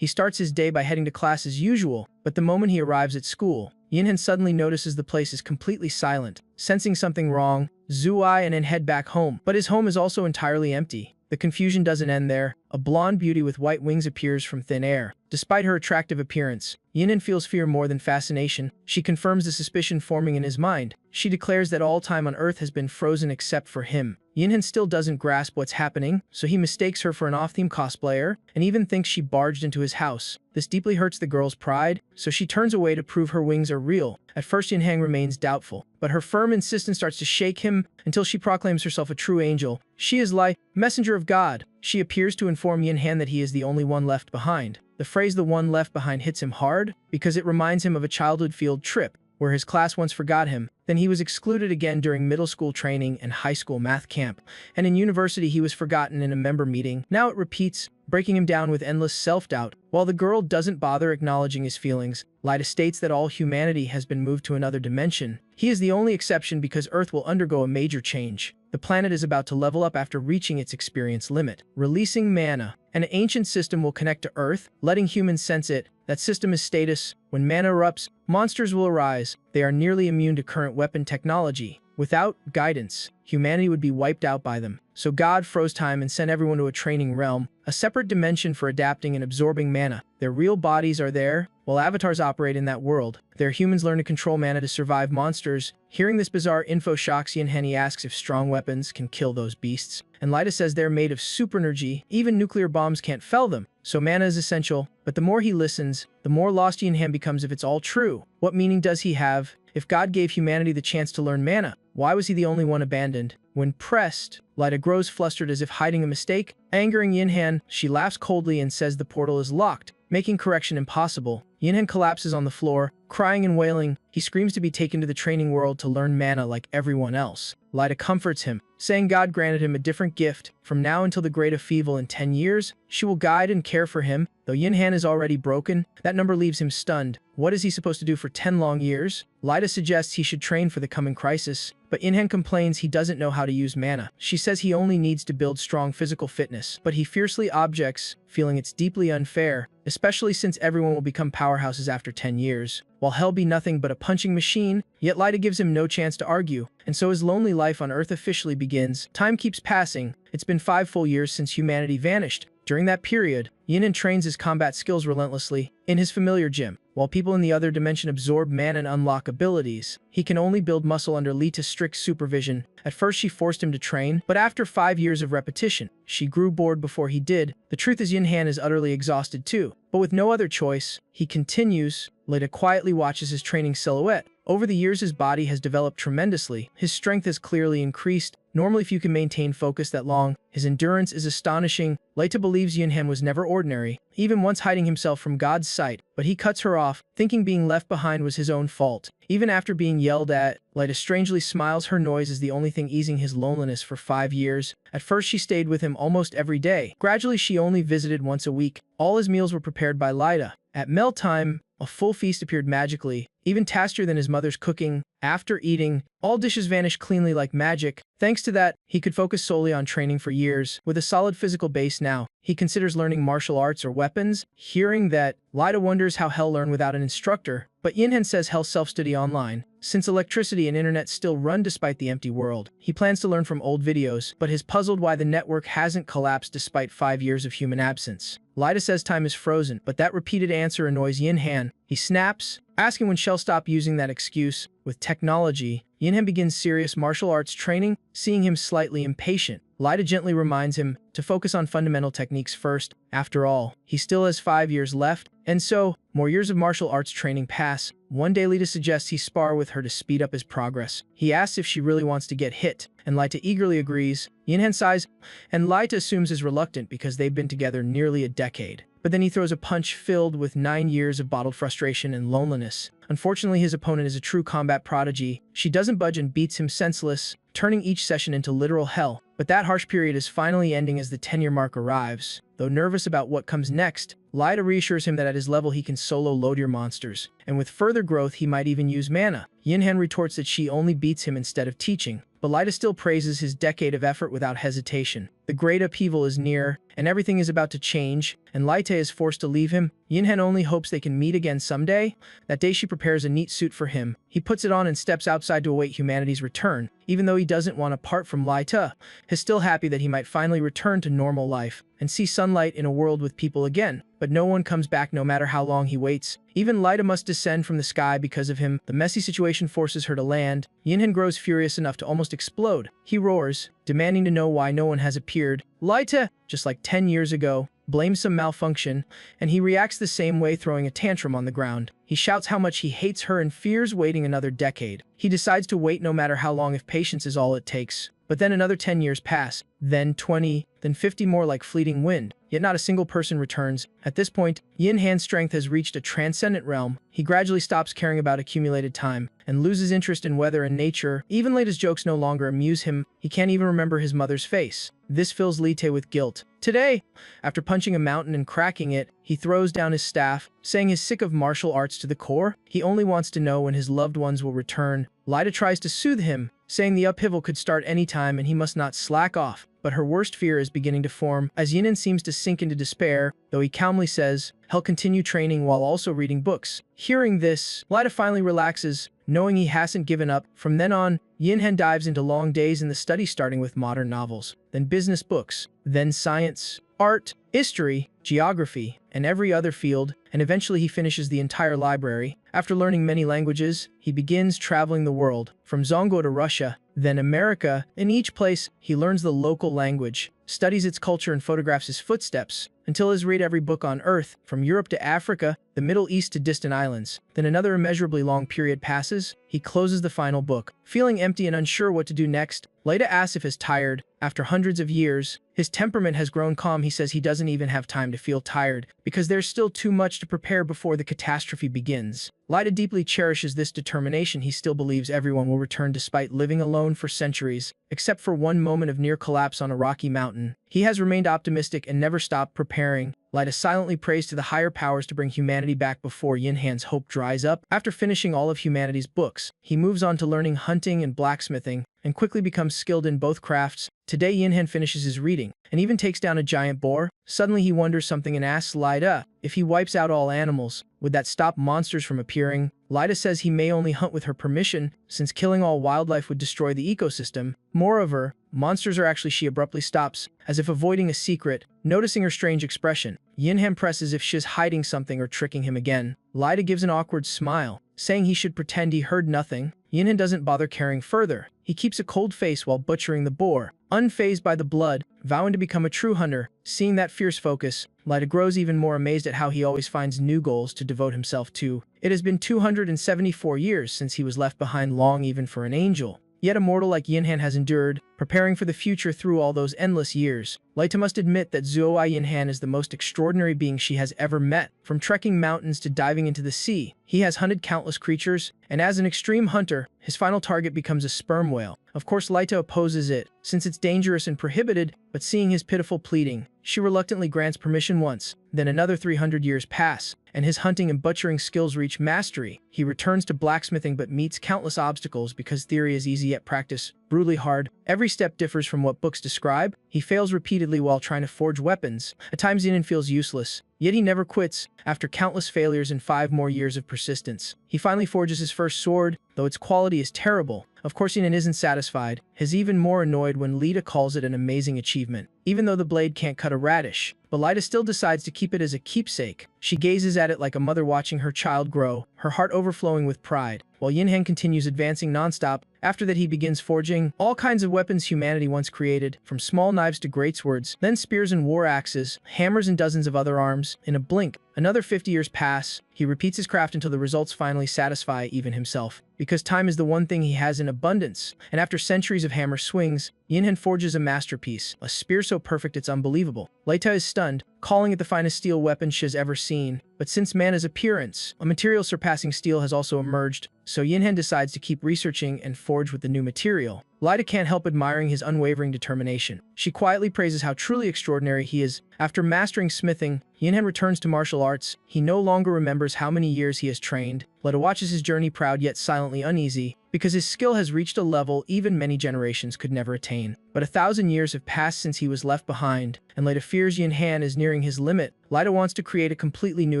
He starts his day by heading to class as usual, but the moment he arrives at school, Yinhan suddenly notices the place is completely silent. Sensing something wrong, Zuai and then head back home, but his home is also entirely empty. The confusion doesn't end there. A blonde beauty with white wings appears from thin air. Despite her attractive appearance, Yinhan feels fear more than fascination. She confirms the suspicion forming in his mind. She declares that all time on Earth has been frozen except for him. Yinhan still doesn't grasp what's happening, so he mistakes her for an off-theme cosplayer, and even thinks she barged into his house. This deeply hurts the girl's pride, so she turns away to prove her wings are real. At first Yinhan remains doubtful, but her firm insistence starts to shake him until she proclaims herself a true angel. She is Lai, messenger of God. She appears to inform Yinhan that he is the only one left behind. The phrase "the one left behind" hits him hard because it reminds him of a childhood field trip where his class once forgot him. Then he was excluded again during middle school training and high school math camp, and in university he was forgotten in a member meeting. Now it repeats, breaking him down with endless self-doubt. While the girl doesn't bother acknowledging his feelings, Lyta states that all humanity has been moved to another dimension. He is the only exception because Earth will undergo a major change. The planet is about to level up after reaching its experience limit. Releasing mana. An ancient system will connect to Earth, letting humans sense it. That system is status. When mana erupts, monsters will arise. They are nearly immune to current weapon technology. Without guidance, humanity would be wiped out by them. So God froze time and sent everyone to a training realm, a separate dimension for adapting and absorbing mana. Their real bodies are there, while avatars operate in that world. Their humans learn to control mana to survive monsters. Hearing this bizarre info shocks Yinhan. He asks if strong weapons can kill those beasts, and Lyta says they're made of super energy. Even nuclear bombs can't fell them, so mana is essential. But the more he listens, the more lost Yinhan becomes if it's all true. What meaning does he have? If God gave humanity the chance to learn mana, why was he the only one abandoned? When pressed, Lyta grows flustered as if hiding a mistake. Angering Yinhan, she laughs coldly and says the portal is locked, making correction impossible. Yinhan collapses on the floor, crying and wailing. He screams to be taken to the training world to learn mana like everyone else. Lyta comforts him, saying God granted him a different gift. From now until the Great Upheaval in 10 years, she will guide and care for him. Though Yinhan is already broken, that number leaves him stunned. What is he supposed to do for 10 long years? Lyta suggests he should train for the coming crisis, but Yinhan complains he doesn't know how to use mana. She says he only needs to build strong physical fitness, but he fiercely objects, feeling it's deeply unfair, especially since everyone will become powerhouses after 10 years. While hell be nothing but a punching machine, yet Lyta gives him no chance to argue, and so his lonely life on Earth officially begins. Time keeps passing. It's been 5 full years since humanity vanished. During that period, Yinhan trains his combat skills relentlessly in his familiar gym. While people in the other dimension absorb mana and unlock abilities, he can only build muscle under Lita's strict supervision. At first she forced him to train, but after 5 years of repetition, she grew bored before he did. The truth is Yinhan is utterly exhausted too, but with no other choice, he continues. Lita quietly watches his training silhouette. Over the years his body has developed tremendously. His strength has clearly increased. Normally if you can maintain focus that long, his endurance is astonishing. Lita believes Yinhan was never ordinary, even once hiding himself from God's sight, but he cuts her off, thinking being left behind was his own fault. Even after being yelled at, Lita strangely smiles. Her noise is the only thing easing his loneliness for 5 years. At first she stayed with him almost every day. Gradually she only visited once a week. All his meals were prepared by Lita. At mealtime, a full feast appeared magically, even tastier than his mother's cooking. After eating, all dishes vanished cleanly like magic. Thanks to that, he could focus solely on training for years. With a solid physical base now, he considers learning martial arts or weapons. Hearing that, Lyta wonders how Hell learn without an instructor, but Yinhan says Hell self-study online. Since electricity and internet still run despite the empty world, he plans to learn from old videos, but is puzzled why the network hasn't collapsed despite 5 years of human absence. Lyta says time is frozen, but that repeated answer annoys Yinhan. He snaps, asking when she'll stop using that excuse. With technology, Yinhan begins serious martial arts training, seeing him slightly impatient. Lyta gently reminds him to focus on fundamental techniques first. After all, he still has 5 years left, and so, more years of martial arts training pass. One day Lyta suggests he spar with her to speed up his progress. He asks if she really wants to get hit, and Lyta eagerly agrees. Yinhan sighs, and Lyta assumes is reluctant because they've been together nearly a decade. But then he throws a punch filled with 9 years of bottled frustration and loneliness. Unfortunately, his opponent is a true combat prodigy. She doesn't budge and beats him senseless, turning each session into literal hell. But that harsh period is finally ending as the 10-year mark arrives. Though nervous about what comes next, Lyta reassures him that at his level he can solo load your monsters, and with further growth he might even use mana. Yinhan retorts that she only beats him instead of teaching, but Lyta still praises his decade of effort without hesitation. The great upheaval is near, and everything is about to change, and Laite is forced to leave him. Yinhen only hopes they can meet again someday. That day she prepares a neat suit for him. He puts it on and steps outside to await humanity's return. Even though he doesn't want to part from Laite, he's still happy that he might finally return to normal life and see sunlight in a world with people again. But no one comes back no matter how long he waits. Even Laite must descend from the sky because of him. The messy situation forces her to land. Yinhen grows furious enough to almost explode. He roars, demanding to know why no one has appeared. Laite, just like 10 years ago, blames some malfunction, and he reacts the same way, throwing a tantrum on the ground. He shouts how much he hates her and fears waiting another decade. He decides to wait no matter how long if patience is all it takes. But then another 10 years pass, then 20, then 50 more like fleeting wind. Yet not a single person returns. At this point, Yinhan's strength has reached a transcendent realm. He gradually stops caring about accumulated time and loses interest in weather and nature. Even Laita's jokes no longer amuse him. He can't even remember his mother's face. This fills Laite with guilt. Today, after punching a mountain and cracking it, he throws down his staff, saying he's sick of martial arts to the core. He only wants to know when his loved ones will return. Laite tries to soothe him, saying the upheaval could start anytime and he must not slack off. But her worst fear is beginning to form, as Yinhan seems to sink into despair, though he calmly says he'll continue training while also reading books. Hearing this, Laite finally relaxes, knowing he hasn't given up. From then on, Yinhan dives into long days in the study, starting with modern novels, then business books, then science, art, history, geography, and every other field, and eventually he finishes the entire library. After learning many languages, he begins traveling the world, from Zongo to Russia, then America. In each place, he learns the local language, studies its culture, and photographs his footsteps, until he's read every book on Earth, from Europe to Africa, the Middle East to distant islands. Then another immeasurably long period passes. He closes the final book, feeling empty and unsure what to do next. Laite asks if he's tired. After hundreds of years, his temperament has grown calm. He says he doesn't even have time to feel tired, because there's still too much to prepare before the catastrophe begins. Laite deeply cherishes this determination. He still believes everyone will return despite living alone for centuries, except for one moment of near collapse on a rocky mountain. He has remained optimistic and never stopped preparing. Laite silently prays to the higher powers to bring humanity back before Yinhan's hope dries up. After finishing all of humanity's books, he moves on to learning hunting and blacksmithing, and quickly becomes skilled in both crafts. Today Yinhan finishes his reading, and even takes down a giant boar. Suddenly he wonders something and asks Laite if he wipes out all animals, would that stop monsters from appearing? Laite says he may only hunt with her permission, since killing all wildlife would destroy the ecosystem. Moreover, monsters are actually— She abruptly stops, as if avoiding a secret. Noticing her strange expression, Yinhan presses if she's hiding something or tricking him again. Laite gives an awkward smile, saying he should pretend he heard nothing. Yinhan doesn't bother caring further. He keeps a cold face while butchering the boar, unfazed by the blood, vowing to become a true hunter. Seeing that fierce focus, Laite grows even more amazed at how he always finds new goals to devote himself to. It has been 274 years since he was left behind, long even for an angel. Yet a mortal like Yinhan has endured, preparing for the future through all those endless years. Laite must admit that Zuoi Yinhan is the most extraordinary being she has ever met. From trekking mountains to diving into the sea, he has hunted countless creatures, and as an extreme hunter, his final target becomes a sperm whale. Of course, Laite opposes it, since it's dangerous and prohibited, but seeing his pitiful pleading, she reluctantly grants permission once. Then another 300 years pass, and his hunting and butchering skills reach mastery. He returns to blacksmithing but meets countless obstacles because theory is easy yet practice brutally hard. Every step differs from what books describe. He fails repeatedly while trying to forge weapons. At times Yinhan feels useless, yet he never quits. After countless failures and 5 more years of persistence, he finally forges his first sword, though its quality is terrible. Of course, Yinhan isn't satisfied. He's even more annoyed when Lita calls it an amazing achievement, even though the blade can't cut a radish. But Lita still decides to keep it as a keepsake. She gazes at it like a mother watching her child grow, her heart overflowing with pride, while Yinhan continues advancing nonstop. After that, he begins forging all kinds of weapons humanity once created, from small knives to great swords, then spears and war axes, hammers and dozens of other arms. In a blink, another 50 years pass. He repeats his craft until the results finally satisfy even himself, because time is the one thing he has in abundance. And after centuries of hammer swings, Yinhan forges a masterpiece, a spear so perfect it's unbelievable. Laite is stunned, calling it the finest steel weapon she's ever seen. But since Manhwa's appearance, a material surpassing steel has also emerged, so Yinhan decides to keep researching and forge with the new material. Laite can't help admiring his unwavering determination. She quietly praises how truly extraordinary he is. After mastering smithing, Yinhan returns to martial arts. He no longer remembers how many years he has trained. Lida watches his journey proud yet silently uneasy, because his skill has reached a level even many generations could never attain. But 1,000 years have passed since he was left behind, and Lida fears Yin is nearing his limit. Lida wants to create a completely new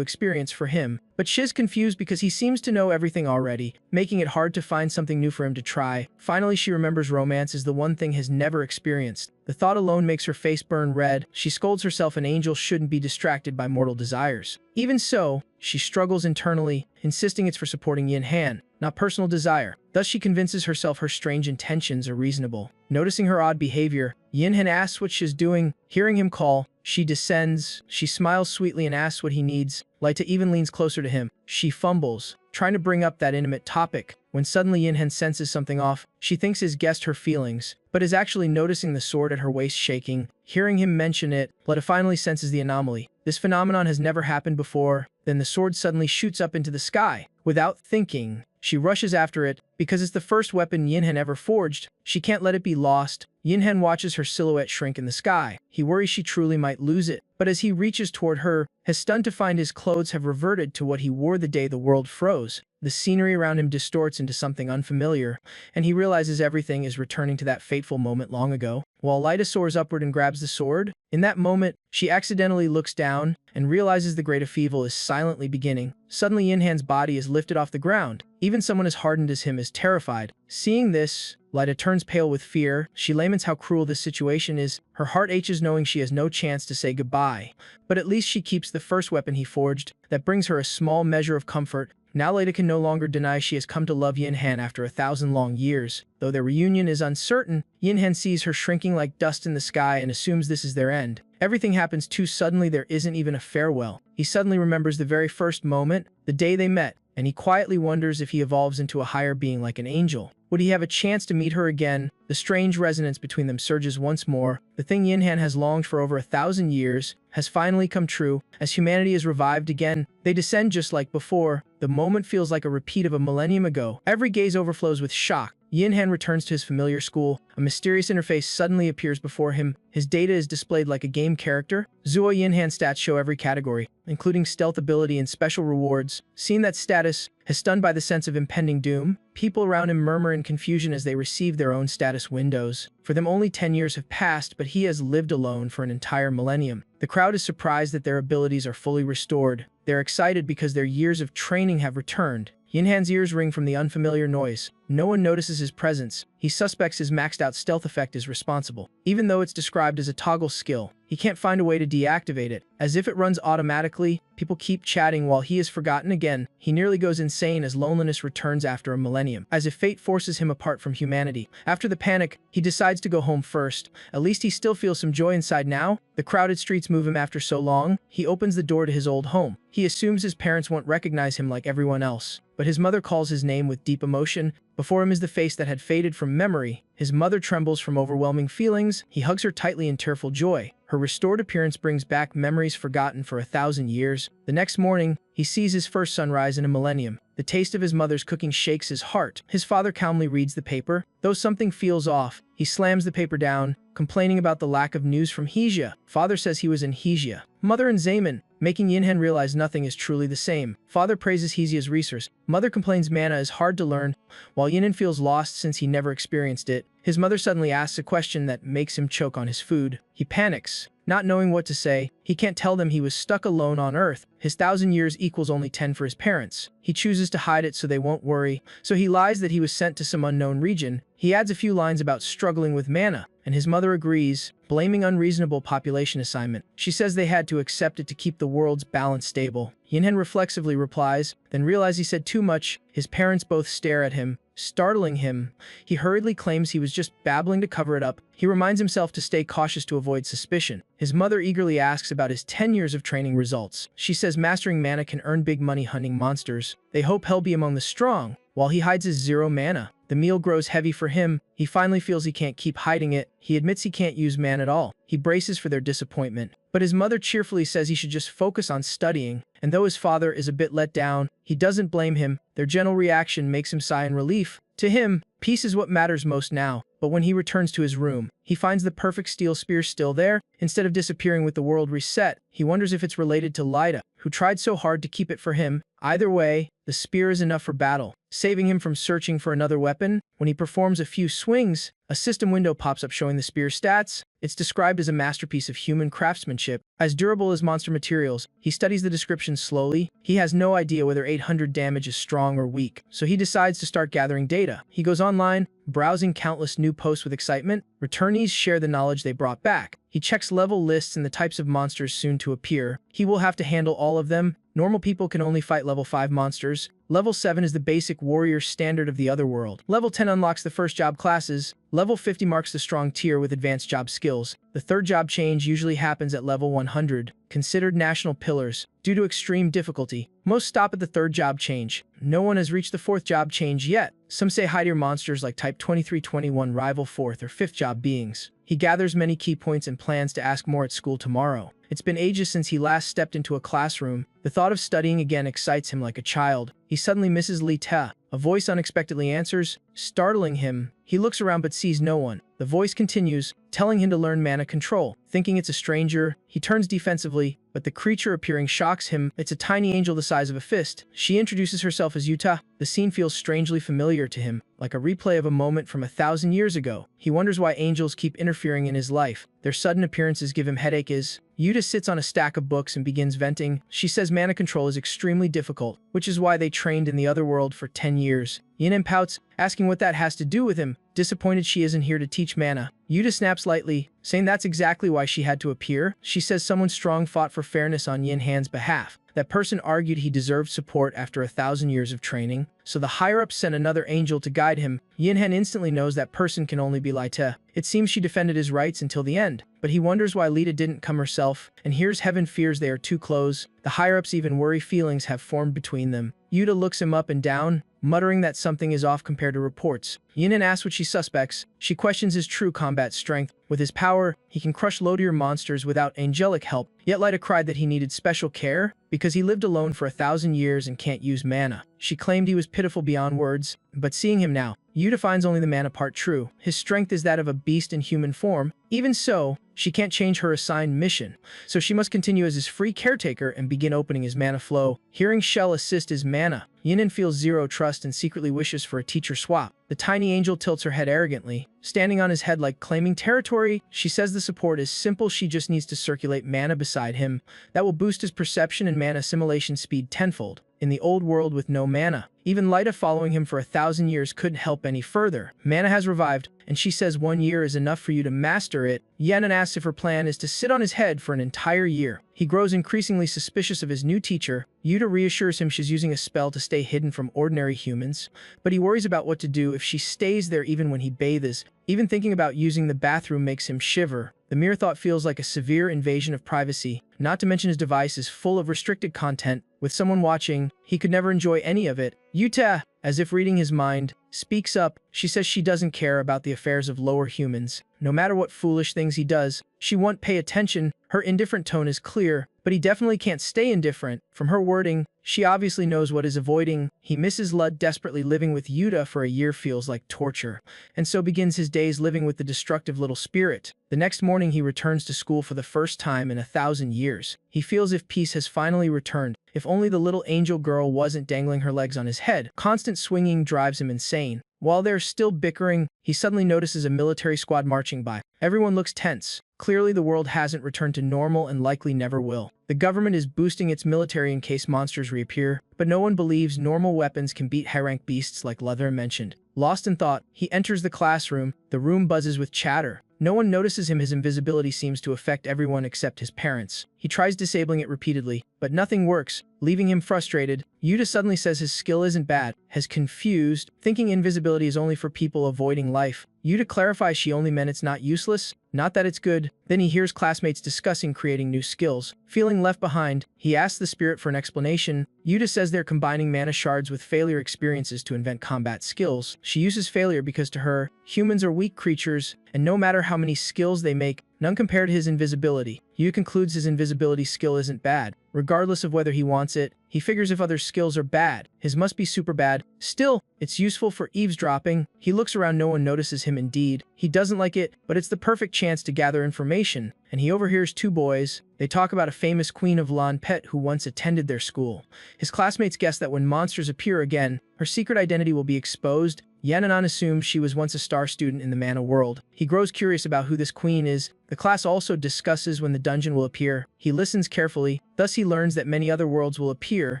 experience for him, but Shi's confused because he seems to know everything already, making it hard to find something new for him to try. Finally, she remembers romance is the one thing he's never experienced. The thought alone makes her face burn red. She scolds herself an angel shouldn't be distracted by mortal desires. Even so, she struggles internally, insisting it's for supporting Yin, not personal desire. Thus, she convinces herself her strange intentions are reasonable. Noticing her odd behavior, Yin asks what she's doing. Hearing him call, she descends. She smiles sweetly and asks what he needs. Lida even leans closer to him. She fumbles, trying to bring up that intimate topic, when suddenly Yin senses something off. She thinks he's guessed her feelings, but is actually noticing the sword at her waist shaking. Hearing him mention it, Lida finally senses the anomaly. This phenomenon has never happened before. Then the sword suddenly shoots up into the sky. Without thinking, she rushes after it. Because it's the first weapon Yin ever forged, she can't let it be lost. Yin watches her silhouette shrink in the sky. He worries she truly might lose it. But as he reaches toward her, he's stunned to find his clothes have reverted to what he wore the day the world froze. The scenery around him distorts into something unfamiliar, and he realizes everything is returning to that fateful moment long ago. While Lida soars upward and grabs the sword, in that moment, she accidentally looks down and realizes the great upheaval is silently beginning. Suddenly, Yin's body is lifted off the ground. Even someone as hardened as him is terrified. Seeing this, Lida turns pale with fear. She laments how cruel this situation is. Her heart aches knowing she has no chance to say goodbye. But at least she keeps the first weapon he forged. That brings her a small measure of comfort. Now Lida can no longer deny she has come to love Yin after 1,000 long years. Though their reunion is uncertain, Yin sees her shrinking like dust in the sky and assumes this is their end. Everything happens too suddenly, there isn't even a farewell. He suddenly remembers the very first moment, the day they met, and he quietly wonders if he evolves into a higher being like an angel. Would he have a chance to meet her again? The strange resonance between them surges once more. The thing Yin has longed for over 1,000 years has finally come true. As humanity is revived again, they descend just like before. The moment feels like a repeat of a millennium ago. Every gaze overflows with shock. Yin returns to his familiar school. A mysterious interface suddenly appears before him. His data is displayed like a game character. Zuo Yin stats show every category, including stealth ability and special rewards. Seeing that status, is stunned by the sense of impending doom. People around him murmur in confusion as they receive their own status windows. For them, only 10 years have passed, but he has lived alone for an entire millennium. The crowd is surprised that their abilities are fully restored. They're excited because their years of training have returned. Yin's ears ring from the unfamiliar noise. No one notices his presence. He suspects his maxed out stealth effect is responsible. Even though it's described as a toggle skill, he can't find a way to deactivate it. As if it runs automatically, people keep chatting while he is forgotten again. He nearly goes insane as loneliness returns after a millennium, as if fate forces him apart from humanity. After the panic, he decides to go home first. At least he still feels some joy inside now. The crowded streets move him after so long. He opens the door to his old home. He assumes his parents won't recognize him like everyone else, but his mother calls his name with deep emotion. Before him is the face that had faded from memory. His mother trembles from overwhelming feelings. He hugs her tightly in tearful joy. Her restored appearance brings back memories forgotten for 1,000 years. The next morning, he sees his first sunrise in a millennium. The taste of his mother's cooking shakes his heart. His father calmly reads the paper. Though something feels off, he slams the paper down, complaining about the lack of news from Hijia. Father says he was in Hijia. Mother and Zaman, making Yin realize nothing is truly the same. Father praises Hijia's resource. Mother complains mana is hard to learn, while Yin feels lost since he never experienced it. His mother suddenly asks a question that makes him choke on his food. He panics, not knowing what to say. He can't tell them he was stuck alone on Earth. His 1,000 years equals only 10 for his parents. He chooses to hide it so they won't worry, so he lies that he was sent to some unknown region. He adds a few lines about struggling with mana, and his mother agrees, blaming unreasonable population assignment. She says they had to accept it to keep the world's balance stable. Yin reflexively replies, then realizes he said too much. His parents both stare at him, startling him. He hurriedly claims he was just babbling to cover it up. He reminds himself to stay cautious to avoid suspicion. His mother eagerly asks about his 10 years of training results. She says mastering mana can earn big money hunting monsters. They hope he'll be among the strong, while he hides his 0 mana. The meal grows heavy for him. He finally feels he can't keep hiding it. He admits he can't use mana at all. He braces for their disappointment. But his mother cheerfully says he should just focus on studying. And though his father is a bit let down, he doesn't blame him. Their gentle reaction makes him sigh in relief. To him, peace is what matters most now. But when he returns to his room, he finds the perfect steel spear still there. Instead of disappearing with the world reset, he wonders if it's related to Lida, who tried so hard to keep it for him. Either way, the spear is enough for battle, saving him from searching for another weapon. When he performs a few swings, a system window pops up showing the spear's stats. It's described as a masterpiece of human craftsmanship, as durable as monster materials. He studies the description slowly. He has no idea whether 800 damage is strong or weak, so he decides to start gathering data. He goes online, browsing countless new posts with excitement. Returnees share the knowledge they brought back. He checks level lists and the types of monsters soon to appear. He will have to handle all of them. Normal people can only fight level 5 monsters. Level 7 is the basic warrior standard of the other world. Level 10 unlocks the first job classes. Level 50 marks the strong tier with advanced job skills. The third job change usually happens at level 100, considered national pillars. Due to extreme difficulty, most stop at the third job change. No one has reached the fourth job change yet. Some say high-tier monsters like Type 2321 rival fourth or fifth job beings. He gathers many key points and plans to ask more at school tomorrow. It's been ages since he last stepped into a classroom. The thought of studying again excites him like a child. He suddenly misses Li Te. A voice unexpectedly answers, startling him. He looks around but sees no one. The voice continues, telling him to learn mana control. Thinking it's a stranger, he turns defensively, but the creature appearing shocks him. It's a tiny angel the size of a fist. She introduces herself as Yuta. The scene feels strangely familiar to him, like a replay of a moment from 1,000 years ago. He wonders why angels keep interfering in his life. Their sudden appearances give him headaches. Yuta sits on a stack of books and begins venting. She says mana control is extremely difficult, which is why they trained in the other world for 10 years. Yin pouts, asking what that has to do with him. Disappointed she isn't here to teach mana. Yuta snaps lightly, saying that's exactly why she had to appear. She says someone strong fought for fairness on Yin-Han's behalf. That person argued he deserved support after 1,000 years of training, so the higher-ups sent another angel to guide him. Yin-Han instantly knows that person can only be Li Te. It seems she defended his rights until the end, but he wonders why Lita didn't come herself, and hears Heaven fears they are too close. The higher-ups even worry feelings have formed between them. Yuta looks him up and down, muttering that something is off compared to reports. Yin-Han asks what she suspects. She questions his true combat strength. With his power, he can crush low-tier monsters without angelic help. Yet Lita cried that he needed special care because he lived alone for 1,000 years and can't use mana. She claimed he was pitiful beyond words, but seeing him now, Yuta finds only the mana part true. His strength is that of a beast in human form. Even so, she can't change her assigned mission, so she must continue as his free caretaker and begin opening his mana flow. Hearing Shell assist his mana, Yin-Han feels zero trust and secretly wishes for a teacher swap. The tiny angel tilts her head arrogantly, standing on his head like claiming territory. She says the support is simple, she just needs to circulate mana beside him. That will boost his perception and mana assimilation speed tenfold. In the old world with no mana, even Lita following him for 1,000 years couldn't help any further. Mana has revived, and she says 1 year is enough for you to master it. Yin-Han asks if her plan is to sit on his head for an entire year. He grows increasingly suspicious of his new teacher. Yuta reassures him she's using a spell to stay hidden from ordinary humans, but he worries about what to do if she stays there even when he bathes. Even thinking about using the bathroom makes him shiver. The mere thought feels like a severe invasion of privacy, not to mention his device is full of restricted content. With someone watching, he could never enjoy any of it. Yuta, as if reading his mind, speaks up. She says she doesn't care about the affairs of lower humans. No matter what foolish things he does, she won't pay attention. Her indifferent tone is clear, but he definitely can't stay indifferent. From her wording, she obviously knows what is avoiding. He misses Lud. Desperately living with Yuta for a year feels like torture, and so begins his days living with the destructive little spirit. The next morning he returns to school for the first time in 1,000 years. He feels if peace has finally returned. If only the little angel girl wasn't dangling her legs on his head. Constant swinging drives him insane. While they're still bickering, he suddenly notices a military squad marching by. Everyone looks tense. Clearly the world hasn't returned to normal and likely never will. The government is boosting its military in case monsters reappear, but no one believes normal weapons can beat high-rank beasts like Leather mentioned. Lost in thought, he enters the classroom. The room buzzes with chatter. No one notices him. His invisibility seems to affect everyone except his parents. He tries disabling it repeatedly, but nothing works, leaving him frustrated. Yuta suddenly says his skill isn't bad, has confused, thinking invisibility is only for people avoiding life. Yuta clarifies she only meant it's not useless, not that it's good. Then he hears classmates discussing creating new skills. Feeling left behind, he asks the spirit for an explanation. Yuta says they're combining mana shards with failure experiences to invent combat skills. She uses failure because to her, humans are weak creatures, and no matter how many skills they make, none compare to his invisibility. Yuta concludes his invisibility skill isn't bad. Regardless of whether he wants it, he figures if other skills are bad, his must be super bad. Still, it's useful for eavesdropping. He looks around, no one notices him. Indeed, he doesn't like it, but it's the perfect chance to gather information, and he overhears two boys. They talk about a famous queen of Lan Pet who once attended their school. His classmates guess that when monsters appear again, her secret identity will be exposed. Yananan assumes she was once a star student in the MANHWA world. He grows curious about who this queen is. The class also discusses when the dungeon will appear. He listens carefully, thus he learns that many other worlds will appear,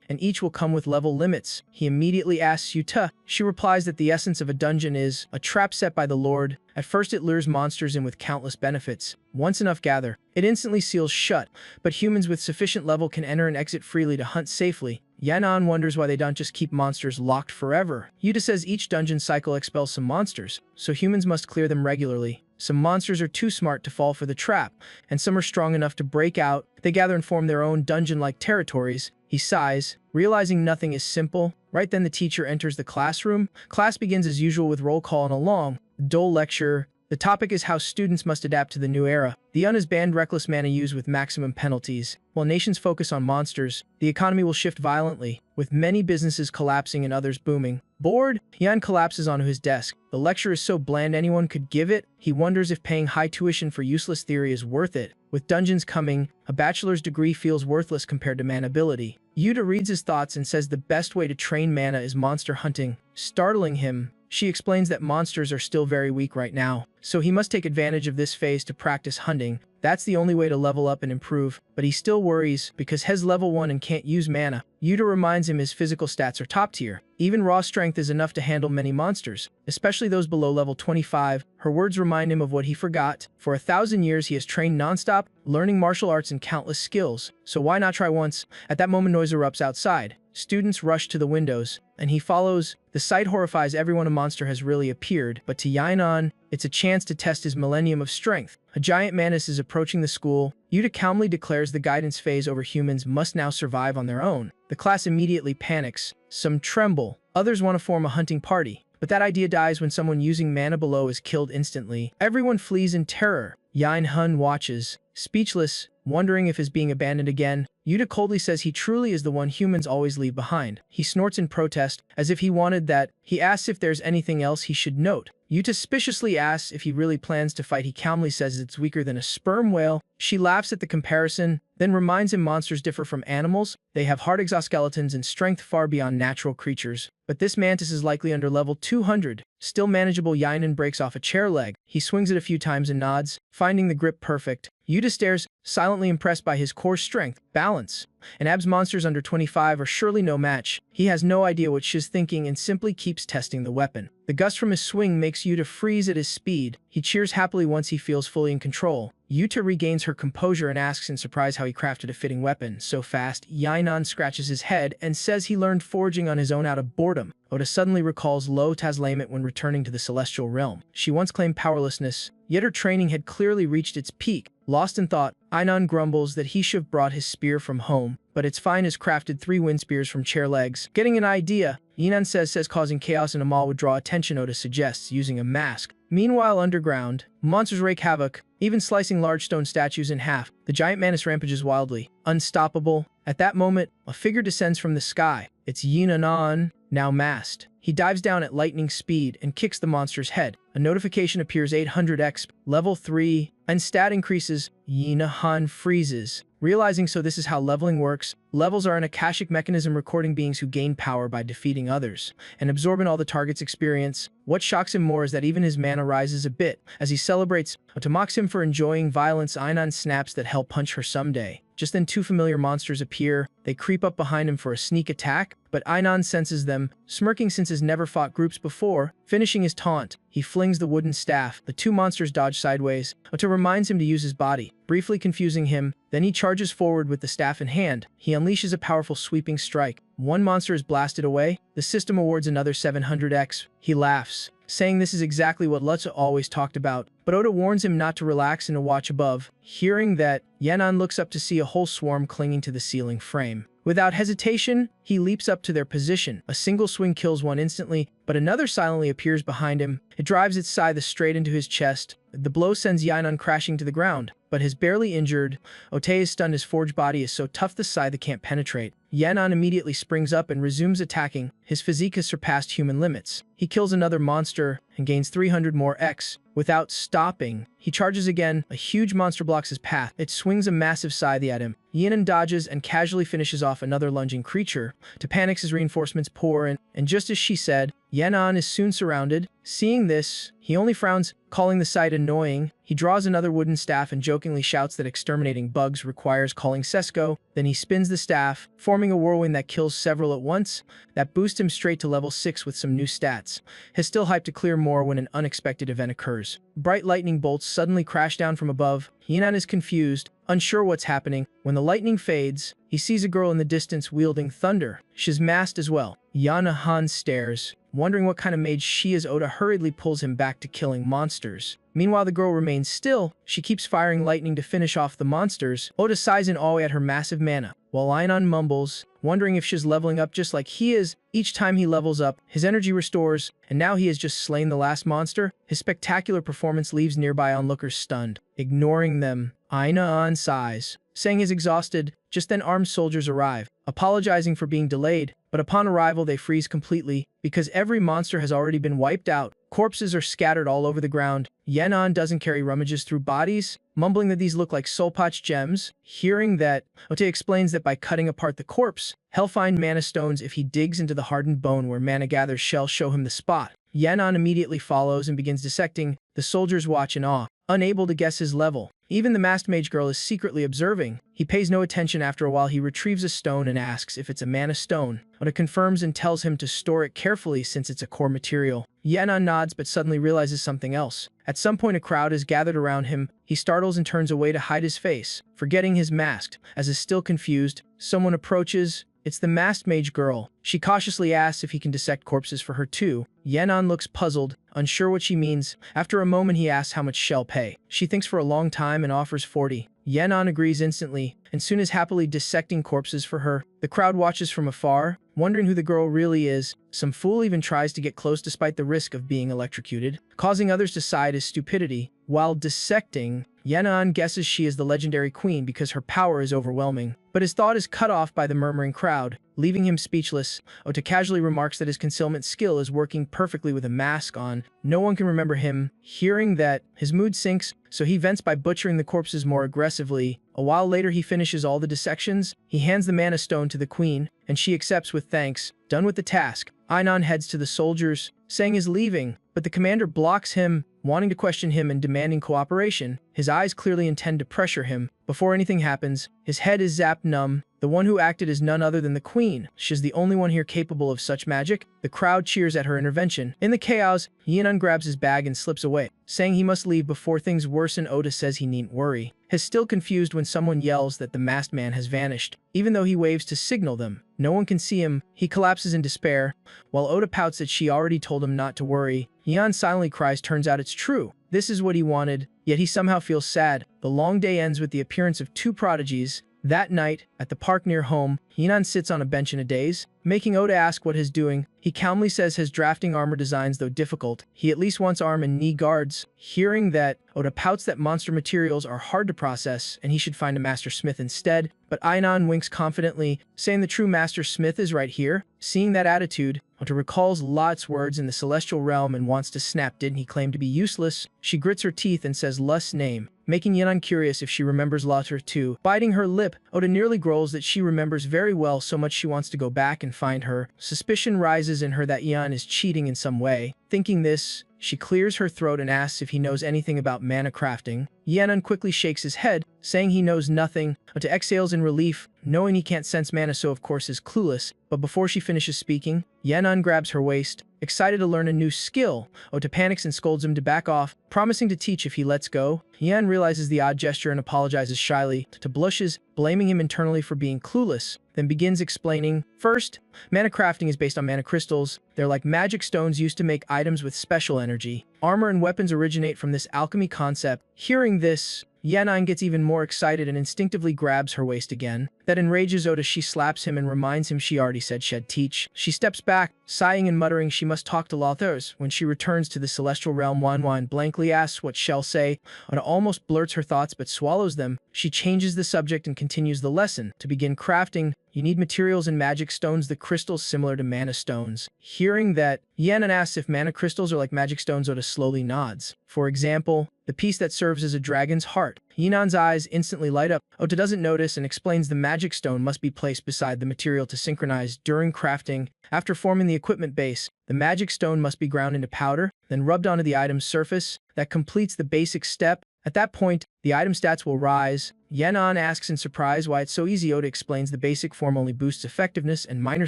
and each will come with level limits. He immediately asks Yuta. She replies that the essence of a dungeon is a trap set by the Lord. At first it lures monsters in with countless benefits. Once enough gather, it instantly seals shut, but humans with sufficient level can enter and exit freely to hunt safely. Yanan wonders why they don't just keep monsters locked forever. Yuta says each dungeon cycle expels some monsters, so humans must clear them regularly. Some monsters are too smart to fall for the trap, and some are strong enough to break out. They gather and form their own dungeon-like territories. He sighs, realizing nothing is simple. Right then the teacher enters the classroom. Class begins as usual with roll call and a long, dull lecture. The topic is how students must adapt to the new era. The UN has banned reckless mana use with maximum penalties. While nations focus on monsters, the economy will shift violently, with many businesses collapsing and others booming. Bored, Yan collapses onto his desk. The lecture is so bland anyone could give it. He wonders if paying high tuition for useless theory is worth it. With dungeons coming, a bachelor's degree feels worthless compared to mana ability. Yuta reads his thoughts and says the best way to train mana is monster hunting. Startling him, she explains that monsters are still very weak right now, so he must take advantage of this phase to practice hunting. That's the only way to level up and improve, but he still worries because he's level 1 and can't use mana. Yuta reminds him his physical stats are top tier. Even raw strength is enough to handle many monsters, especially those below level 25. Her words remind him of what he forgot. For 1,000 years he has trained non-stop, learning martial arts and countless skills, so why not try once? At that moment noise erupts outside. Students rush to the windows, and he follows. The sight horrifies everyone. A monster has really appeared, but to Yainan, it's a chance to test his Millennium of strength. A giant mantis is approaching the school. Yuta calmly declares the guidance phase over humans must now survive on their own. The class immediately panics. Some tremble. Others want to form a hunting party. But that idea dies when someone using mana below is killed instantly. Everyone flees in terror. Yain Hun watches, speechless, wondering if he's being abandoned again. Yuta coldly says he truly is the one humans always leave behind. He snorts in protest, as if he wanted that. He asks if there's anything else he should note. Yuta suspiciously asks if he really plans to fight. He calmly says it's weaker than a sperm whale. She laughs at the comparison, then reminds him monsters differ from animals. They have hard exoskeletons and strength far beyond natural creatures. But this mantis is likely under level 200. Still manageable. Yainen breaks off a chair leg. He swings it a few times and nods, finding the grip perfect. Yuta stares, silently impressed by his core strength, balance, and abs. Monsters under 25 are surely no match. He has no idea what she's thinking and simply keeps testing the weapon. The gust from his swing makes Yuta freeze at his speed. He cheers happily once he feels fully in control. Yuta regains her composure and asks in surprise how he crafted a fitting weapon so fast. Yainan scratches his head and says he learned forging on his own out of boredom. Oda suddenly recalls Lo Taslamet when returning to the celestial realm. She once claimed powerlessness, yet her training had clearly reached its peak. Lost in thought, Ainan grumbles that he should have brought his spear from home, but it's fine as crafted 3 wind spears from chair legs. Getting an idea, Yinan says causing chaos in a mall would draw attention. Oda suggests using a mask. Meanwhile underground, monsters wreak havoc, even slicing large stone statues in half. The giant mantis rampages wildly, unstoppable. At that moment, a figure descends from the sky. It's Yinanan, now masked. He dives down at lightning speed and kicks the monster's head. A notification appears 800 XP, level 3, and stat increases. Yinahan freezes. Realizing so this is how leveling works, levels are an akashic mechanism recording beings who gain power by defeating others, and absorbing all the target's experience. What shocks him more is that even his mana rises a bit. As he celebrates, to mock him for enjoying violence, Ainan snaps that he'll punch her someday. Just then 2 familiar monsters appear. They creep up behind him for a sneak attack, but Ainan senses them, smirking since he's never fought groups before. Finishing his taunt, he flings the wooden staff. The 2 monsters dodge sideways. Ota reminds him to use his body, briefly confusing him. Then he charges forward with the staff in hand. He unleashes a powerful sweeping strike. 1 monster is blasted away. The system awards another 700x. He laughs, saying this is exactly what Lutza always talked about. But Oda warns him not to relax and to watch above. Hearing that, Yanan looks up to see a whole swarm clinging to the ceiling frame. Without hesitation, He leaps up to their position. A single swing kills one instantly, but another silently appears behind him. It drives its scythe straight into his chest. The blow sends Yinon crashing to the ground, but is barely injured. Ote is stunned. His forged body is so tough the scythe can't penetrate. Yinon immediately springs up and resumes attacking. His physique has surpassed human limits. He kills another monster and gains 300 more X. Without stopping, he charges again. A huge monster blocks his path. It swings a massive scythe at him. Yinon dodges and casually finishes off another lunging creature. To panic, his reinforcements pour in, and just as she said, Yinon is soon surrounded. Seeing this, he only frowns, calling the sight annoying. He draws another wooden staff and jokingly shouts that exterminating bugs requires calling Sesko. Then he spins the staff, forming a whirlwind that kills several at once. That boosts him straight to level 6 with some new stats. He's still hyped to clear more when an unexpected event occurs. Bright lightning bolts suddenly crash down from above. Yinon is confused, unsure what's happening. When the lightning fades, he sees a girl in the distance wielding thunder. She's masked as well. Yana stares, wondering what kind of mage she is. Oda hurriedly pulls him back to killing monsters. Meanwhile, the girl remains still. She keeps firing lightning to finish off the monsters. Oda sighs in awe at her massive mana, while Yinon mumbles, wondering if she's leveling up just like he is. Each time he levels up, his energy restores, and now he has just slain the last monster. His spectacular performance leaves nearby onlookers stunned. Ignoring them, Yinon sighs, saying he's exhausted. Just then armed soldiers arrive, apologizing for being delayed, but upon arrival they freeze completely, because every monster has already been wiped out. Corpses are scattered all over the ground. Yinon doesn't carry rummages through bodies, mumbling that these look like soulpatch gems. Hearing that, Ote explains that by cutting apart the corpse, he'll find mana stones if he digs into the hardened bone where mana gathers shall show him the spot. Yinon immediately follows and begins dissecting. The soldiers watch in awe, unable to guess his level. Even the masked mage girl is secretly observing. He pays no attention. After a while, he retrieves a stone and asks if it's a mana stone. Oda confirms and tells him to store it carefully since it's a core material. Yinon nods but suddenly realizes something else. At some point, a crowd is gathered around him. He startles and turns away to hide his face, forgetting he's masked. As is still confused, someone approaches. It's the masked mage girl. She cautiously asks if he can dissect corpses for her too. Yinon looks puzzled, unsure what she means. After a moment, he asks how much she'll pay. She thinks for a long time and offers 40. Yinon agrees instantly, and soon is happily dissecting corpses for her. The crowd watches from afar, wondering who the girl really is. Some fool even tries to get close despite the risk of being electrocuted, causing others to side his stupidity. While dissecting, Yinon guesses she is the legendary queen because her power is overwhelming. But his thought is cut off by the murmuring crowd, leaving him speechless. Ota casually remarks that his concealment skill is working perfectly with a mask on. No one can remember him. Hearing that, his mood sinks, so he vents by butchering the corpses more aggressively. A while later, he finishes all the dissections. He hands the mana stone to the queen, and she accepts with thanks. Done with the task, Yinon heads to the soldiers, saying he's leaving, but the commander blocks him, wanting to question him and demanding cooperation. His eyes clearly intend to pressure him. Before anything happens, his head is zapped numb. The one who acted is none other than the queen. She's the only one here capable of such magic. The crowd cheers at her intervention. In the chaos, Yinon grabs his bag and slips away, saying he must leave before things worsen. Oda says he needn't worry. He's still confused when someone yells that the masked man has vanished. Even though he waves to signal them, no one can see him. He collapses in despair, while Oda pouts that she already told him not to worry. Yinon silently cries. Turns out it's true. This is what he wanted, yet he somehow feels sad. The long day ends with the appearance of two prodigies. That night, at the park near home, Yinon sits on a bench in a daze, making Oda ask what he's doing. He calmly says his drafting armor designs, though difficult, he at least wants arm and knee guards. Hearing that, Oda pouts that monster materials are hard to process and he should find a master smith instead. But Yinon winks confidently, saying the true master smith is right here. Seeing that attitude, Oda recalls Lot's words in the celestial realm and wants to snap. Didn't he claim to be useless? She grits her teeth and says Lut's name, making Yinon curious if she remembers Lotter too. Biting her lip, Oda nearly growls that she remembers very well, so much she wants to go back and find her. Suspicion rises in her that Yinon is cheating in some way. Thinking this, she clears her throat and asks if he knows anything about mana crafting. Yinon quickly shakes his head, saying he knows nothing. Ota exhales in relief, knowing he can't sense mana, so of course is clueless. But before she finishes speaking, Yinon grabs her waist, excited to learn a new skill. Ota panics and scolds him to back off, promising to teach if he lets go. Yinon realizes the odd gesture and apologizes shyly. Ota blushes, blaming him internally for being clueless, then begins explaining. First, mana crafting is based on mana crystals. They're like magic stones used to make items with special energy. Armor and weapons originate from this alchemy concept. Hearing this, Yanan gets even more excited and instinctively grabs her waist again. That enrages Ota. She slaps him and reminds him she already said she'd teach. She steps back, sighing and muttering she must talk to Lothars. When she returns to the celestial realm, MANHWA blankly asks what she'll say. Ota almost blurts her thoughts but swallows them. She changes the subject and continues the lesson. To begin crafting, you need materials and magic stones, the crystals similar to mana stones. Hearing that, Yanan asks if mana crystals are like magic stones. Ota slowly nods. For example, the piece that serves as a dragon's heart. Yanan's eyes instantly light up. Ota doesn't notice and explains the magic stone must be placed beside the material to synchronize during crafting. After forming the equipment base, the magic stone must be ground into powder, then rubbed onto the item's surface. That completes the basic step. At that point, the item stats will rise. Yanan asks in surprise why it's so easy. Ota explains the basic form only boosts effectiveness and minor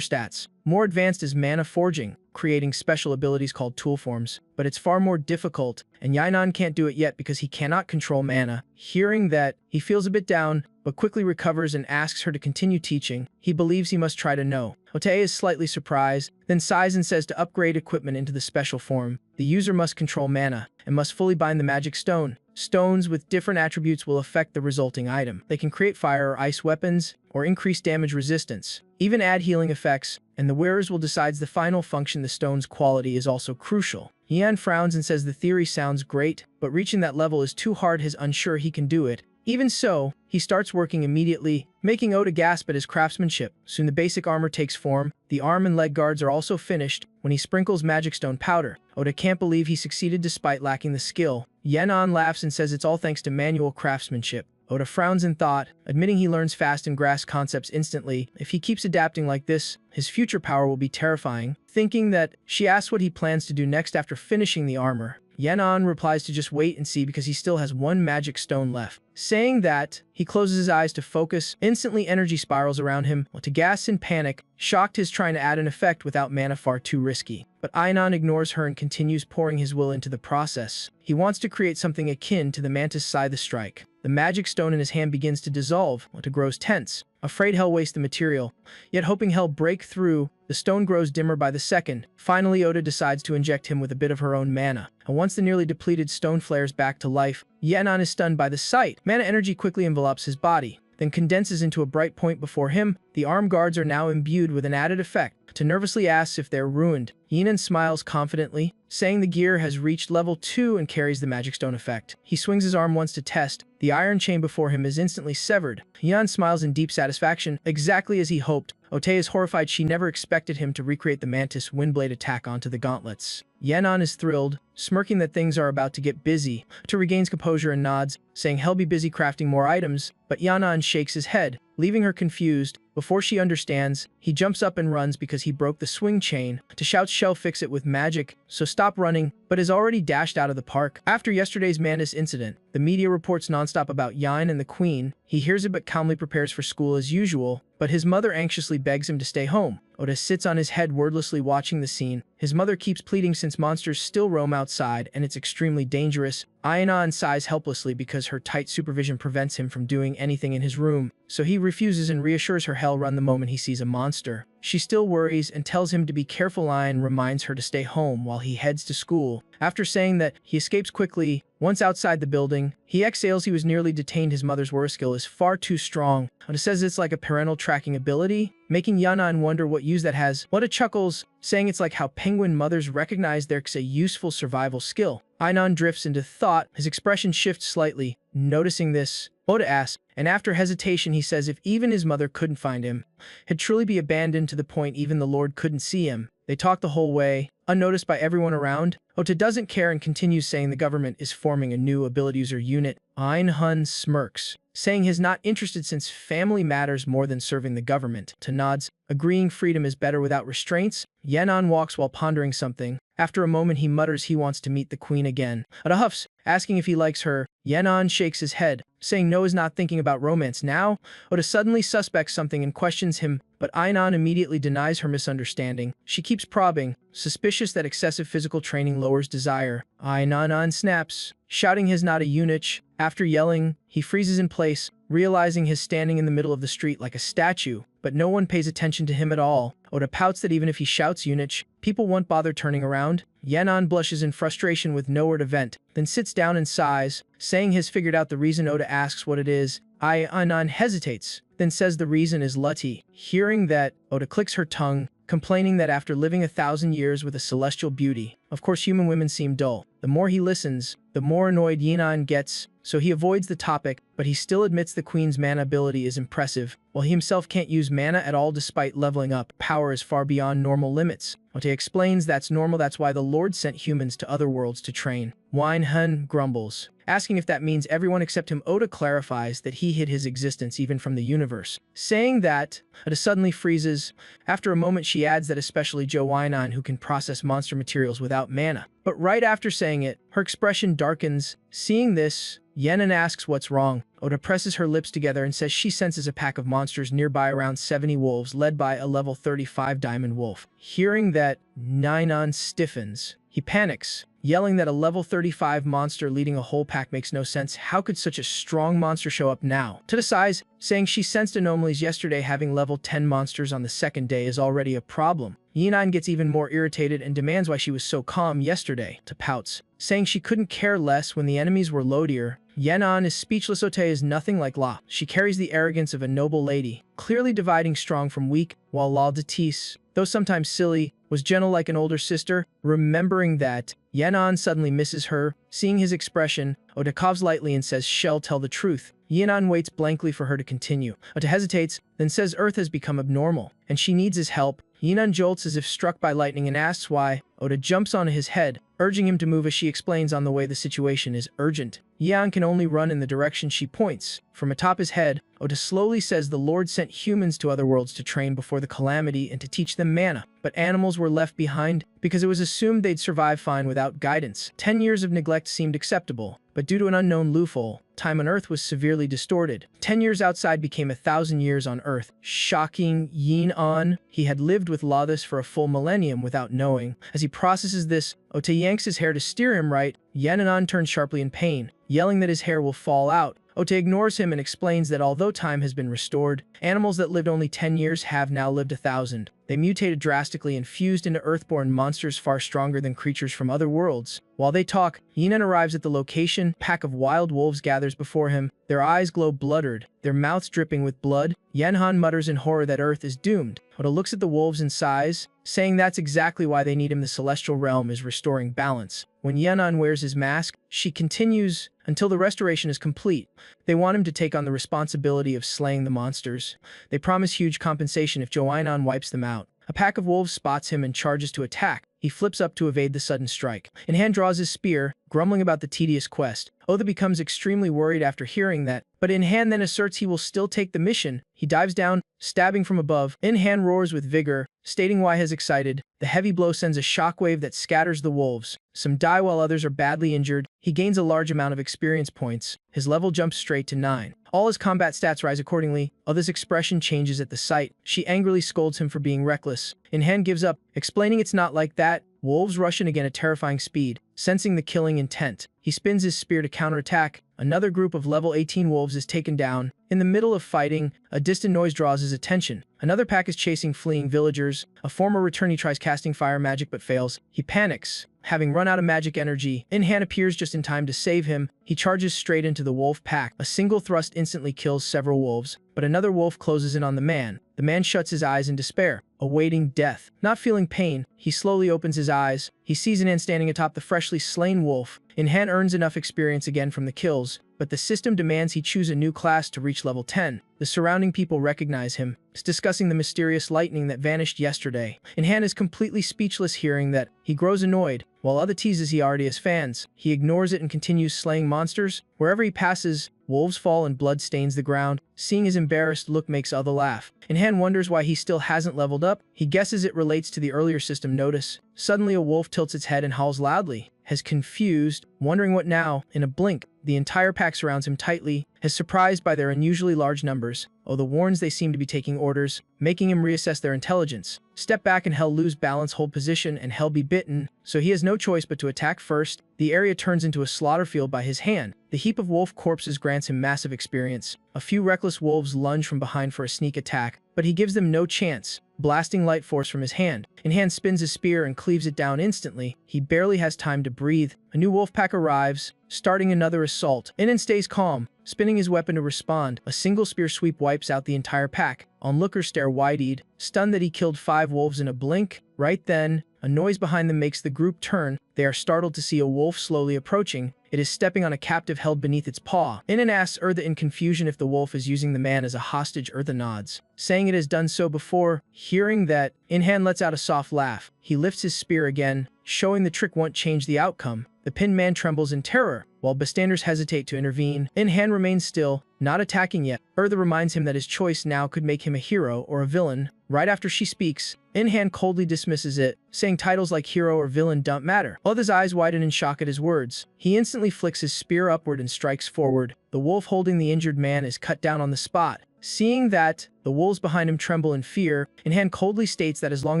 stats. More advanced is mana forging, creating special abilities called tool forms, but it's far more difficult, and Yanan can't do it yet because he cannot control mana. Hearing that, he feels a bit down, but quickly recovers and asks her to continue teaching. He believes he must try to know. Ota is slightly surprised, then sighs and says to upgrade equipment into the special form, the user must control mana, and must fully bind the magic stone. Stones with different attributes will affect the resulting item. They can create fire or ice weapons, or increase damage resistance, even add healing effects, and the wearers will decide the final function. The stone's quality is also crucial. Yan frowns and says the theory sounds great, but reaching that level is too hard. He's unsure he can do it. Even so, he starts working immediately, making Ota gasp at his craftsmanship. Soon the basic armor takes form. The arm and leg guards are also finished when he sprinkles magic stone powder. Ota can't believe he succeeded despite lacking the skill. Yanan laughs and says it's all thanks to manual craftsmanship. Ota frowns in thought, admitting he learns fast and grasps concepts instantly. If he keeps adapting like this, his future power will be terrifying. Thinking that, she asks what he plans to do next after finishing the armor. Yanan replies to just wait and see because he still has one magic stone left. Saying that, he closes his eyes to focus. Instantly energy spirals around him. To gasp in panic, shocked his trying to add an effect without mana, far too risky. But Yanan ignores her and continues pouring his will into the process. He wants to create something akin to the mantis scythe strike. The magic stone in his hand begins to dissolve. Ota grows tense, afraid he'll waste the material, yet hoping he'll break through. The stone grows dimmer by the second. Finally, Ota decides to inject him with a bit of her own mana. And once the nearly depleted stone flares back to life, Yanan is stunned by the sight. Mana energy quickly envelops his body, then condenses into a bright point before him. The arm guards are now imbued with an added effect. Ota nervously asks if they're ruined. Yanan smiles confidently, saying the gear has reached level 2 and carries the magic stone effect. He swings his arm once to test. The iron chain before him is instantly severed. Yanan smiles in deep satisfaction, exactly as he hoped. Ota is horrified. She never expected him to recreate the mantis windblade attack onto the gauntlets. Yanan is thrilled, smirking that things are about to get busy. Ota regains composure and nods, saying he'll be busy crafting more items, but Yanan shakes his head, leaving her confused. Before she understands, he jumps up and runs because he broke the swing chain. To shout she'll fix it with magic, so stop running, but is already dashed out of the park. After yesterday's mantis incident, the media reports nonstop about Yan and the Queen. He hears it but calmly prepares for school as usual, but his mother anxiously begs him to stay home. Ota sits on his head wordlessly watching the scene. His mother keeps pleading since monsters still roam outside and it's extremely dangerous. Yanan sighs helplessly because her tight supervision prevents him from doing anything in his room, so he refuses and reassures her he'll run the moment he sees a monster. She still worries and tells him to be careful. Yan reminds her to stay home while he heads to school. After saying that, he escapes quickly. Once outside the building, he exhales. He was nearly detained. His mother's war skill is far too strong. Ota says it's like a parental tracking ability, making Yanan wonder what use that has. Ota chuckles, saying it's like how penguin mothers recognize there's a useful survival skill. Yanan drifts into thought. His expression shifts slightly. Noticing this, Ota asks, and after hesitation he says if even his mother couldn't find him, he'd truly be abandoned to the point even the Lord couldn't see him. They talk the whole way, unnoticed by everyone around. Ota doesn't care and continues saying the government is forming a new ability user unit. Hun smirks, saying he's not interested since family matters more than serving the government. Ota nods, agreeing freedom is better without restraints. Yanan walks while pondering something. After a moment he mutters he wants to meet the Queen again. Ota huffs, asking if he likes her. Yanan shakes his head, saying no, is not thinking about romance now. Ota suddenly suspects something and questions him, but Yanan immediately denies her misunderstanding. She keeps probing, suspicious that excessive physical training lowers desire. Yanan snaps, shouting he's not a eunuch. After yelling, he freezes in place, realizing he's standing in the middle of the street like a statue, but no one pays attention to him at all. Oda pouts that even if he shouts Unich, people won't bother turning around. Yan'an blushes in frustration with nowhere to vent, then sits down and sighs, saying he's figured out the reason. Oda asks what it is. Yan'an hesitates, then says the reason is Lutty. Hearing that, Oda clicks her tongue, complaining that after living 1,000 years with a celestial beauty, of course human women seem dull. The more he listens, the more annoyed Yan'an gets, so he avoids the topic, but he still admits the queen's mana ability is impressive, while he himself can't use mana at all despite leveling up. Power is far beyond normal limits. Ote explains that's normal, that's why the Lord sent humans to other worlds to train. Wine Hun grumbles, asking if that means everyone except him. Oda clarifies that he hid his existence even from the universe. Saying that, Oda suddenly freezes. After a moment she adds that especially Jo Weinan, who can process monster materials without mana. But right after saying it, her expression darkens. Seeing this, Yan'an asks what's wrong. Oda presses her lips together and says she senses a pack of monsters nearby, around 70 wolves led by a level 35 diamond wolf. Hearing that, Yan'an stiffens. He panics, yelling that a level 35 monster leading a whole pack makes no sense. How could such a strong monster show up now? To sighs, saying she sensed anomalies yesterday. Having level 10 monsters on the second day is already a problem. Yan'an gets even more irritated and demands why she was so calm yesterday. To pouts, saying she couldn't care less when the enemies were loadier. Yan'an is speechless. Ote is nothing like La. She carries the arrogance of a noble lady, clearly dividing strong from weak, while La Datis, though sometimes silly, was gentle like an older sister. Remembering that, Yan'an suddenly misses her. Seeing his expression, Oda coughs lightly and says she'll tell the truth. Yan'an waits blankly for her to continue. Oda hesitates, then says Earth has become abnormal, and she needs his help. Yan'an jolts as if struck by lightning and asks why. Oda jumps on his head, urging him to move as she explains on the way the situation is urgent. Yan'an can only run in the direction she points. From atop his head, Oda slowly says the Lord sent humans to other worlds to train before the calamity and to teach them mana, but animals were left behind because it was assumed they'd survive fine without guidance. 10 years of neglect seemed acceptable, but due to an unknown loophole, time on Earth was severely distorted. 10 years outside became 1,000 years on Earth. Shocking. Yan'an, he had lived with Lothus for a full millennium without knowing. As he processes this, Ote yanks his hair to steer him right. Yan'an turns sharply in pain, yelling that his hair will fall out. Ote ignores him and explains that although time has been restored, animals that lived only 10 years have now lived 1,000. They mutated drastically and fused into earthborn monsters far stronger than creatures from other worlds. While they talk, Yan'an arrives at the location. A pack of wild wolves gathers before him. Their eyes glow bloodred, their mouths dripping with blood. Yan'an mutters in horror that Earth is doomed. Oda looks at the wolves and sighs, saying that's exactly why they need him. The celestial realm is restoring balance. When Yan'an wears his mask, she continues until the restoration is complete. They want him to take on the responsibility of slaying the monsters. They promise huge compensation if Jo Weinan wipes them out. A pack of wolves spots him and charges to attack. He flips up to evade the sudden strike. In hand draws his spear, grumbling about the tedious quest. Oda becomes extremely worried after hearing that, but In Hand then asserts he will still take the mission. He dives down, stabbing from above. In Hand roars with vigor, stating why he's excited. The heavy blow sends a shockwave that scatters the wolves. Some die while others are badly injured. He gains a large amount of experience points. His level jumps straight to 9. All his combat stats rise accordingly. Oda's expression changes at the sight. She angrily scolds him for being reckless. In Hand gives up, explaining it's not like that. Wolves rush in again at terrifying speed, sensing the killing intent. He spins his spear to counterattack. Another group of level 18 wolves is taken down. In the middle of fighting, a distant noise draws his attention. Another pack is chasing fleeing villagers. A former returnee tries casting fire magic but fails. He panics, having run out of magic energy. In Hand appears just in time to save him. He charges straight into the wolf pack. A single thrust instantly kills several wolves, but another wolf closes in on the man. The man shuts his eyes in despair, awaiting death. Not feeling pain, he slowly opens his eyes. He sees an ant standing atop the freshly slain wolf. In Hand earns enough experience again from the kills, but the system demands he choose a new class to reach level 10. The surrounding people recognize him, discussing the mysterious lightning that vanished yesterday. In Hand is completely speechless hearing that. He grows annoyed. While Oda teases he already has fans, he ignores it and continues slaying monsters. Wherever he passes, wolves fall and blood stains the ground. Seeing his embarrassed look makes Oda laugh. In Hand wonders why he still hasn't leveled up. He guesses it relates to the earlier system notice. Suddenly a wolf tilts its head and howls loudly. has confused, wondering what now. In a blink, the entire pack surrounds him tightly, as surprised by their unusually large numbers. Oda warns they seem to be taking orders, making him reassess their intelligence. Step back and Hell lose balance, hold position, and Hell be bitten, so he has no choice but to attack first. The area turns into a slaughter field by his hand. The heap of wolf corpses grants him massive experience. A few reckless wolves lunge from behind for a sneak attack, but he gives them no chance, blasting light force from his hand. In-hand spins his spear and cleaves it down instantly. He barely has time to breathe. A new wolf pack arrives, starting another assault. In-hand stays calm, spinning his weapon to respond. A single spear sweep wipes out the entire pack. Onlookers stare wide-eyed, stunned that he killed 5 wolves in a blink. Right then, a noise behind them makes the group turn. They are startled to see a wolf slowly approaching. It is stepping on a captive held beneath its paw. In-hand asks Eartha in confusion if the wolf is using the man as a hostage. Eartha nods, saying it has done so before. Hearing that, In-hand lets out a soft laugh. He lifts his spear again, showing the trick won't change the outcome. The pinned man trembles in terror, while bystanders hesitate to intervene. In-hand remains still, not attacking yet. Eartha reminds him that his choice now could make him a hero or a villain. Right after she speaks, In-hand coldly dismisses it, saying titles like hero or villain don't matter. Other's eyes widen in shock at his words. He instantly flicks his spear upward and strikes forward. The wolf holding the injured man is cut down on the spot. Seeing that, the wolves behind him tremble in fear. In-hand coldly states that as long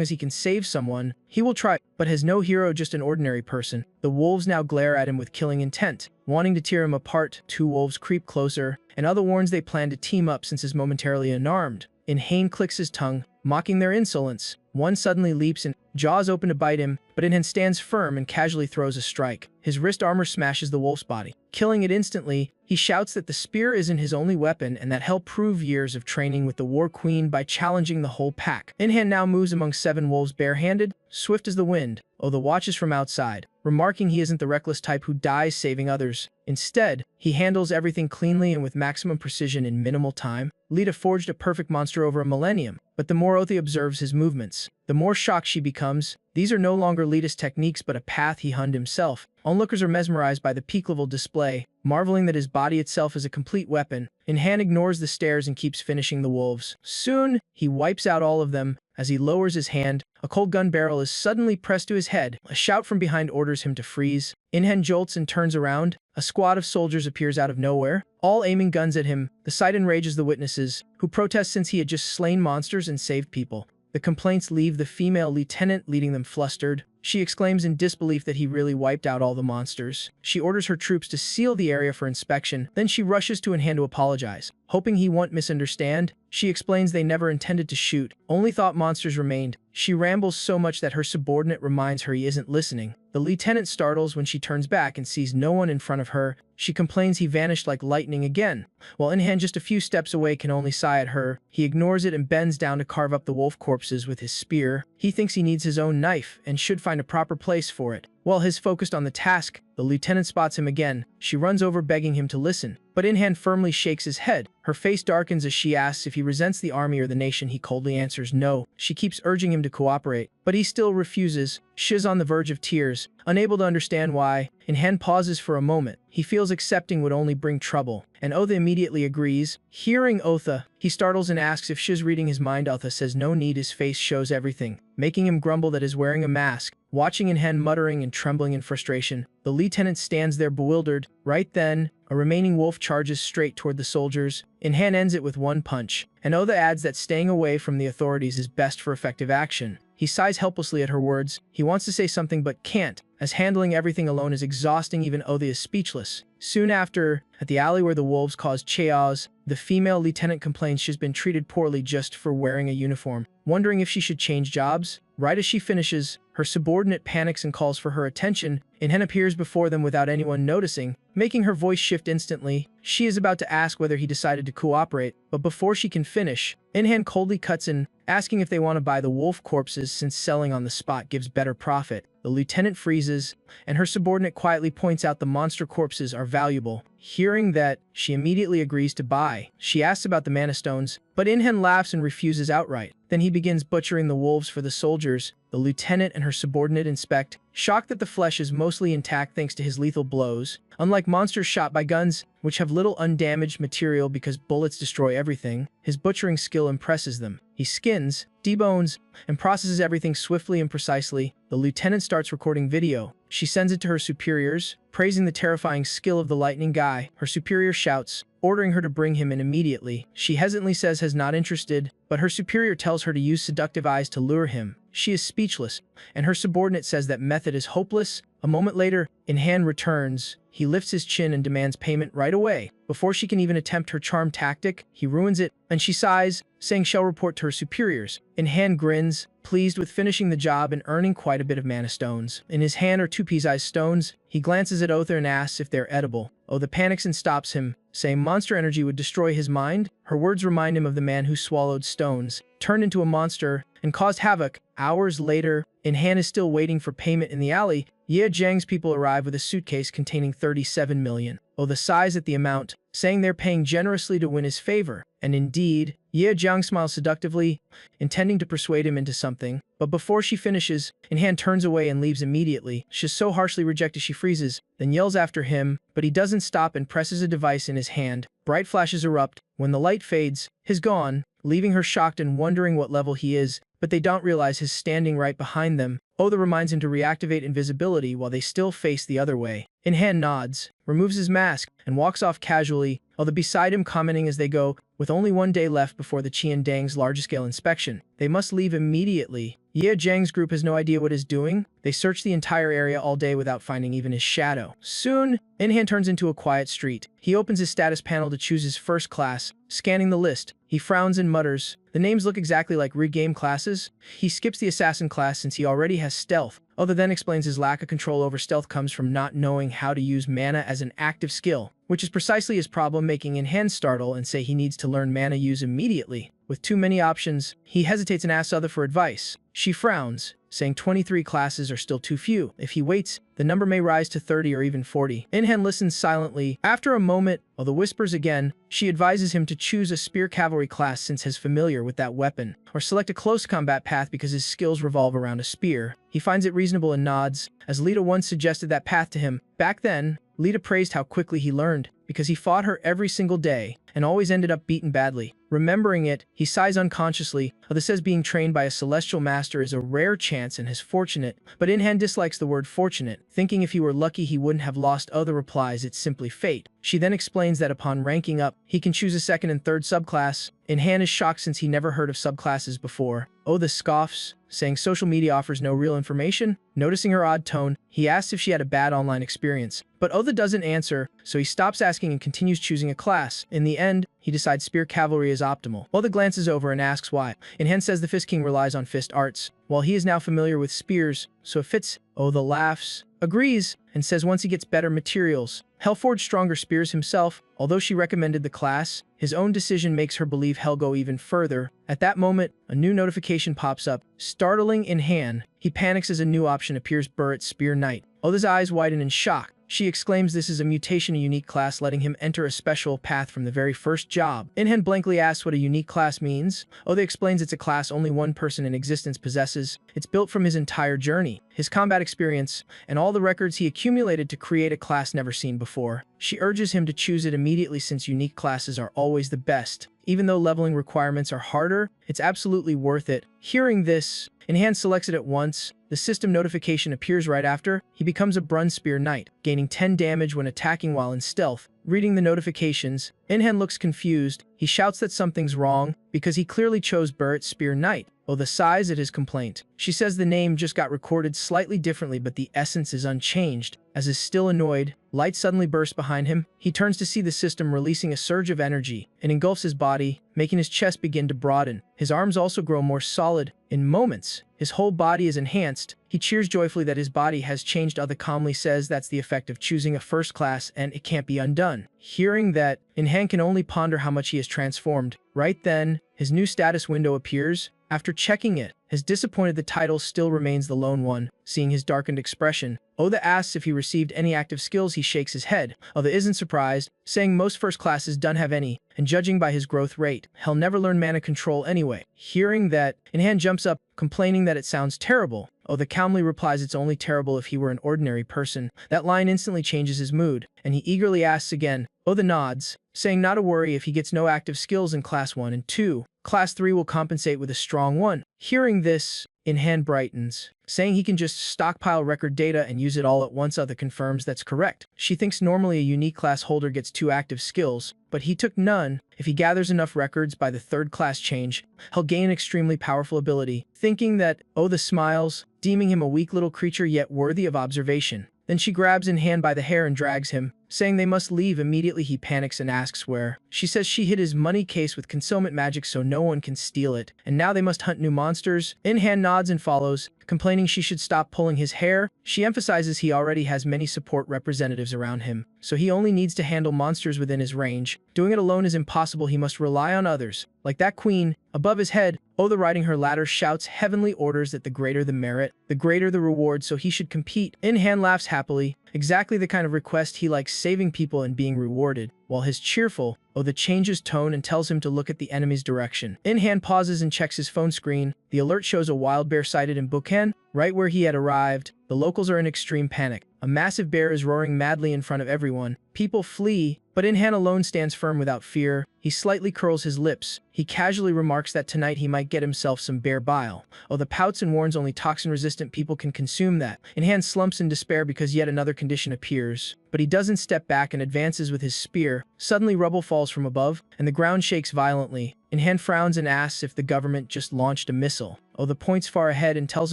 as he can save someone, he will try, but has no hero, just an ordinary person. The wolves now glare at him with killing intent, wanting to tear him apart. 2 wolves creep closer, and Other warns they plan to team up since is momentarily unarmed. In-hand clicks his tongue, mocking their insolence. One suddenly leaps and jaws open to bite him, but In-hand stands firm and casually throws a strike. His wrist armor smashes the wolf's body, killing it instantly. He shouts that the spear isn't his only weapon and that Hell proved years of training with the War Queen by challenging the whole pack. In-hand now moves among 7 wolves barehanded, swift as the wind. Oda watches from outside, remarking he isn't the reckless type who dies saving others. Instead, he handles everything cleanly and with maximum precision in minimal time. Lita forged a perfect monster over a millennium, but the more Othi observes his movements, the more shocked she becomes. These are no longer Lita's techniques but a path he honed himself. Onlookers are mesmerized by the peak-level display, marveling that his body itself is a complete weapon. In-hand ignores the stares and keeps finishing the wolves. Soon, he wipes out all of them. As he lowers his hand, a cold gun barrel is suddenly pressed to his head. A shout from behind orders him to freeze. In-hand jolts and turns around. A squad of soldiers appears out of nowhere, all aiming guns at him. The sight enrages the witnesses, who protest since he had just slain monsters and saved people. The complaints leave the female lieutenant, leading them flustered. She exclaims in disbelief that he really wiped out all the monsters. She orders her troops to seal the area for inspection. Then she rushes to In-hand to apologize, hoping he won't misunderstand. She explains they never intended to shoot, only thought monsters remained. She rambles so much that her subordinate reminds her he isn't listening. The lieutenant startles when she turns back and sees no one in front of her. She complains he vanished like lightning again. While In-hand just a few steps away can only sigh at her, he ignores it and bends down to carve up the wolf corpses with his spear. He thinks he needs his own knife and should find a proper place for it. While he's focused on the task, the lieutenant spots him again. She runs over begging him to listen, but In-hand firmly shakes his head. Her face darkens as she asks if he resents the army or the nation. He coldly answers no. She keeps urging him to cooperate, but he still refuses. She's on the verge of tears, unable to understand why. In-hand pauses for a moment. He feels accepting would only bring trouble, and Otha immediately agrees. Hearing Otha, he startles and asks if she's reading his mind. Otha says no need, his face shows everything, making him grumble that he's wearing a mask. Watching In-hand muttering and trembling in frustration, the lieutenant stands there bewildered. Right then, a remaining wolf charges straight toward the soldiers. In-hand ends it with one punch, and Otha adds that staying away from the authorities is best for effective action. He sighs helplessly at her words. He wants to say something but can't, as handling everything alone is exhausting. Even Otha is speechless. Soon after, at the alley where the wolves caused chaos, the female lieutenant complains she's been treated poorly just for wearing a uniform, wondering if she should change jobs. Right as she finishes, her subordinate panics and calls for her attention. In-hand appears before them without anyone noticing, making her voice shift instantly. She is about to ask whether he decided to cooperate, but before she can finish, In-hand coldly cuts in, asking if they want to buy the wolf corpses since selling on the spot gives better profit. The lieutenant freezes, and her subordinate quietly points out the monster corpses are valuable. Hearing that, she immediately agrees to buy. She asks about the mana stones, but In-hand laughs and refuses outright. Then he begins butchering the wolves for the soldiers. The lieutenant and her subordinate inspect, shocked that the flesh is mostly intact thanks to his lethal blows. Unlike monsters shot by guns, which have little undamaged material because bullets destroy everything, his butchering skill impresses them. He He skins, debones, and processes everything swiftly and precisely. The lieutenant starts recording video. She sends it to her superiors, praising the terrifying skill of the lightning guy. Her superior shouts, ordering her to bring him in immediately. She hesitantly says has not interested, but her superior tells her to use seductive eyes to lure him. She is speechless, and her subordinate says that method is hopeless. A moment later, In-Han returns. He lifts his chin and demands payment right away. Before she can even attempt her charm tactic, he ruins it, and she sighs, saying she'll report to her superiors. In-Han grins, pleased with finishing the job and earning quite a bit of mana stones. In his hand are 2 pea-sized stones. He glances at Other and asks if they're edible. Other panics and stops him, saying monster energy would destroy his mind. Her words remind him of the man who swallowed stones, turned into a monster, and caused havoc. Hours later, In-Han is still waiting for payment in the alley. Ye Jiang's people arrive with a suitcase containing 37 million. Other sighs at the amount, saying they're paying generously to win his favor. And indeed, Ye Jiang smiles seductively, intending to persuade him into something. But before she finishes, In-Han turns away and leaves immediately. She's so harshly rejected she freezes, then yells after him, but he doesn't stop and presses a device in his hand. Bright flashes erupt. When the light fades, he's gone, leaving her shocked and wondering what level he is, but they don't realize he's standing right behind them. Other reminds him to reactivate invisibility while they still face the other way. In-Han nods, removes his mask, and walks off casually, Other beside him commenting as they go, with only 1 day left before the Qiandang's large-scale inspection. They must leave immediately. Ye Jiang's group has no idea what he's doing. They search the entire area all day without finding even his shadow. Soon, In-Han turns into a quiet street. He opens his status panel to choose his first class, scanning the list. He frowns and mutters, the names look exactly like re-game classes. He skips the assassin class since he already has stealth. Other then explains his lack of control over stealth comes from not knowing how to use mana as an active skill, which is precisely his problem, making In-Han startle and say he needs to learn mana use immediately. With too many options, he hesitates and asks Other for advice. She frowns, saying 23 classes are still too few. If he waits, the number may rise to 30 or even 40. In-Han listens silently. After a moment, Other whispers again. She advises him to choose a spear cavalry class since he's familiar with that weapon, or select a close combat path because his skills revolve around a spear. He finds it reasonable and nods, as Lita once suggested that path to him. Back then, Lita praised how quickly he learned, because he fought her every single day, and always ended up beaten badly. Remembering it, he sighs unconsciously. Other says being trained by a celestial master is a rare chance and is fortunate, but In-Han dislikes the word fortunate, thinking if he were lucky he wouldn't have lost. Other replies it's simply fate. She then explains that upon ranking up, he can choose a second and third subclass. In-Han is shocked since he never heard of subclasses before. Other scoffs, saying social media offers no real information. Noticing her odd tone, he asks if she had a bad online experience, but Other doesn't answer, so he stops asking and continues choosing a class. In the end, he decides spear cavalry is optimal. Other glances over and asks why. In-Han says the Fist King relies on fist arts, while he is now familiar with spears, so it fits. Other laughs, agrees, and says once he gets better materials, he'll forge stronger spears himself. Although she recommended the class, his own decision makes her believe he'll go even further. At that moment, a new notification pops up, startling In-Han. He panics as a new option appears: Burret Spear Knight. Other's eyes widen in shock. She exclaims this is a mutation, a unique class, letting him enter a special path from the very first job. In-Han blankly asks what a unique class means. Other explains it's a class only one person in existence possesses. It's built from his entire journey, his combat experience, and all the records he accumulated to create a class never seen before. She urges him to choose it immediately since unique classes are always the best. Even though leveling requirements are harder, it's absolutely worth it. Hearing this, In-Han selects it at once. The system notification appears right after. He becomes a Brun Spear Knight, gaining 10 damage when attacking while in stealth. Reading the notifications, In-Han looks confused. He shouts that something's wrong, because he clearly chose Burret Spear Knight. Other sighs at his complaint. She says the name just got recorded slightly differently, but the essence is unchanged. As is still annoyed, light suddenly bursts behind him. He turns to see the system releasing a surge of energy. It engulfs his body, making his chest begin to broaden. His arms also grow more solid. In moments, his whole body is enhanced. He cheers joyfully that his body has changed. Other calmly says that's the effect of choosing a first class and it can't be undone. Hearing that, In-Han can only ponder how much he has transformed. Right then, his new status window appears. After checking it, his disappointed the title still remains the lone one. Seeing his darkened expression, Oda asks if he received any active skills. He shakes his head. Oda isn't surprised, saying most first classes don't have any, and judging by his growth rate, he'll never learn mana control anyway. Hearing that, In-Han jumps up, complaining that it sounds terrible. Oh, the calmly replies it's only terrible if he were an ordinary person. That line instantly changes his mood, and he eagerly asks again. Oh, the nods, saying not to worry if he gets no active skills in Class 1 and 2. Class 3 will compensate with a strong one. Hearing this, In-hand brightens, saying he can just stockpile record data and use it all at once. Other confirms that's correct. She thinks normally a unique class holder gets 2 active skills, but he took none. If he gathers enough records by the 3rd class change, he'll gain an extremely powerful ability. Thinking that, oh, the smiles, deeming him a weak little creature yet worthy of observation. Then she grabs In-hand by the hair and drags him, saying they must leave immediately. He panics and asks where. She says she hid his money case with concealment magic so no one can steal it, and now they must hunt new monsters. In-hand nods and follows, complaining she should stop pulling his hair. She emphasizes he already has many support representatives around him, so he only needs to handle monsters within his range. Doing it alone is impossible. He must rely on others, like that queen. Above his head, Oda riding her ladder shouts heavenly orders that the greater the merit, the greater the reward, so he should compete. In-hand laughs happily, exactly the kind of request he likes, saving people and being rewarded, while his cheerful Oda changes tone and tells him to look at the enemy's direction. In-hand pauses and checks his phone screen. The alert shows a wild bear sighted in Bukhan, right where he had arrived. The locals are in extreme panic. A massive bear is roaring madly in front of everyone. People flee, but In-hand alone stands firm without fear. He slightly curls his lips. He casually remarks that tonight he might get himself some bear bile. Oh, the pouts and warns only toxin-resistant people can consume that. In-hand slumps in despair because yet another condition appears, but he doesn't step back and advances with his spear. Suddenly rubble falls from above, and the ground shakes violently. In-hand frowns and asks if the government just launched a missile. Oh, the points far ahead and tells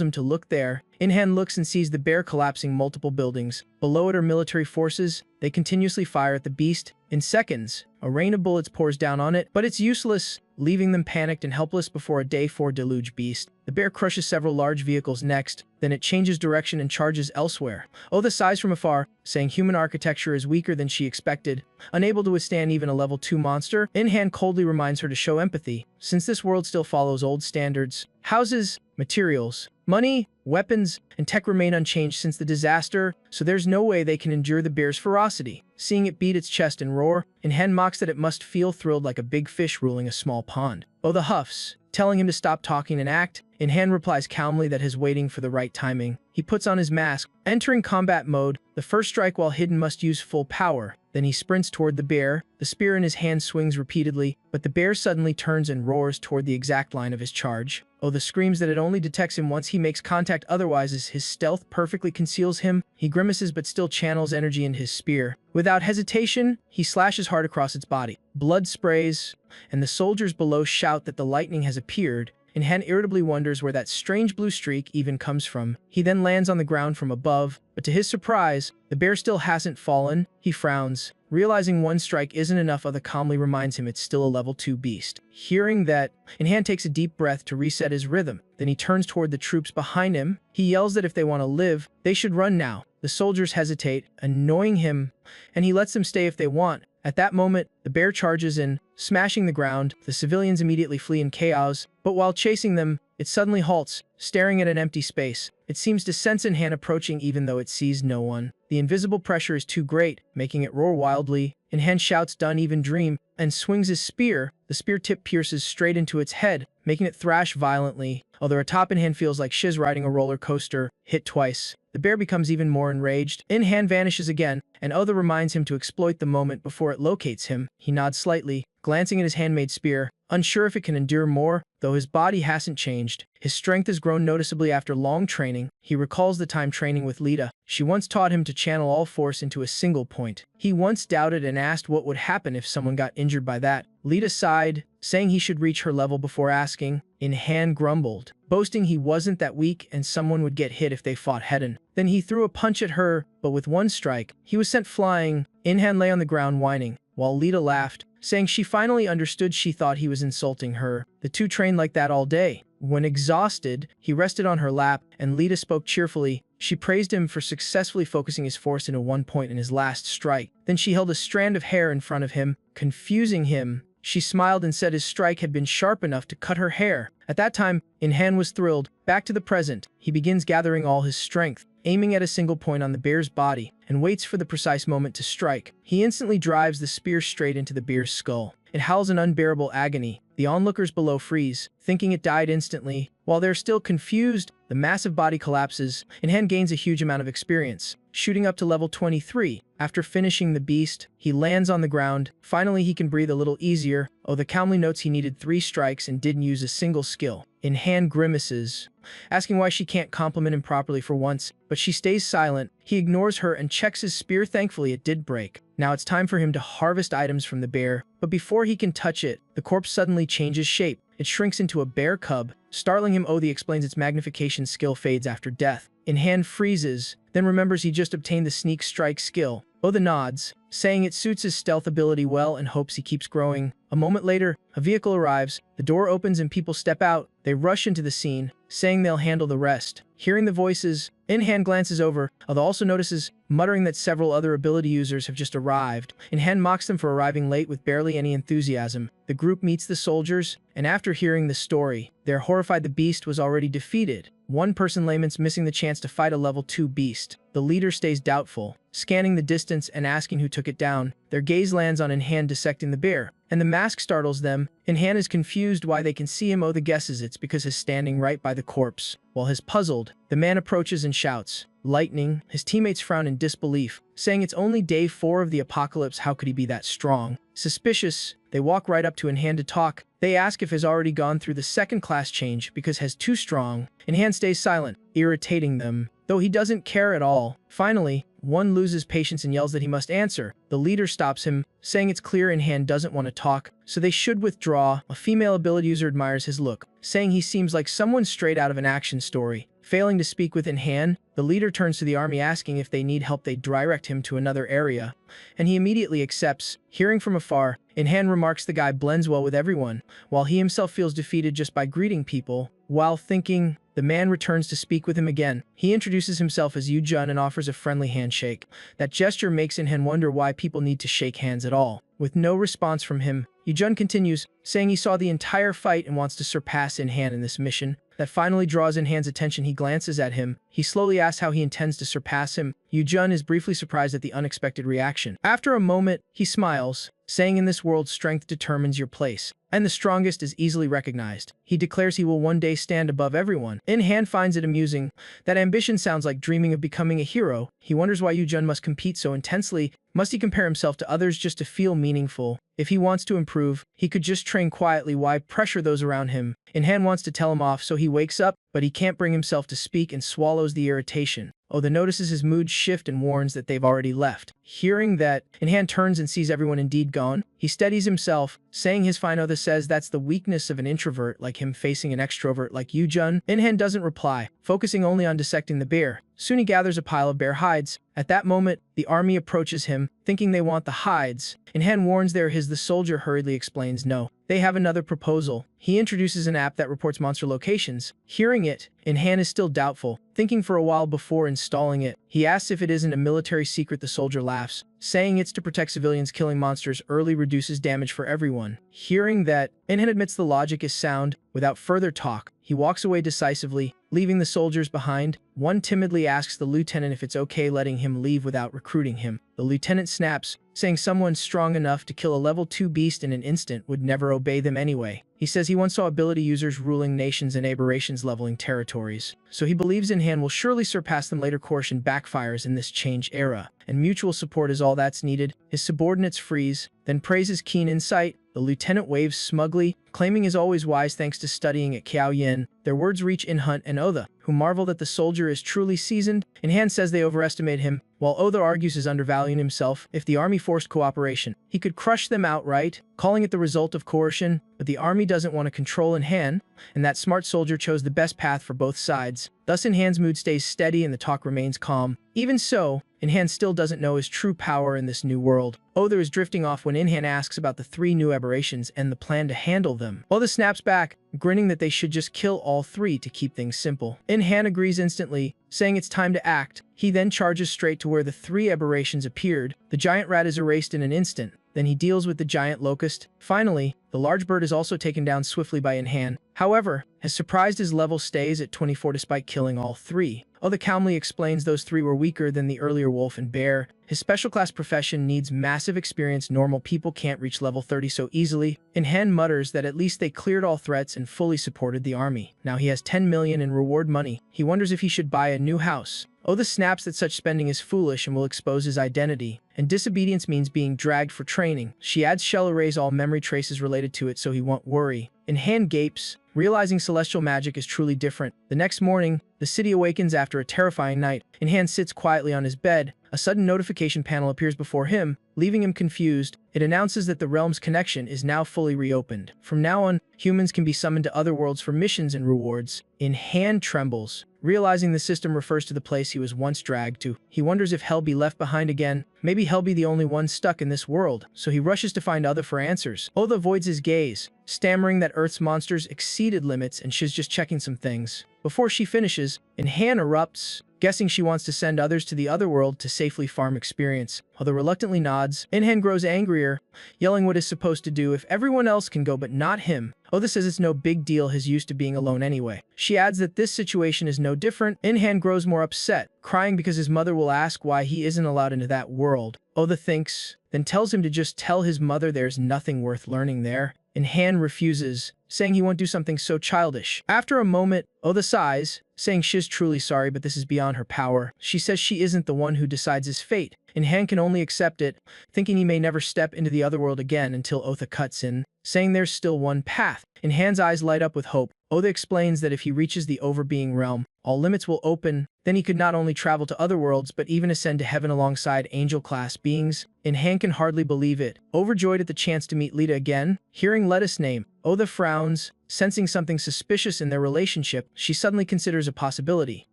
him to look there. In-hand looks and sees the bear collapsing multiple buildings. Below it are military forces. They continuously fire at the beast. In seconds, a rain of bullets pours down on it, but it's useless, leaving them panicked and helpless before a day 4 deluge beast. The bear crushes several large vehicles next, then it changes direction and charges elsewhere. Oda sighs from afar, saying human architecture is weaker than she expected. Unable to withstand even a level 2 monster, In-hand coldly reminds her to show empathy, since this world still follows old standards. Houses, materials, money, weapons, and tech remain unchanged since the disaster, so there's no way they can endure the bear's ferocity. Seeing it beat its chest and roar, In-hand mocks that it must feel thrilled like a big fish ruling a small pond. Oda huffs, telling him to stop talking and act. In-hand replies calmly that he's waiting for the right timing. He puts on his mask, entering combat mode. The first strike while hidden must use full power. Then he sprints toward the bear. The spear in his hand swings repeatedly, but the bear suddenly turns and roars toward the exact line of his charge. Oda screams that it only detects him once he makes contact, otherwise his stealth perfectly conceals him. He grimaces but still channels energy into his spear. Without hesitation, he slashes hard across its body. Blood sprays, and the soldiers below shout that the lightning has appeared. In-hand irritably wonders where that strange blue streak even comes from. He then lands on the ground from above, but to his surprise, the bear still hasn't fallen. He frowns, realizing one strike isn't enough. Oda calmly reminds him it's still a level 2 beast. Hearing that, In-hand takes a deep breath to reset his rhythm. Then he turns toward the troops behind him. He yells that if they want to live, they should run now. The soldiers hesitate, annoying him, and he lets them stay if they want. At that moment, the bear charges in, smashing the ground. The civilians immediately flee in chaos, but while chasing them, it suddenly halts, staring at an empty space. It seems to sense In-hand approaching even though it sees no one. The invisible pressure is too great, making it roar wildly. In-hand shouts "Don't even dream," and swings his spear. The spear tip pierces straight into its head, making it thrash violently. Although atop In-hand feels like Shiz riding a roller coaster, hit twice. The bear becomes even more enraged. In-hand vanishes again, and Oda reminds him to exploit the moment before it locates him. He nods slightly, glancing at his handmade spear, unsure if it can endure more. Though his body hasn't changed, his strength has grown noticeably after long training. He recalls the time training with Lita. She once taught him to channel all force into a single point. He once doubted and asked what would happen if someone got injured by that. Lita sighed, saying he should reach her level before asking. In-hand grumbled, boasting he wasn't that weak and someone would get hit if they fought head-on. Then he threw a punch at her, but with one strike, he was sent flying. In-hand lay on the ground whining, while Lita laughed, saying she finally understood. She thought he was insulting her. The two trained like that all day. When exhausted, he rested on her lap, and Lita spoke cheerfully. She praised him for successfully focusing his force into one point in his last strike. Then she held a strand of hair in front of him, confusing him. She smiled and said his strike had been sharp enough to cut her hair. At that time, In-hand was thrilled. Back to the present, he begins gathering all his strength, aiming at a single point on the bear's body, and waits for the precise moment to strike. He instantly drives the spear straight into the bear's skull. It howls in unbearable agony. The onlookers below freeze, thinking it died instantly. While they're still confused, the massive body collapses, and Han gains a huge amount of experience, shooting up to level 23. After finishing the beast, he lands on the ground. Finally, he can breathe a little easier. Oda calmly notes he needed 3 strikes and didn't use a single skill. Han grimaces, asking why she can't compliment him properly for once, but she stays silent. He ignores her and checks his spear. Thankfully, it did break. Now it's time for him to harvest items from the bear, but before he can touch it, the corpse suddenly changes shape. It shrinks into a bear cub, startling him. Oda explains its magnification skill fades after death. Han freezes, then remembers he just obtained the sneak strike skill. Oda nods, saying it suits his stealth ability well and hopes he keeps growing. A moment later, a vehicle arrives, the door opens and people step out. They rush into the scene, saying they'll handle the rest. Hearing the voices, Han glances over, although also notices, muttering that several other ability users have just arrived. Han mocks them for arriving late with barely any enthusiasm. The group meets the soldiers, and after hearing the story, they're horrified the beast was already defeated. One person laments missing the chance to fight a level 2 beast. The leader stays doubtful, scanning the distance and asking who took it down. Their gaze lands on Han dissecting the bear, and the mask startles them. Han is confused why they can see him. Oda guesses it's because he's standing right by the corpse. While he's puzzled, the man approaches and shouts, "Lightning!" His teammates frown in disbelief, saying it's only day 4 of the apocalypse, how could he be that strong? Suspicious, they walk right up to Han to talk. They ask if he's already gone through the second class change because he's too strong, and Han stays silent, irritating them, though he doesn't care at all. Finally, one loses patience and yells that he must answer. The leader stops him, saying it's clear Han doesn't want to talk, so they should withdraw. A female ability user admires his look, saying he seems like someone straight out of an action story. Failing to speak with Han, the leader turns to the army asking if they need help. They direct him to another area, and he immediately accepts. Hearing from afar, Han remarks the guy blends well with everyone, while he himself feels defeated just by greeting people. While thinking, the man returns to speak with him again. He introduces himself as Yu-jun and offers a friendly handshake. That gesture makes Han wonder why people need to shake hands at all. With no response from him, Yu-jun continues, saying he saw the entire fight and wants to surpass Han in this mission. That finally draws Han's attention. He glances at him. He slowly asks how he intends to surpass him. Yu-jun is briefly surprised at the unexpected reaction. After a moment, he smiles, saying in this world strength determines your place, and the strongest is easily recognized. He declares he will one day stand above everyone. Han finds it amusing. That ambition sounds like dreaming of becoming a hero. He wonders why Yu-jun must compete so intensely. Must he compare himself to others just to feel meaningful? If he wants to improve, he could just train quietly. Why pressure those around him? Han wants to tell him off, so he wakes up, but he can't bring himself to speak and swallows the irritation. Oda notices his mood shift and warns that they've already left. Hearing that, Han turns and sees everyone indeed gone. He steadies himself, saying his fine. Oda says that's the weakness of an introvert like him facing an extrovert like Yu-jun. Han doesn't reply, focusing only on dissecting the bear. Soon he gathers a pile of bear hides. At that moment, the army approaches him, thinking they want the hides. Han warns they're his. The soldier hurriedly explains no, they have another proposal. He introduces an app that reports monster locations. Hearing it, Han is still doubtful, thinking for a while before installing it. He asks if it isn't a military secret. The soldier laughs, saying it's to protect civilians. Killing monsters early reduces damage for everyone. Hearing that, Han admits the logic is sound. Without further talk, he walks away decisively, leaving the soldiers behind. One timidly asks the lieutenant if it's okay letting him leave without recruiting him. The lieutenant snaps, saying someone strong enough to kill a level 2 beast in an instant would never obey them anyway. He says he once saw ability users ruling nations and aberrations leveling territories, so he believes Han will surely surpass them later. Coercion backfires in this change era, and mutual support is all that's needed. His subordinates freeze, then praise his keen insight. The lieutenant waves smugly, claiming he's always wise thanks to studying at Kiao Yin. Their words reach Hunt and Oda, who marvel that the soldier is truly seasoned. Han says they overestimate him, while Oda argues he's undervaluing himself. If the army forced cooperation, he could crush them outright, calling it the result of coercion. But the army doesn't want to control Han, and that smart soldier chose the best path for both sides. Thus Han's mood stays steady and the talk remains calm. Even so, Han still doesn't know his true power in this new world. Oda is drifting off when Han asks about the 3 new aberrations and the plan to handle them. Oda snaps back, grinning that they should just kill all 3 to keep things simple. Han agrees instantly, saying it's time to act. He then charges straight to where the 3 aberrations appeared. The giant rat is erased in an instant. Then he deals with the giant locust. Finally, the large bird is also taken down swiftly by Han. However, as surprised his level stays at 24 despite killing all 3. Otha calmly explains those three were weaker than the earlier wolf and bear. His special class profession needs massive experience. Normal people can't reach level 30 so easily. Inhan mutters that at least they cleared all threats and fully supported the army. Now he has 10 million in reward money. He wonders if he should buy a new house. Otha snaps that such spending is foolish and will expose his identity, and disobedience means being dragged for training. She adds she'll erase all memory traces related to it so he won't worry. Inhan gapes, realizing celestial magic is truly different. The next morning, the city awakens after a terrifying night. Inhan sits quietly on his bed. A sudden notification panel appears before him, leaving him confused. It announces that the realm's connection is now fully reopened. From now on, humans can be summoned to other worlds for missions and rewards. Inhan trembles, realizing the system refers to the place he was once dragged to. He wonders if he'll be left behind again. Maybe he'll be the only one stuck in this world, so he rushes to find Otha for answers. Otha avoids his gaze, stammering that Earth's monsters exceeded limits and she's just checking some things. Before she finishes, Inhan erupts, guessing she wants to send others to the other world to safely farm experience. Otha reluctantly nods. Inhan grows angrier, yelling what is supposed to do if everyone else can go but not him. Otha says it's no big deal, he's used to being alone anyway. She adds that this situation is no different. Inhan grows more upset, crying because his mother will ask why he isn't allowed into that world. Otha thinks, then tells him to just tell his mother there's nothing worth learning there. Inhan refuses, saying he won't do something so childish. After a moment, Otha sighs, saying she's truly sorry but this is beyond her power. She says she isn't the one who decides his fate. Inhan can only accept it, thinking he may never step into the other world again until Otha cuts in, saying there's still one path. Inhan's eyes light up with hope. Otha explains that if he reaches the overbeing realm, all limits will open. Then he could not only travel to other worlds but even ascend to heaven alongside angel-class beings. Inhan can hardly believe it, overjoyed at the chance to meet Lita again. Hearing Leta's name, Otha frowns, sensing something suspicious in their relationship. She suddenly considers a possibility,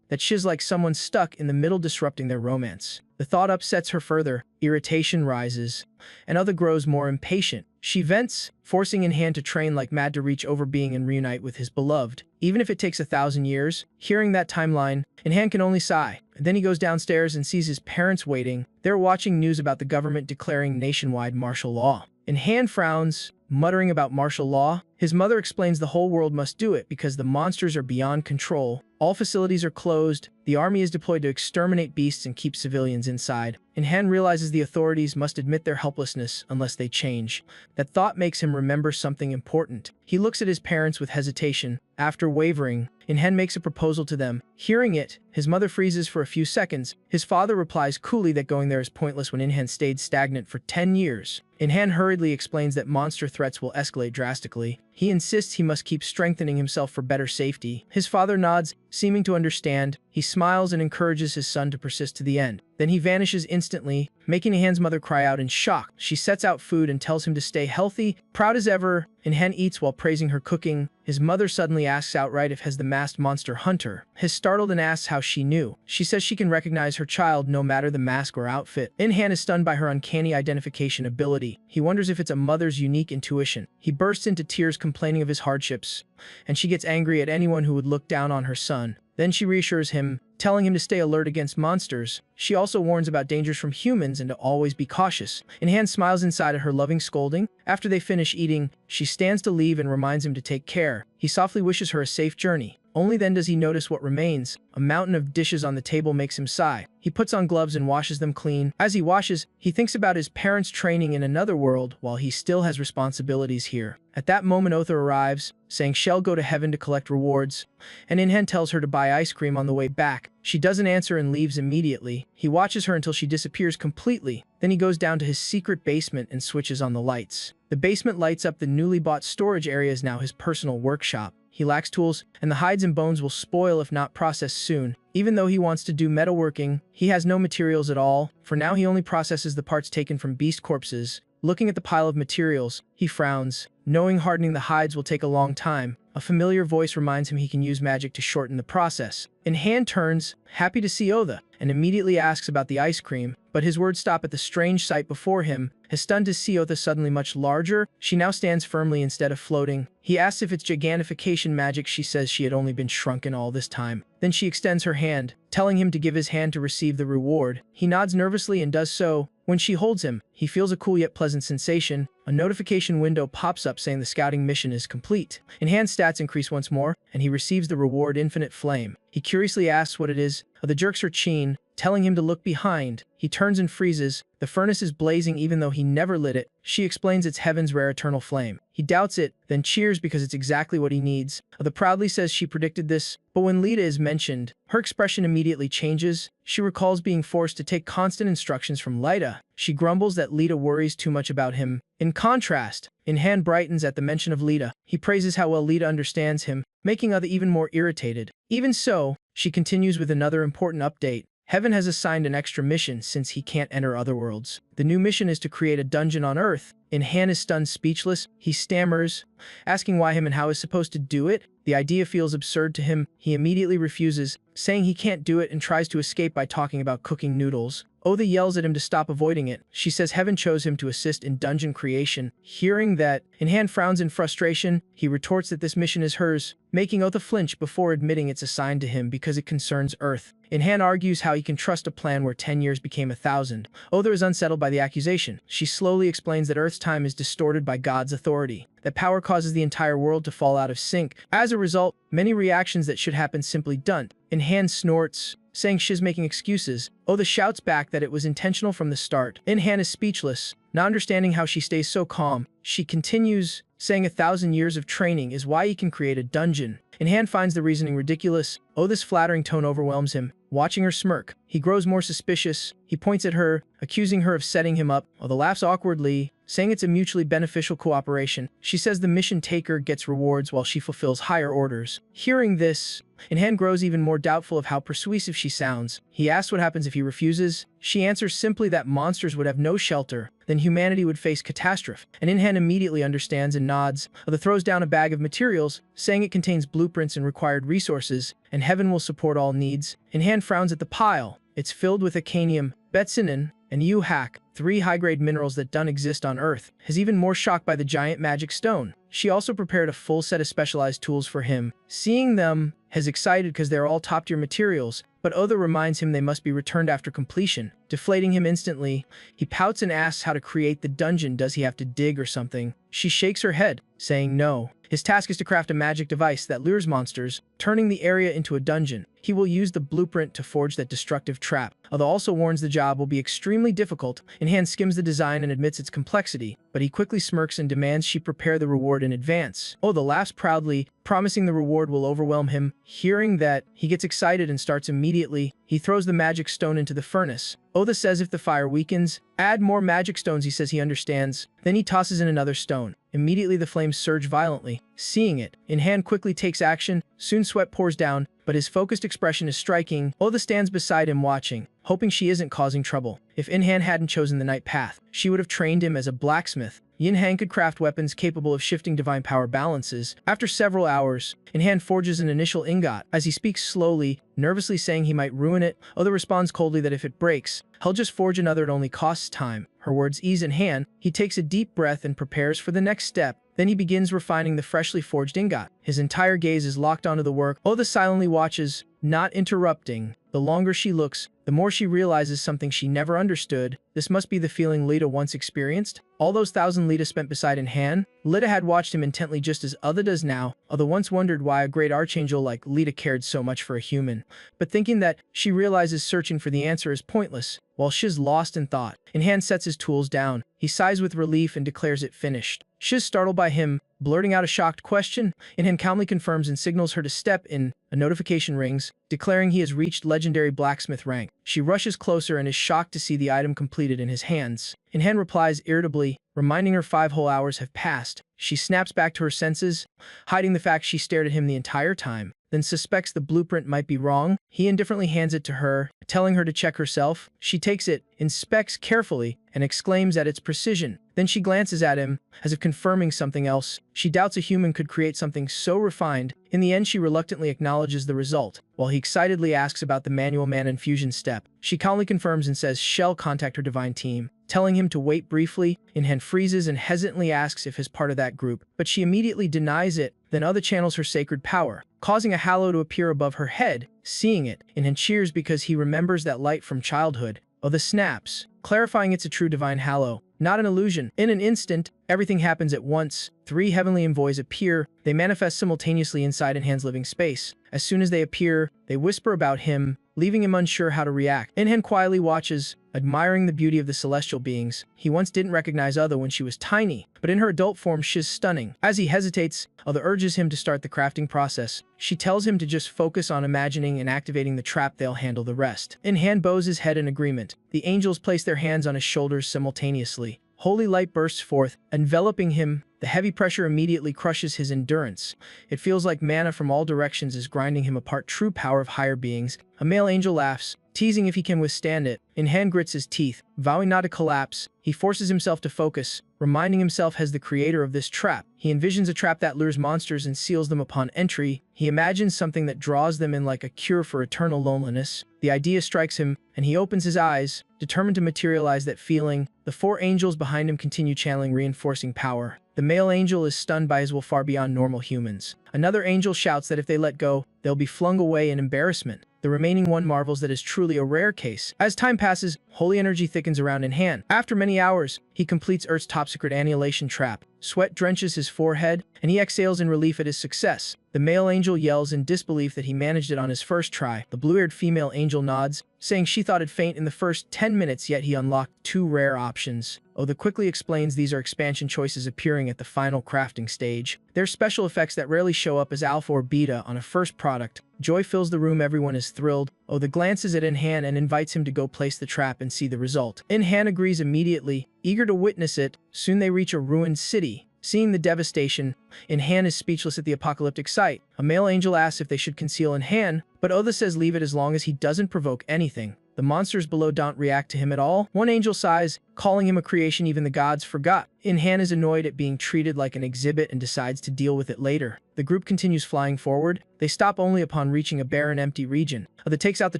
that she's like someone stuck in the middle disrupting their romance. The thought upsets her further, irritation rises, and Otha grows more impatient. She vents, forcing Inhan to train like mad to reach overbeing and reunite with his beloved, even if it takes 1,000 years. Hearing that timeline, Inhan can only sigh. Then he goes downstairs and sees his parents waiting. They're watching news about the government declaring nationwide martial law. Inhan frowns, muttering about martial law. His mother explains the whole world must do it because the monsters are beyond control. All facilities are closed. The army is deployed to exterminate beasts and keep civilians inside. Inhan realizes the authorities must admit their helplessness unless they change. That thought makes him remember something important. He looks at his parents with hesitation. After wavering, Inhan makes a proposal to them. Hearing it, his mother freezes for a few seconds. His father replies coolly that going there is pointless when Inhan stayed stagnant for 10 years. Inhan hurriedly explains that monster threats will escalate drastically. He insists he must keep strengthening himself for better safety. His father nods, seeming to understand. He smiles and encourages his son to persist to the end. Then he vanishes instantly, making Inhan's mother cry out in shock. She sets out food and tells him to stay healthy. Proud as ever, Inhan eats while praising her cooking. His mother suddenly asks outright if has the masked monster hunter. He's startled and asks how she knew. She says she can recognize her child no matter the mask or outfit. Inhan is stunned by her uncanny identification ability. He wonders if it's a mother's unique intuition. He bursts into tears complaining of his hardships, and she gets angry at anyone who would look down on her son. Then she reassures him, telling him to stay alert against monsters. She also warns about dangers from humans and to always be cautious. Inhan smiles inside at her loving scolding. After they finish eating, she stands to leave and reminds him to take care. He softly wishes her a safe journey. Only then does he notice what remains. A mountain of dishes on the table makes him sigh. He puts on gloves and washes them clean. As he washes, he thinks about his parents' training in another world while he still has responsibilities here. At that moment, Otha arrives, saying she'll go to heaven to collect rewards, and Inhan tells her to buy ice cream on the way back. She doesn't answer and leaves immediately. He watches her until she disappears completely. Then he goes down to his secret basement and switches on the lights. The basement lights up the newly bought storage area is now his personal workshop. He lacks tools, and the hides and bones will spoil if not processed soon. Even though he wants to do metalworking, he has no materials at all. For now, he only processes the parts taken from beast corpses. Looking at the pile of materials, he frowns, knowing hardening the hides will take a long time. A familiar voice reminds him he can use magic to shorten the process. Inhan turns, happy to see Otha, and immediately asks about the ice cream, but his words stop at the strange sight before him. His stunned to see Otha suddenly much larger. She now stands firmly instead of floating. He asks if it's gigantification magic. She says she had only been shrunken all this time. Then she extends her hand, telling him to give his hand to receive the reward. He nods nervously and does so. When she holds him, he feels a cool yet pleasant sensation. A notification window pops up saying the scouting mission is complete. Inhan's stats increase once more, and he receives the reward Infinite Flame. He curiously asks what it is, The jerks her chin, telling him to look behind. He turns and freezes. The furnace is blazing even though he never lit it. She explains it's heaven's rare eternal flame. He doubts it, then cheers because it's exactly what he needs. The proudly says she predicted this, but when Lita is mentioned, her expression immediately changes. She recalls being forced to take constant instructions from Lita. She grumbles that Lita worries too much about him. In contrast, In-hand brightens at the mention of Lita. He praises how well Lita understands him, making Other even more irritated. Even so, she continues with another important update. Heaven has assigned an extra mission since he can't enter other worlds. The new mission is to create a dungeon on Earth. In-hand is stunned speechless. He stammers, asking why him and how is supposed to do it. The idea feels absurd to him. He immediately refuses, saying he can't do it and tries to escape by talking about cooking noodles. Oda yells at him to stop avoiding it. She says Heaven chose him to assist in dungeon creation. Hearing that, In-hand frowns in frustration. He retorts that this mission is hers, making Otha flinch before admitting it's assigned to him because it concerns Earth. In-hand argues how he can trust a plan where 10 years became 1,000. Otha is unsettled by the accusation. She slowly explains that Earth's time is distorted by God's authority, that power causes the entire world to fall out of sync. As a result, many reactions that should happen simply don't. In-hand snorts, saying she's making excuses. Otha shouts back that it was intentional from the start. In-hand is speechless, not understanding how she stays so calm. She continues, saying 1,000 years of training is why he can create a dungeon. In-hand finds the reasoning ridiculous. Otha's flattering tone overwhelms him. Watching her smirk, he grows more suspicious. He points at her, accusing her of setting him up. Otha laughs awkwardly, saying it's a mutually beneficial cooperation. She says the mission taker gets rewards while she fulfills higher orders. Hearing this, In-hand grows even more doubtful of how persuasive she sounds. He asks what happens if he refuses. She answers simply that monsters would have no shelter, then humanity would face catastrophe. And In-hand immediately understands and nods. Otha throws down a bag of materials, saying it contains blueprints and required resources, and Heaven will support all needs. In-hand frowns at the pile. It's filled with acanium, betsinin, and U-hack, 3 high-grade minerals that don't exist on Earth. Is even more shocked by the giant magic stone. She also prepared a full set of specialized tools for him. Seeing them, is excited because they're all top-tier materials, but Otha reminds him they must be returned after completion, deflating him instantly. He pouts and asks how to create the dungeon. Does he have to dig or something? She shakes her head, saying no. His task is to craft a magic device that lures monsters, turning the area into a dungeon. He will use the blueprint to forge that destructive trap. Otha also warns the job will be extremely difficult. In-hand skims the design and admits its complexity, but he quickly smirks and demands she prepare the reward in advance. Otha laughs proudly, promising the reward will overwhelm him. Hearing that, he gets excited and starts immediately. He throws the magic stone into the furnace. Otha says if the fire weakens, add more magic stones. He says he understands. Then he tosses in another stone. Immediately the flames surge violently. Seeing it, In-hand quickly takes action. Soon sweat pours down, but his focused expression is striking. Otha stands beside him watching, hoping she isn't causing trouble. If In-hand hadn't chosen the night path, she would have trained him as a blacksmith. In-hand could craft weapons capable of shifting divine power balances. After several hours, In-hand forges an initial ingot. As he speaks slowly, nervously saying he might ruin it, Otha responds coldly that if it breaks, he'll just forge another. It only costs time. Her words ease In-hand. He takes a deep breath and prepares for the next step. Then he begins refining the freshly forged ingot. His entire gaze is locked onto the work. Otha silently watches, not interrupting. The longer she looks, the more she realizes something she never understood. This must be the feeling Lita once experienced. All those 1,000 Lita spent beside In-hand, Lita had watched him intently just as Otha does now. Otha once wondered why a great archangel like Lita cared so much for a human. But thinking that, she realizes searching for the answer is pointless. While Shiz lost in thought, In-hand sets his tools down. He sighs with relief and declares it finished. Shiz startled by him, blurting out a shocked question. In-hand calmly confirms and signals her to step in. A notification rings, declaring he has reached legendary blacksmith rank. She rushes closer and is shocked to see the item completed in his hands. In-hand replies irritably, reminding her 5 whole hours have passed. She snaps back to her senses, hiding the fact she stared at him the entire time, then suspects the blueprint might be wrong. He indifferently hands it to her, telling her to check herself. She takes it, inspects carefully, and exclaims at its precision. Then she glances at him, as if confirming something else. She doubts a human could create something so refined. In the end, she reluctantly acknowledges the result, while he excitedly asks about the manual mana infusion step. She calmly confirms and says she'll contact her divine team, telling him to wait briefly. In-hand freezes and hesitantly asks if he's part of that group, but she immediately denies it. Then Otha channels her sacred power, causing a halo to appear above her head. Seeing it, In-hand cheers because he remembers that light from childhood. Otha snaps, clarifying it's a true divine halo, not an illusion. In an instant, everything happens at once. 3 heavenly envoys appear. They manifest simultaneously inside In-hand's living space. As soon as they appear, they whisper about him, leaving him unsure how to react. Inhan quietly watches, admiring the beauty of the celestial beings. He once didn't recognize Oda when she was tiny, but in her adult form she's stunning. As he hesitates, Oda urges him to start the crafting process. She tells him to just focus on imagining and activating the trap, they'll handle the rest. Inhan bows his head in agreement. The angels place their hands on his shoulders simultaneously. Holy light bursts forth, enveloping him. The heavy pressure immediately crushes his endurance. It feels like mana from all directions is grinding him apart. True power of higher beings. A male angel laughs, teasing if he can withstand it. Inhan grits his teeth, vowing not to collapse. He forces himself to focus, reminding himself as the creator of this trap. He envisions a trap that lures monsters and seals them upon entry. He imagines something that draws them in like a cure for eternal loneliness. The idea strikes him, and he opens his eyes, determined to materialize that feeling. The 4 angels behind him continue channeling reinforcing power. The male angel is stunned by his will far beyond normal humans. Another angel shouts that if they let go, they'll be flung away in embarrassment. The remaining one marvels that is truly a rare case. As time passes, holy energy thickens around Inhan. After many hours, he completes Earth's top-secret annihilation trap. Sweat drenches his forehead, and he exhales in relief at his success. The male angel yells in disbelief that he managed it on his first try. The blue-haired female angel nods, saying she thought it'd faint in the first 10 minutes, yet he unlocked 2 rare options. Oda quickly explains these are expansion choices appearing at the final crafting stage. They're special effects that rarely show up as alpha or beta on a first product. Joy fills the room, everyone is thrilled. Oda glances at Inhan and invites him to go place the trap and see the result. Inhan agrees immediately, eager to witness it. Soon they reach a ruined city. Seeing the devastation, Inhan is speechless at the apocalyptic sight. A male angel asks if they should conceal Inhan, but Oda says leave it as long as he doesn't provoke anything. The monsters below don't react to him at all. One angel sighs, calling him a creation even the gods forgot. Inhan is annoyed at being treated like an exhibit and decides to deal with it later. The group continues flying forward. They stop only upon reaching a barren, empty region. Oda takes out the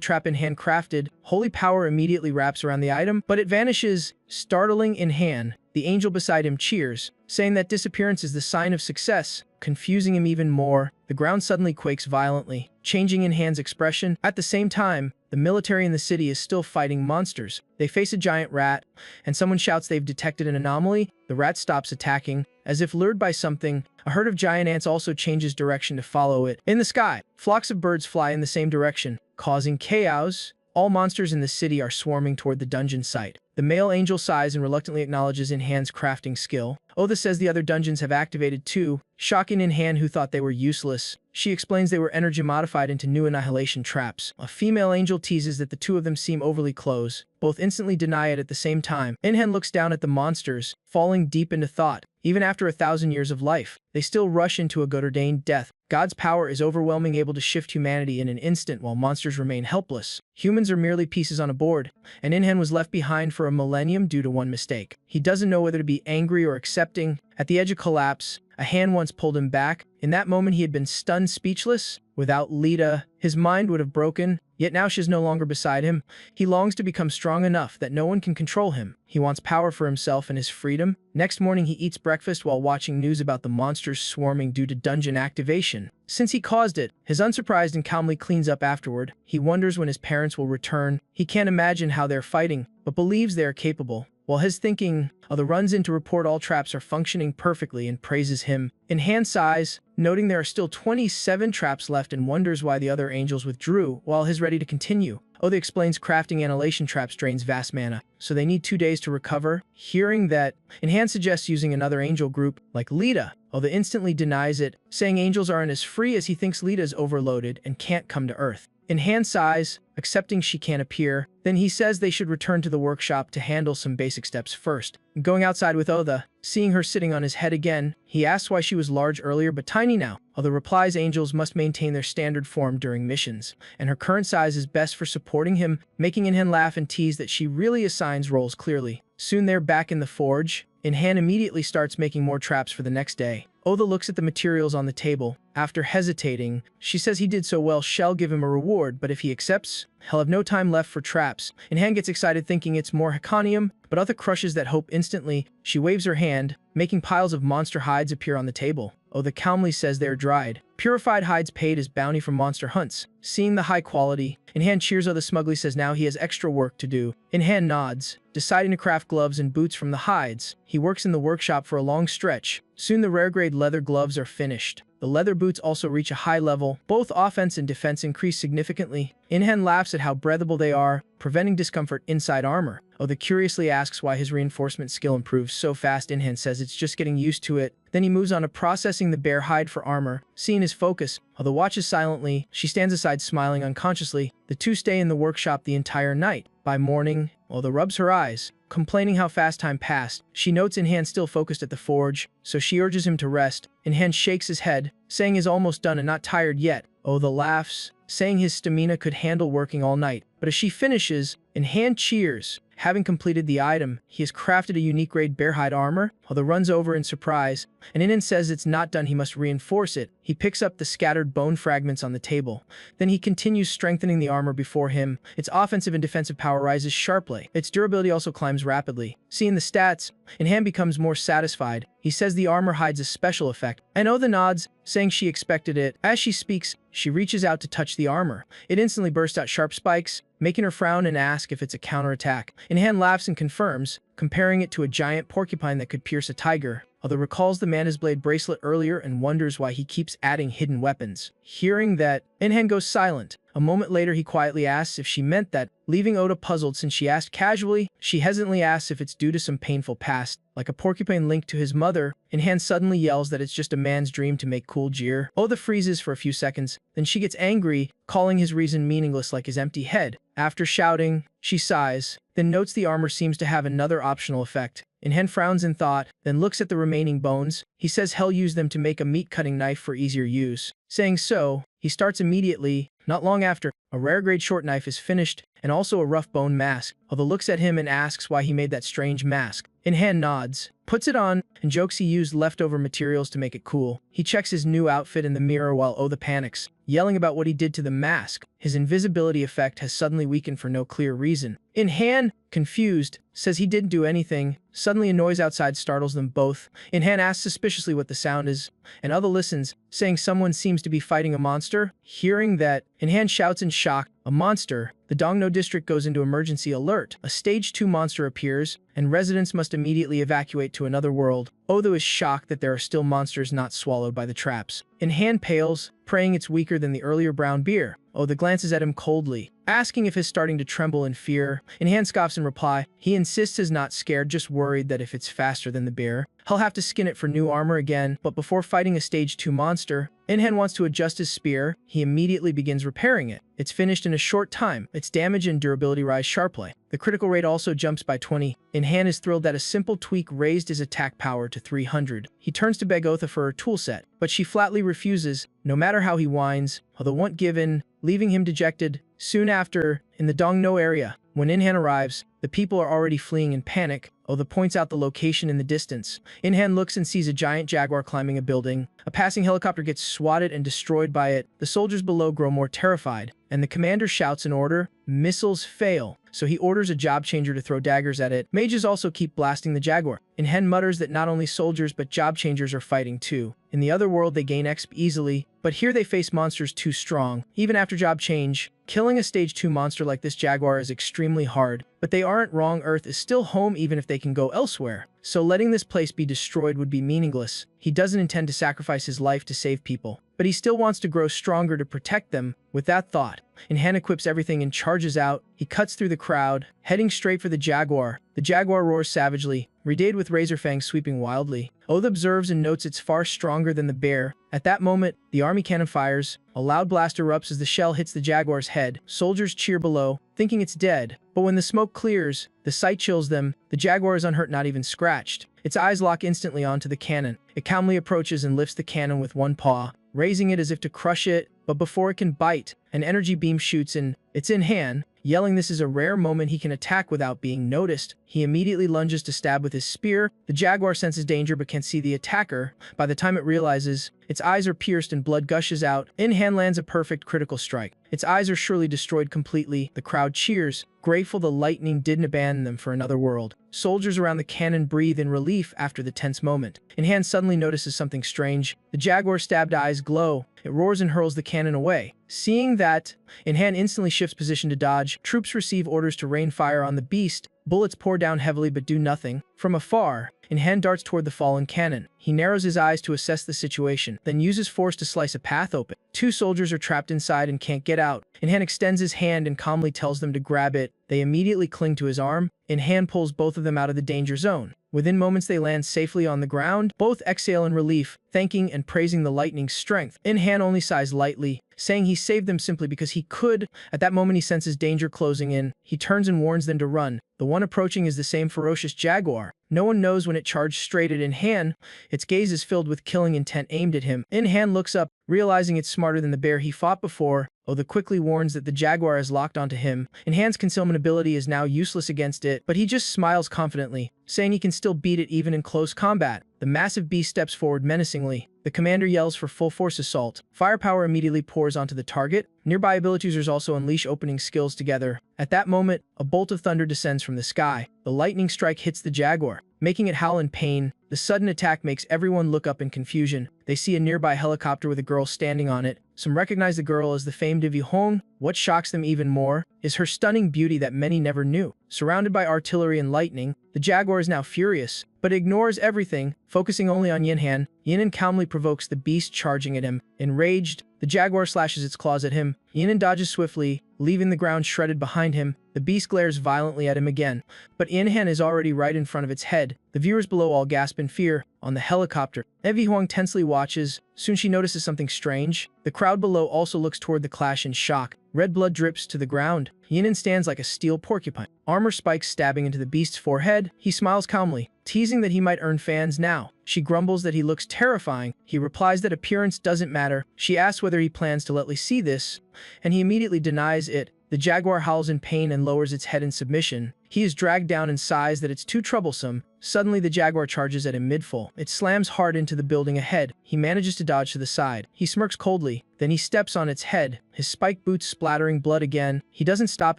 trap Inhan crafted. Holy power immediately wraps around the item, but it vanishes, startling Inhan. The angel beside him cheers, saying that disappearance is the sign of success. Confusing him even more, the ground suddenly quakes violently, changing Inhan's expression. At the same time, the military in the city is still fighting monsters. They face a giant rat, and someone shouts they've detected an anomaly. The rat stops attacking, as if lured by something. A herd of giant ants also changes direction to follow it. In the sky, flocks of birds fly in the same direction, causing chaos. All monsters in the city are swarming toward the dungeon site. The male angel sighs and reluctantly acknowledges Inhan's crafting skill. Oda says the other dungeons have activated too, shocking Inhan, who thought they were useless. She explains they were energy modified into new annihilation traps. A female angel teases that the 2 of them seem overly close. Both instantly deny it at the same time. Inhan looks down at the monsters, falling deep into thought. Even after 1,000 years of life, they still rush into a God-ordained death. God's power is overwhelming, able to shift humanity in an instant while monsters remain helpless. Humans are merely pieces on a board, and Inhan was left behind for a millennium due to one mistake. He doesn't know whether to be angry or accepting. At the edge of collapse, a hand once pulled him back. In that moment he had been stunned speechless. Without Lita, his mind would have broken, yet now she's no longer beside him. He longs to become strong enough that no one can control him. He wants power for himself and his freedom. Next morning he eats breakfast while watching news about the monsters swarming due to dungeon activation. Since he caused it, he's unsurprised and calmly cleans up afterward. He wonders when his parents will return. He can't imagine how they're fighting, but believes they are capable. While his thinking, Oda runs in to report all traps are functioning perfectly and praises him. Inhan sighs, noting there are still 27 traps left and wonders why the other angels withdrew while he's ready to continue. Oda explains crafting annihilation traps drains vast mana, so they need 2 days to recover. Hearing that, Inhan suggests using another angel group, like Lita. Oda instantly denies it, saying angels aren't as free as he thinks. Lita is overloaded and can't come to Earth. Inhan sighs, accepting she can't appear. Then he says they should return to the workshop to handle some basic steps first. Going outside with Oda, seeing her sitting on his head again, he asks why she was large earlier but tiny now. Oda replies angels must maintain their standard form during missions, and her current size is best for supporting him, making Inhan laugh and tease that she really assigns roles clearly. Soon they're back in the forge. Inhan immediately starts making more traps for the next day. Oda looks at the materials on the table. After hesitating, she says he did so well she'll give him a reward, but if he accepts, he'll have no time left for traps. Inhan gets excited thinking it's more Heconium, but Oda crushes that hope instantly. She waves her hand, making piles of monster hides appear on the table. Oda calmly says they're dried. Purified hides paid as bounty from monster hunts. Seeing the high quality, Inhan cheers. Oda smugly says now he has extra work to do. Inhan nods, deciding to craft gloves and boots from the hides. He works in the workshop for a long stretch. Soon the rare grade leather gloves are finished. The leather boots also reach a high level. Both offense and defense increase significantly. In-hand laughs at how breathable they are, preventing discomfort inside armor. Oda curiously asks why his reinforcement skill improves so fast. In-hand says it's just getting used to it. Then he moves on to processing the bear hide for armor. Seeing his focus, Oda watches silently. She stands aside smiling unconsciously. The two stay in the workshop the entire night. By morning, Oda rubs her eyes, complaining how fast time passed. She notes In-hand still focused at the forge, so she urges him to rest. In-hand shakes his head, saying he's almost done and not tired yet. Oda laughs, saying his stamina could handle working all night. But as she finishes, In-hand cheers. Having completed the item, he has crafted a unique grade bearhide armor. Oda runs over in surprise, and In-hand says it's not done, he must reinforce it. He picks up the scattered bone fragments on the table. Then he continues strengthening the armor before him. Its offensive and defensive power rises sharply. Its durability also climbs rapidly. Seeing the stats, In-hand becomes more satisfied. He says the armor hides a special effect, and Oda nods, saying she expected it. As she speaks, she reaches out to touch the armor. It instantly bursts out sharp spikes, making her frown and ask if it's a counterattack. In-hand laughs and confirms, comparing it to a giant porcupine that could pierce a tiger. Oda recalls the Manna's Blade bracelet earlier and wonders why he keeps adding hidden weapons. Hearing that, In-hand goes silent. A moment later, he quietly asks if she meant that, leaving Oda puzzled since she asked casually. She hesitantly asks if it's due to some painful past, like a porcupine linked to his mother. In-hand suddenly yells that it's just a man's dream to make cool gear. Oda freezes for a few seconds, then she gets angry, calling his reason meaningless like his empty head. After shouting, she sighs, then notes the armor seems to have another optional effect. In-hand frowns in thought, then looks at the remaining bones. He says he'll use them to make a meat-cutting knife for easier use. Saying so, he starts immediately. Not long after, a rare-grade short knife is finished, and also a rough bone mask. Oda looks at him and asks why he made that strange mask. In-hand nods, puts it on, and jokes he used leftover materials to make it cool. He checks his new outfit in the mirror while Oda panics, yelling about what he did to the mask. His invisibility effect has suddenly weakened for no clear reason. In-hand, confused, says he didn't do anything. Suddenly a noise outside startles them both. In-hand asks suspiciously what the sound is, and Oda listens, saying someone seems to be fighting a monster. Hearing that, In-hand shouts in shock, a monster. The Dongno district goes into emergency alert. A stage 2 monster appears, and residents must immediately evacuate to another world. Oda is shocked that there are still monsters not swallowed by the traps. In-hand pales, praying it's weaker than the earlier brown beer. Oda glances at him coldly, asking if he's starting to tremble in fear. In-hand scoffs in reply. He insists he's not scared, just worried that if it's faster than the bear, he'll have to skin it for new armor again. But before fighting a stage 2 monster, In-hand wants to adjust his spear. He immediately begins repairing it. It's finished in a short time. Its damage and durability rise sharply. The critical rate also jumps by 20. In-hand is thrilled that a simple tweak raised his attack power to 300. He turns to beg Otha for her toolset, but she flatly refuses, no matter how he whines. Oda won't give in, leaving him dejected. Soon after, in the Dongno area, when In-hand arrives, the people are already fleeing in panic. Oda points out the location in the distance. In-hand looks and sees a giant jaguar climbing a building. A passing helicopter gets swatted and destroyed by it. The soldiers below grow more terrified, and the commander shouts an order. Missiles fail, so he orders a job changer to throw daggers at it. Mages also keep blasting the jaguar. In-hand mutters that not only soldiers but job changers are fighting too. In the other world they gain XP easily, but here they face monsters too strong. Even after job change, killing a stage 2 monster like this jaguar is extremely hard. But they aren't wrong, Earth is still home even if they can go elsewhere. So letting this place be destroyed would be meaningless. He doesn't intend to sacrifice his life to save people, but he still wants to grow stronger to protect them. With that thought, In-hand equips everything and charges out. He cuts through the crowd, heading straight for the jaguar. The jaguar roars savagely, redayed with razor fangs sweeping wildly. Oda observes and notes it's far stronger than the bear. At that moment, the army cannon fires. A loud blast erupts as the shell hits the jaguar's head. Soldiers cheer below, thinking it's dead. But when the smoke clears, the sight chills them. The jaguar is unhurt, not even scratched. Its eyes lock instantly onto the cannon. It calmly approaches and lifts the cannon with one paw, raising it as if to crush it. But before it can bite, an energy beam shoots in. It's In-hand. Yelling this is a rare moment he can attack without being noticed. He immediately lunges to stab with his spear. The jaguar senses danger but can't see the attacker. By the time it realizes, its eyes are pierced and blood gushes out. In-hand lands a perfect critical strike. Its eyes are surely destroyed completely. The crowd cheers, grateful the lightning didn't abandon them for another world. Soldiers around the cannon breathe in relief after the tense moment. In-hand suddenly notices something strange. The jaguar's stabbed eyes glow. It roars and hurls the cannon away. Seeing that, In-hand instantly shifts position to dodge. Troops receive orders to rain fire on the beast. Bullets pour down heavily but do nothing. From afar, In-hand darts toward the fallen cannon. He narrows his eyes to assess the situation, then uses force to slice a path open. Two soldiers are trapped inside and can't get out. In-hand extends his hand and calmly tells them to grab it. They immediately cling to his arm. In-hand pulls both of them out of the danger zone. Within moments they land safely on the ground. Both exhale in relief, thanking and praising the lightning's strength. In-hand only sighs lightly, saying he saved them simply because he could. At that moment he senses danger closing in. He turns and warns them to run. The one approaching is the same ferocious jaguar. No one knows when it charged straight at In-hand. Its gaze is filled with killing intent aimed at him. In-hand looks up, realizing it's smarter than the bear he fought before. Oda quickly warns that the jaguar is locked onto him. In-hand's concealment ability is now useless against it, but he just smiles confidently, saying he can still beat it even in close combat. The massive beast steps forward menacingly. The commander yells for full force assault. Firepower immediately pours onto the target. Nearby ability users also unleash opening skills together. At that moment, a bolt of thunder descends from the sky. The lightning strike hits the jaguar, making it howl in pain. The sudden attack makes everyone look up in confusion. They see a nearby helicopter with a girl standing on it. Some recognize the girl as the famed Ivy Hong. What shocks them even more is her stunning beauty that many never knew. Surrounded by artillery and lightning, the jaguar is now furious, but ignores everything, focusing only on Yin-Han. Yin-Han calmly provokes the beast charging at him. Enraged, the jaguar slashes its claws at him. Yin-Han dodges swiftly, leaving the ground shredded behind him. The beast glares violently at him again, but Yin-Han is already right in front of its head. The viewers below all gasp in fear. On the helicopter, Evie Huang tensely watches. Soon she notices something strange. The crowd below also looks toward the clash in shock. Red blood drips to the ground. Yin-Han stands like a steel porcupine, armor spikes stabbing into the beast's forehead. He smiles calmly, teasing that he might earn fans now. She grumbles that he looks terrifying. He replies that appearance doesn't matter. She asks whether he plans to let Lee see this, and he immediately denies it. The jaguar howls in pain and lowers its head in submission. He is dragged down and sighs that it's too troublesome. Suddenly the jaguar charges at him mid-fall. It slams hard into the building ahead. He manages to dodge to the side. He smirks coldly. Then he steps on its head, his spiked boots splattering blood again. He doesn't stop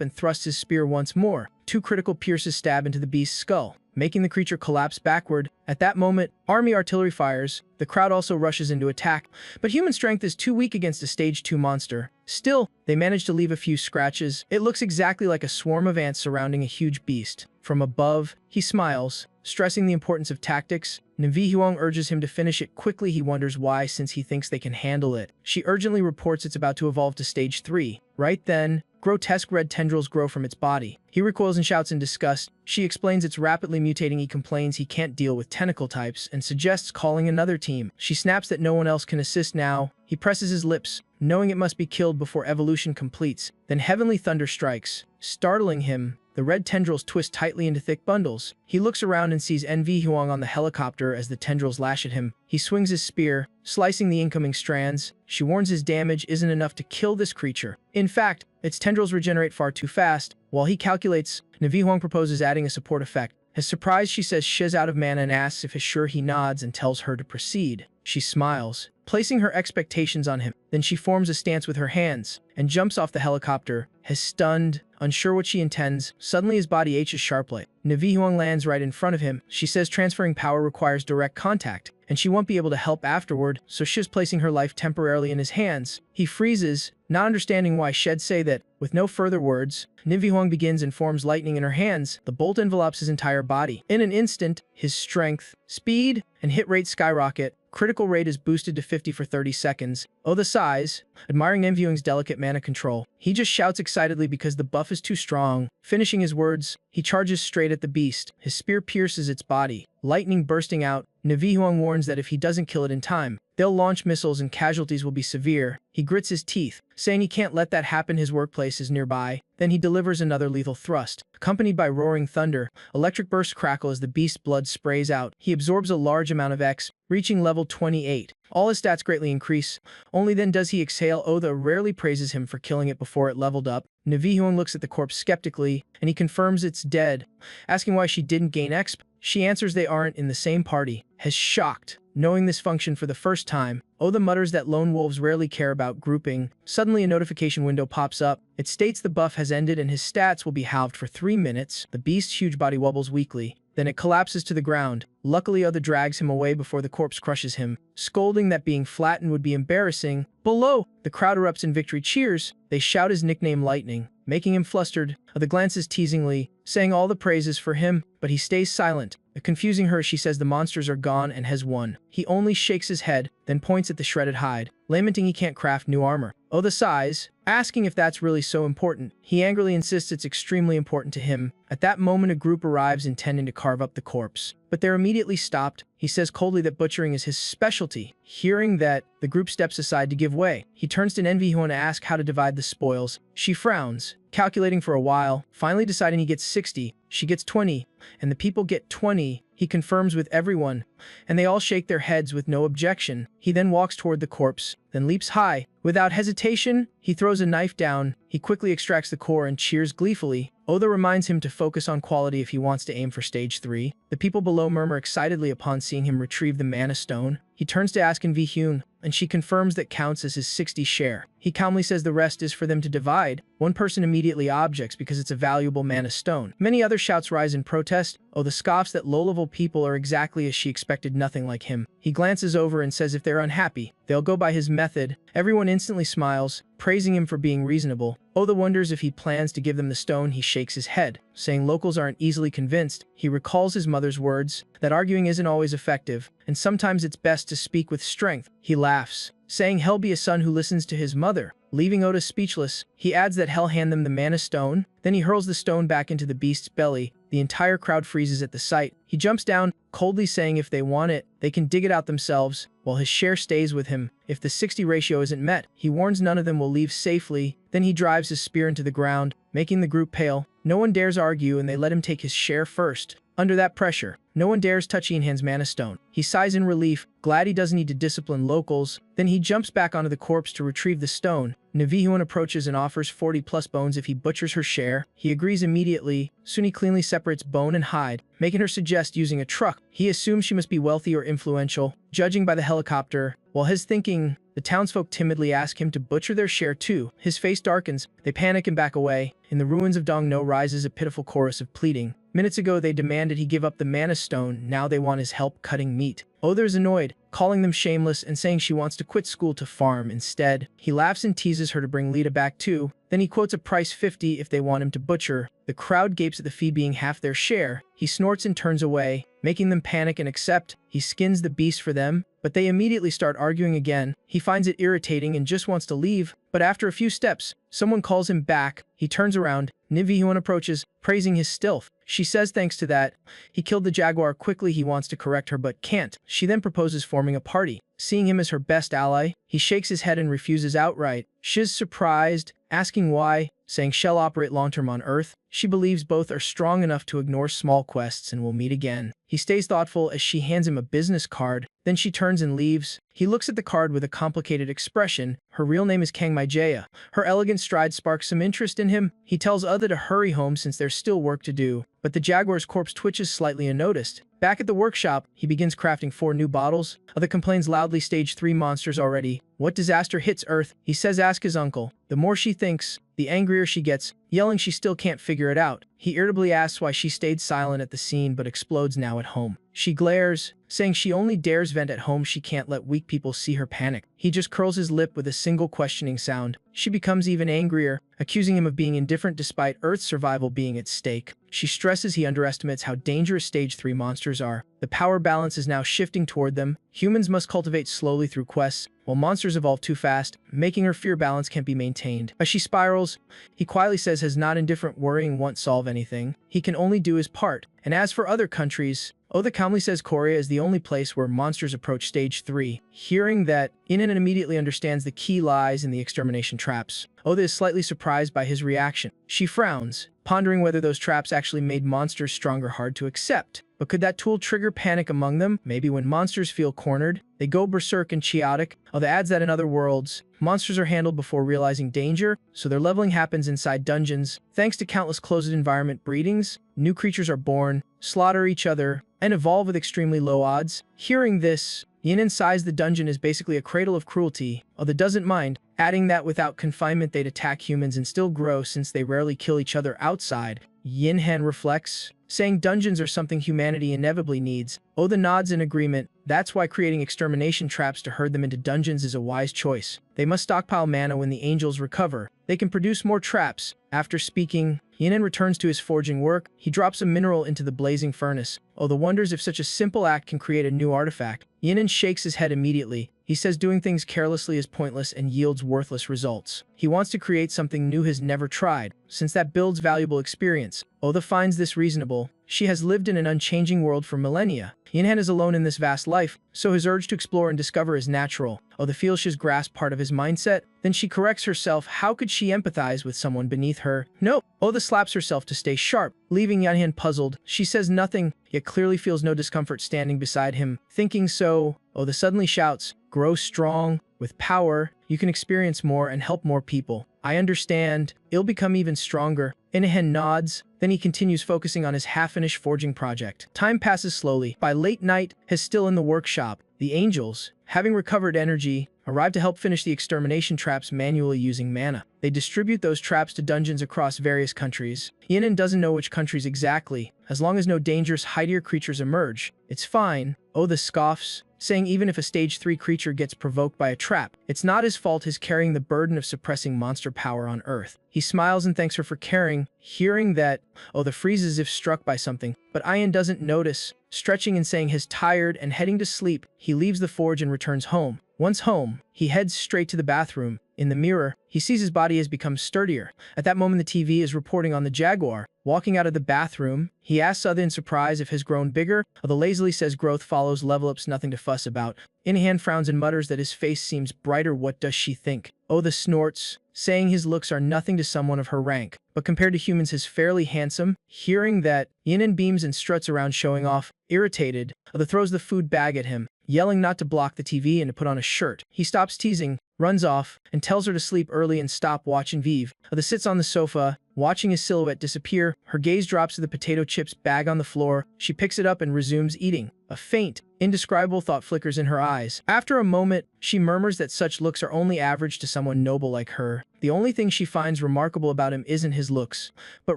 and thrusts his spear once more. Two critical pierces stab into the beast's skull, making the creature collapse backward. At that moment, army artillery fires. The crowd also rushes into attack, but human strength is too weak against a stage 2 monster. Still, they manage to leave a few scratches. It looks exactly like a swarm of ants surrounding a huge beast. From above, he smiles, stressing the importance of tactics. Navi Huang urges him to finish it quickly. He wonders why, since he thinks they can handle it. She urgently reports it's about to evolve to stage 3. Right then, grotesque red tendrils grow from its body. He recoils and shouts in disgust. She explains it's rapidly mutating. He complains he can't deal with tentacle types and suggests calling another team. She snaps that no one else can assist now. He presses his lips, knowing it must be killed before evolution completes. Then heavenly thunder strikes, startling him. The red tendrils twist tightly into thick bundles. He looks around and sees NV Huang on the helicopter as the tendrils lash at him. He swings his spear, slicing the incoming strands. She warns his damage isn't enough to kill this creature. In fact, its tendrils regenerate far too fast. While he calculates, Navi Huang proposes adding a support effect. As surprised, she says she's out of mana and asks if he's sure. He nods and tells her to proceed. She smiles, placing her expectations on him. Then she forms a stance with her hands and jumps off the helicopter, has stunned, unsure what she intends. Suddenly his body aches sharply. Navi Huang lands right in front of him. She says transferring power requires direct contact, and she won't be able to help afterward, so she's placing her life temporarily in his hands. He freezes, not understanding why she'd say that. With no further words, Navi Huang begins and forms lightning in her hands. The bolt envelops his entire body. In an instant, his strength, speed, and hit rate skyrocket. Critical rate is boosted to 50 for 30 seconds. Oh, the size. Admiring Navi Huang's delicate mana control, he just shouts excitedly because the buff is too strong. Finishing his words, he charges straight at the beast. His spear pierces its body, lightning bursting out. Navi Huang warns that if he doesn't kill it in time, they'll launch missiles and casualties will be severe. He grits his teeth, saying he can't let that happen. His workplace is nearby. Then he delivers another lethal thrust, accompanied by roaring thunder. Electric bursts crackle as the beast's blood sprays out. He absorbs a large amount of X, reaching level 28. All his stats greatly increase. Only then does he exhale. Oda rarely praises him for killing it before it leveled up. Navi Huang looks at the corpse skeptically, and he confirms it's dead, asking why she didn't gain exp. She answers they aren't in the same party. Has shocked, knowing this function for the first time, Oda mutters that lone wolves rarely care about grouping. Suddenly a notification window pops up. It states the buff has ended and his stats will be halved for 3 minutes. The beast's huge body wobbles weakly. Then it collapses to the ground. Luckily, Oda drags him away before the corpse crushes him, scolding that being flattened would be embarrassing. Below, the crowd erupts in victory cheers. They shout his nickname Lightning, making him flustered. Oda glances teasingly, saying all the praises for him, but he stays silent. confusing her as she says the monsters are gone and has won. He only shakes his head, then points at the shredded hide, lamenting he can't craft new armor. Oda sighs, asking if that's really so important. He angrily insists it's extremely important to him. At that moment, a group arrives intending to carve up the corpse, but they're immediately stopped. He says coldly that butchering is his specialty. Hearing that, the group steps aside to give way. He turns to Nenvihun to ask how to divide the spoils. She frowns, calculating for a while, finally deciding he gets 60, she gets 20, and the people get 20. He confirms with everyone, and they all shake their heads with no objection. He then walks toward the corpse, then leaps high. Without hesitation, he throws a knife down. He quickly extracts the core and cheers gleefully. Oda reminds him to focus on quality if he wants to aim for stage 3. The people below murmur excitedly upon seeing him retrieve the mana stone. He turns to ask Nenvihun, and she confirms that counts as his 60 share. He calmly says the rest is for them to divide. One person immediately objects because it's a valuable mana stone. Many other shouts rise in protest. Oda scoffs that low-level people are exactly as she expected, nothing like him. He glances over and says if they're unhappy, they'll go by his method. Everyone instantly smiles, praising him for being reasonable. Oda wonders if he plans to give them the stone. He shakes his head, saying locals aren't easily convinced. He recalls his mother's words, that arguing isn't always effective, and sometimes it's best to speak with strength. He laughs, saying hell be a son who listens to his mother. Leaving Oda speechless, he adds that hell hand them the mana stone. Then he hurls the stone back into the beast's belly. The entire crowd freezes at the sight. He jumps down, coldly saying if they want it, they can dig it out themselves, while his share stays with him. If the 60 ratio isn't met, he warns none of them will leave safely. Then he drives his spear into the ground, making the group pale. No one dares argue and they let him take his share first. Under that pressure, no one dares touch Ianhan's mana stone. He sighs in relief, glad he doesn't need to discipline locals. Then he jumps back onto the corpse to retrieve the stone. Nenvihun approaches and offers 40 plus bones if he butchers her share. He agrees immediately. Soon he cleanly separates bone and hide, making her suggest using a truck. He assumes she must be wealthy or influential, judging by the helicopter. While he's thinking, the townsfolk timidly ask him to butcher their share too. His face darkens. They panic and back away. In the ruins of Dongno rises a pitiful chorus of pleading. Minutes ago they demanded he give up the mana stone, now they want his help cutting meat. Oda's annoyed, calling them shameless and saying she wants to quit school to farm instead. He laughs and teases her to bring Lita back too. Then he quotes a price 50 if they want him to butcher. The crowd gapes at the fee being half their share. He snorts and turns away, making them panic and accept. He skins the beast for them, but they immediately start arguing again. He finds it irritating and just wants to leave, but after a few steps, someone calls him back. He turns around. Nenvihun approaches, praising his stealth. She says thanks to that, he killed the jaguar quickly. He wants to correct her but can't. She then proposes forming a party. Seeing him as her best ally, he shakes his head and refuses outright. She's surprised, asking why, saying she'll operate long-term on Earth. She believes both are strong enough to ignore small quests and will meet again. He stays thoughtful as she hands him a business card. Then she turns and leaves. He looks at the card with a complicated expression. Her real name is Kangmijaya. Her elegant stride sparks some interest in him. He tells Oda to hurry home since there's still work to do, but the jaguar's corpse twitches slightly unnoticed. Back at the workshop, he begins crafting 4 new bottles. Oda complains loudly, stage 3 monsters already. What disaster hits Earth? He says ask his uncle. The more she thinks, the angrier she gets, yelling she still can't figure it out. He irritably asks why she stayed silent at the scene but explodes now at home. She glares, saying she only dares vent at home, she can't let weak people see her panic. He just curls his lip with a single questioning sound. She becomes even angrier, accusing him of being indifferent despite Earth's survival being at stake. She stresses he underestimates how dangerous stage 3 monsters are. The power balance is now shifting toward them. Humans must cultivate slowly through quests, while monsters evolve too fast, making her fear balance can't be maintained. As she spirals, he quietly says has not indifferent worrying won't solve anything. He can only do his part. And as for other countries, Oda calmly says Korea is the only place where monsters approach stage 3. Hearing that, Inan immediately understands the key lies in the extermination traps. Oda is slightly surprised by his reaction. She frowns, pondering whether those traps actually made monsters stronger hard to accept. But could that tool trigger panic among them? Maybe when monsters feel cornered, they go berserk and chaotic. Oda adds that in other worlds, monsters are handled before realizing danger, so their leveling happens inside dungeons. Thanks to countless closed environment breedings, new creatures are born, slaughter each other, and evolve with extremely low odds. Hearing this, Yinan sighs. The dungeon is basically a cradle of cruelty. Oda doesn't mind, adding that without confinement they'd attack humans and still grow since they rarely kill each other outside. Yinhan reflects, saying dungeons are something humanity inevitably needs. Oda nods in agreement. That's why creating extermination traps to herd them into dungeons is a wise choice. They must stockpile mana when the angels recover. They can produce more traps. After speaking, Yinan returns to his forging work. He drops a mineral into the blazing furnace. Oda wonders if such a simple act can create a new artifact. Yinan shakes his head immediately. He says doing things carelessly is pointless and yields worthless results. He wants to create something new has never tried, since that builds valuable experience. Oda finds this reasonable. She has lived in an unchanging world for millennia. Yinan is alone in this vast life, so his urge to explore and discover is natural. Oda feels she's grasped part of his mindset. Then she corrects herself. How could she empathize with someone beneath her? No. Oda slaps herself to stay sharp, leaving Yanhan puzzled. She says nothing, yet clearly feels no discomfort standing beside him. Thinking so, Oda suddenly shouts, "Grow strong. With power, you can experience more and help more people." "I understand. It'll become even stronger." Inahen nods. Then he continues focusing on his half-finished forging project. Time passes slowly. By late night, he's still in the workshop. The angels, having recovered energy, arrive to help finish the extermination traps manually using mana. They distribute those traps to dungeons across various countries. Yinan doesn't know which countries exactly. As long as no dangerous hidier creatures emerge, it's fine. Oda scoffs, saying even if a stage 3 creature gets provoked by a trap, it's not his fault. He's carrying the burden of suppressing monster power on Earth. He smiles and thanks her for caring. Hearing that, Oda freezes as if struck by something, but Ayan doesn't notice. Stretching and saying he's tired and heading to sleep, he leaves the forge and returns home. Once home, he heads straight to the bathroom. In the mirror, he sees his body has become sturdier. At that moment, the TV is reporting on the jaguar. Walking out of the bathroom, he asks Oda in surprise if he's grown bigger. Oda lazily says growth follows level ups, nothing to fuss about. Inahan frowns and mutters that his face seems brighter. What does she think? Oda snorts, saying his looks are nothing to someone of her rank, but compared to humans he's fairly handsome. Hearing that, Yinan beams and struts around showing off. Irritated, Oda throws the food bag at him, yelling not to block the TV and to put on a shirt. He stops teasing, runs off, and tells her to sleep early and stop watching Vive. Oda sits on the sofa, watching his silhouette disappear. Her gaze drops to the potato chips bag on the floor. She picks it up and resumes eating. A faint, indescribable thought flickers in her eyes. After a moment, she murmurs that such looks are only average to someone noble like her. The only thing she finds remarkable about him isn't his looks. But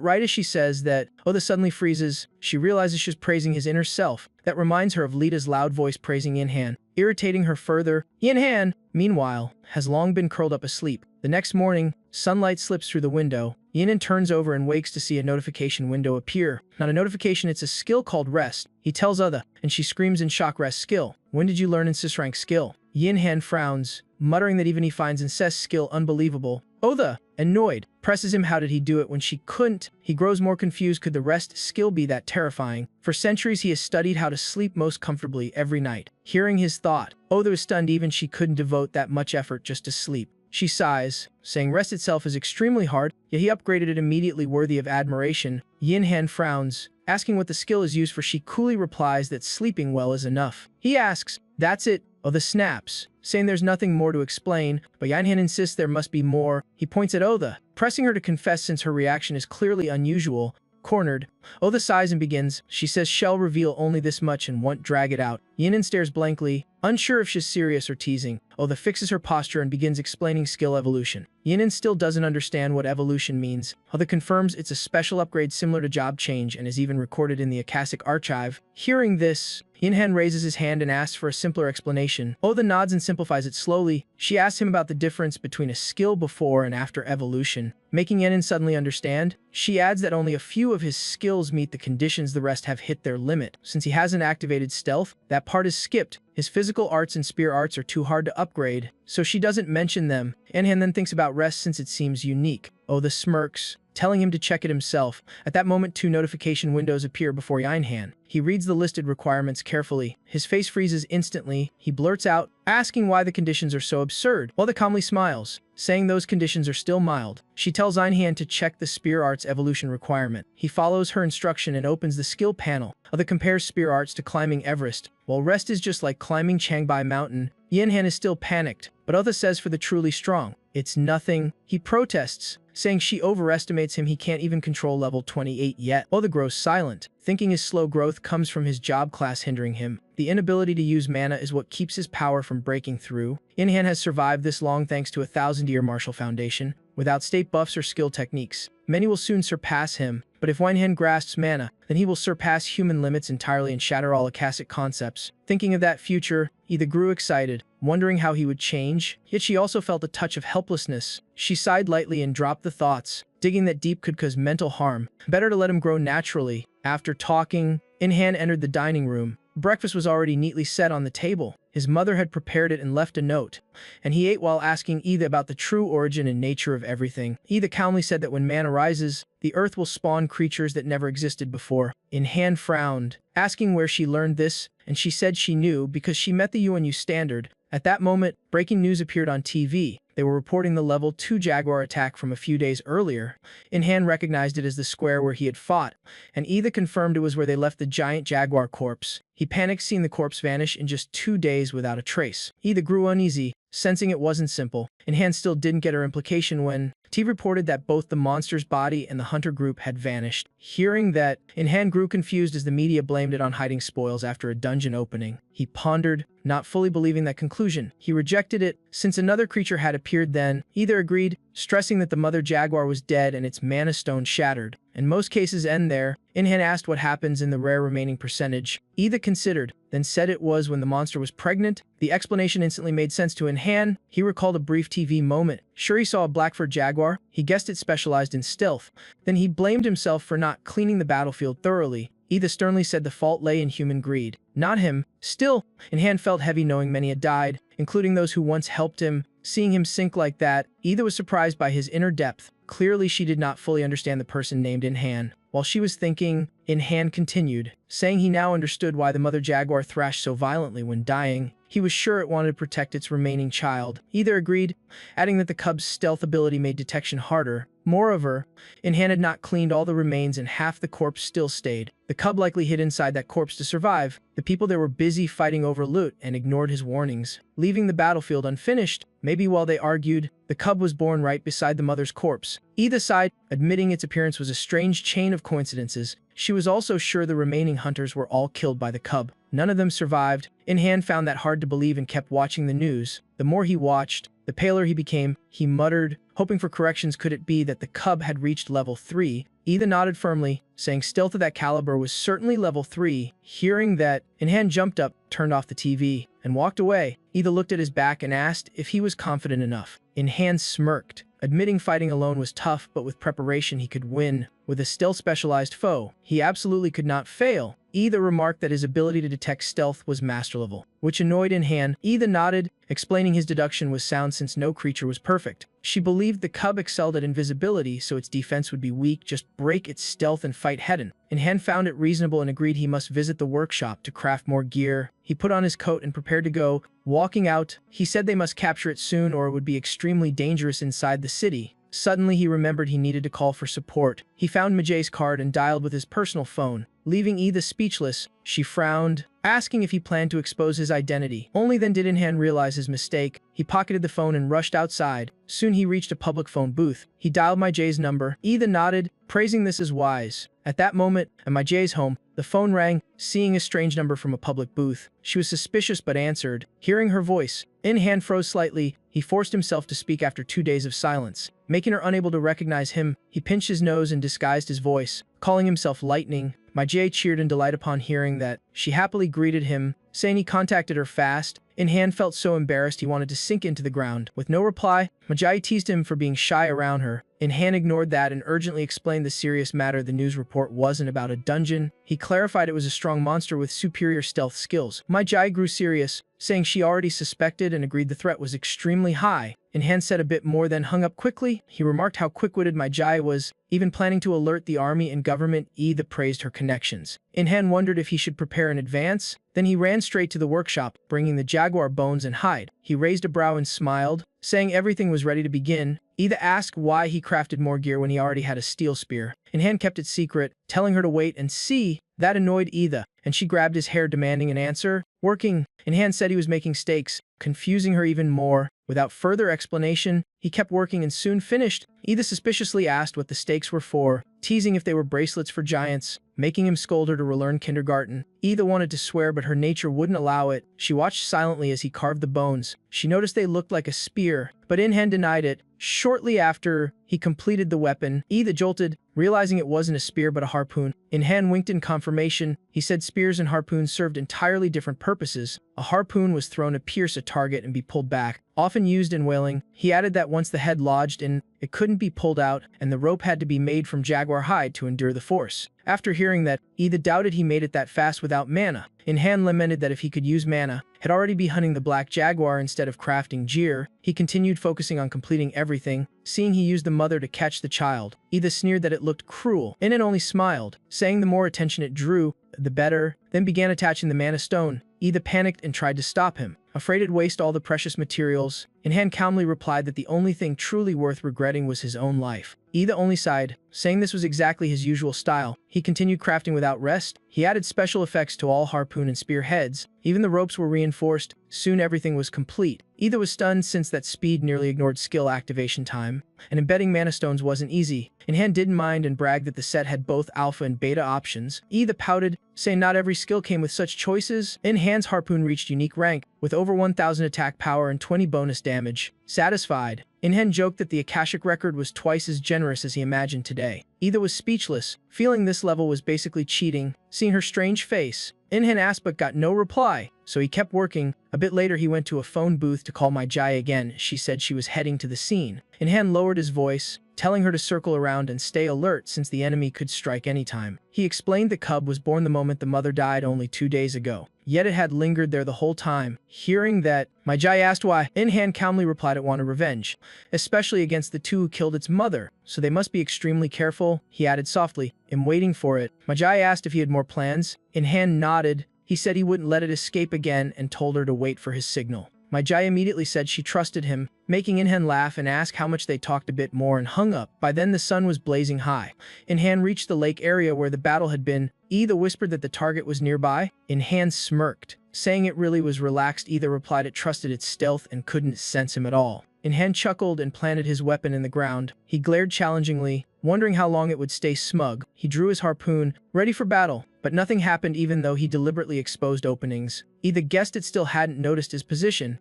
right as she says that, Oda suddenly freezes. She realizes she's praising his inner self. That reminds her of Lita's loud voice praising Yinhan, irritating her further. Yinhan, meanwhile, has long been curled up asleep. The next morning, sunlight slips through the window. Yinan turns over and wakes to see a notification window appear. Not a notification, it's a skill called Rest. He tells Oda, and she screams in shock, "Rest skill? When did you learn Incest rank skill?" Yinhan frowns, muttering that even he finds Incest skill unbelievable. Oda, annoyed, presses him how did he do it when she couldn't. He grows more confused. Could the Rest skill be that terrifying? For centuries he has studied how to sleep most comfortably every night. Hearing his thought, Oda is stunned. Even she couldn't devote that much effort just to sleep. She sighs, saying rest itself is extremely hard, yet he upgraded it immediately, worthy of admiration. Yinhan frowns, asking what the skill is used for. She coolly replies that sleeping well is enough. He asks, "That's it?" Oda snaps, saying there's nothing more to explain, but Yinhan insists there must be more. He points at Oda, pressing her to confess since her reaction is clearly unusual. Cornered, Oda sighs and begins. She says she'll reveal only this much and won't drag it out. Yinan stares blankly, unsure if she's serious or teasing. Oda fixes her posture and begins explaining skill evolution. Yinan still doesn't understand what evolution means. Oda confirms it's a special upgrade similar to job change and is even recorded in the Akashic archive. Hearing this, Yinhan raises his hand and asks for a simpler explanation. Oda nods and simplifies it slowly. She asks him about the difference between a skill before and after evolution, making Yinan suddenly understand. She adds that only a few of his skills meet the conditions, the rest have hit their limit. Since he hasn't activated stealth, that part is skipped. His physical arts and spear arts are too hard to upgrade, so she doesn't mention them. Yinhan then thinks about rest since it seems unique. Oda smirks, telling him to check it himself. At that moment, 2 notification windows appear before Yinhan. He reads the listed requirements carefully. His face freezes instantly. He blurts out, asking why the conditions are so absurd. Oda calmly smiles, saying those conditions are still mild. She tells Yinhan to check the spear arts evolution requirement. He follows her instruction and opens the skill panel. Oda compares spear arts to climbing Everest. While rest is just like climbing Changbai Mountain, Yinhan is still panicked, but Oda says for the truly strong, it's nothing. He protests, saying she overestimates him. He can't even control level 28 yet. Oda grows silent, thinking his slow growth comes from his job class hindering him. The inability to use mana is what keeps his power from breaking through. Yinhan has survived this long thanks to a 1000-year martial foundation. without state buffs or skill techniques. Many will soon surpass him, but if Winehan grasps mana, then he will surpass human limits entirely and shatter all Akashic concepts. Thinking of that future, Ida grew excited, wondering how he would change, yet she also felt a touch of helplessness. She sighed lightly and dropped the thoughts. Digging that deep could cause mental harm. Better to let him grow naturally. After talking, Inhan entered the dining room. Breakfast was already neatly set on the table. His mother had prepared it and left a note, and he ate while asking Ida about the true origin and nature of everything. Ida calmly said that when man arises, the earth will spawn creatures that never existed before. Inhan frowned, asking where she learned this, and she said she knew because she met the UNU standard. At that moment, breaking news appeared on TV. They were reporting the level 2 Jaguar attack from a few days earlier. Inhan recognized it as the square where he had fought, and Ida confirmed it was where they left the giant Jaguar corpse. He panicked seeing the corpse vanish in just 2 days without a trace. Ida grew uneasy, sensing it wasn't simple. Inhan still didn't get her implication when T reported that both the monster's body and the hunter group had vanished. Hearing that, Inhan grew confused as the media blamed it on hiding spoils after a dungeon opening. He pondered, not fully believing that conclusion. He rejected it, since another creature had appeared then. Either agreed, stressing that the mother jaguar was dead and its mana stone shattered. And most cases end there. Inhan asked what happens in the rare remaining percentage. Ida considered, then said it was when the monster was pregnant. The explanation instantly made sense to Inhan. He recalled a brief TV moment. Sure, he saw a black-furred jaguar. He guessed it specialized in stealth. Then he blamed himself for not cleaning the battlefield thoroughly. Ida sternly said the fault lay in human greed, not him. Still, Inhan felt heavy knowing many had died, including those who once helped him. Seeing him sink like that, Ida was surprised by his inner depth. Clearly, she did not fully understand the person named Inhan. While she was thinking, Inhan continued, saying he now understood why the mother jaguar thrashed so violently when dying. He was sure it wanted to protect its remaining child. Ida agreed, adding that the cub's stealth ability made detection harder. Moreover, Inhan had not cleaned all the remains and half the corpse still stayed. The cub likely hid inside that corpse to survive. The people there were busy fighting over loot and ignored his warnings, leaving the battlefield unfinished. Maybe while they argued, the cub was born right beside the mother's corpse. Ida sighed, admitting its appearance was a strange chain of coincidences. She was also sure the remaining hunters were all killed by the cub. None of them survived. Inhan found that hard to believe and kept watching the news. The more he watched, the paler he became. He muttered, hoping for corrections. Could it be that the cub had reached level 3? Ida nodded firmly, saying stealth of that caliber was certainly level 3. Hearing that, Inhan jumped up, turned off the TV, and walked away. Ida looked at his back and asked if he was confident enough. Inhan smirked, admitting fighting alone was tough, but with preparation he could win. With a stealth-specialized foe, he absolutely could not fail. Ida remarked that his ability to detect stealth was master level, which annoyed Inhan. Ida nodded, explaining his deduction was sound since no creature was perfect. She believed the cub excelled at invisibility, so its defense would be weak. Just break its stealth and fight head-on. Inhan found it reasonable and agreed he must visit the workshop to craft more gear. He put on his coat and prepared to go. Walking out, he said they must capture it soon or it would be extremely dangerous inside the city. Suddenly, he remembered he needed to call for support. He found Majay's card and dialed with his personal phone. Leaving Ida speechless, she frowned, asking if he planned to expose his identity. Only then did Inhan realize his mistake. He pocketed the phone and rushed outside. Soon he reached a public phone booth. He dialed Majay's number. Ida nodded, praising this as wise. At that moment, at Majay's home, the phone rang. Seeing a strange number from a public booth, she was suspicious but answered. Hearing her voice, Inhan froze slightly. He forced himself to speak after 2 days of silence. Making her unable to recognize him, he pinched his nose and disguised his voice, calling himself Lightning. Majay cheered in delight upon hearing that. She happily greeted him, saying he contacted her fast. Inhan felt so embarrassed he wanted to sink into the ground. With no reply, Majay teased him for being shy around her. Inhan ignored that and urgently explained the serious matter. The news report wasn't about a dungeon. He clarified it was a strong monster with superior stealth skills. Majay grew serious, saying she already suspected and agreed the threat was extremely high. Inhan said a bit more then hung up quickly. He remarked how quick-witted Majay was, even planning to alert the army and government. Ida praised her connections. Inhan wondered if he should prepare in advance. Then he ran straight to the workshop, bringing the jaguar bones and hide. He raised a brow and smiled, saying everything was ready to begin. Ida asked why he crafted more gear when he already had a steel spear. Inhan kept it secret, telling her to wait and see. That annoyed Ida, and she grabbed his hair demanding an answer. Working, Inhan said he was making stakes, confusing her even more. Without further explanation, he kept working and soon finished. Ida suspiciously asked what the stakes were for, teasing if they were bracelets for giants, making him scold her to relearn kindergarten. Ida wanted to swear, but her nature wouldn't allow it. She watched silently as he carved the bones. She noticed they looked like a spear, but In-hand denied it. Shortly after he completed the weapon, Either jolted, realizing it wasn't a spear but a harpoon. In-hand winked in confirmation. He said spears and harpoons served entirely different purposes. A harpoon was thrown to pierce a target and be pulled back, often used in whaling. He added that once the head lodged in, it couldn't be pulled out, and the rope had to be made from jaguar hide to endure the force. After hearing that, Either doubted he made it that fast without mana. In-hand lamented that if he could use mana, he'd already be hunting the black jaguar instead of crafting gear. He continued focusing on completing everything, seeing he used the mother to catch the child. Either sneered that it looked cruel. In-hand only smiled, saying the more attention it drew, the better, then began attaching the mana stone. Either panicked and tried to stop him, afraid it'd waste all the precious materials. In-hand calmly replied that the only thing truly worth regretting was his own life. Either only sighed, saying this was exactly his usual style. He continued crafting without rest. He added special effects to all harpoon and spear heads. Even the ropes were reinforced. Soon everything was complete. Either was stunned since that speed nearly ignored skill activation time, and embedding mana stones wasn't easy. In-hand didn't mind and bragged that the set had both alpha and beta options. Either pouted, saying not every skill came with such choices. In-hand's harpoon reached unique rank, with over 1000 attack power and 20 bonus damage. Satisfied, In-hand joked that the Akashic record was twice as generous as he imagined today. Either was speechless, feeling this level was basically cheating. Seeing her strange face, In-hand asked but got no reply, so he kept working. A bit later he went to a phone booth to call my Jai again. She said she was heading to the scene. In-hand lowered his voice, telling her to circle around and stay alert since the enemy could strike anytime. He explained the cub was born the moment the mother died only 2 days ago, yet it had lingered there the whole time. Hearing that, my Jai asked why. In-hand calmly replied it wanted revenge, especially against the two who killed its mother, so they must be extremely careful. He added softly, "I'm waiting for it." My Jai asked if he had more plans. In-hand nodded. He said he wouldn't let it escape again and told her to wait for his signal. My Jai immediately said she trusted him, making In-hand laugh and ask how much they talked a bit more and hung up. By then the sun was blazing high. In-hand reached the lake area where the battle had been. Either whispered that the target was nearby. In-hand smirked, saying it really was relaxed. Either replied it trusted its stealth and couldn't sense him at all. In-hand chuckled and planted his weapon in the ground. He glared challengingly, wondering how long it would stay smug. He drew his harpoon, ready for battle, but nothing happened even though he deliberately exposed openings. Either guessed it still hadn't noticed his position.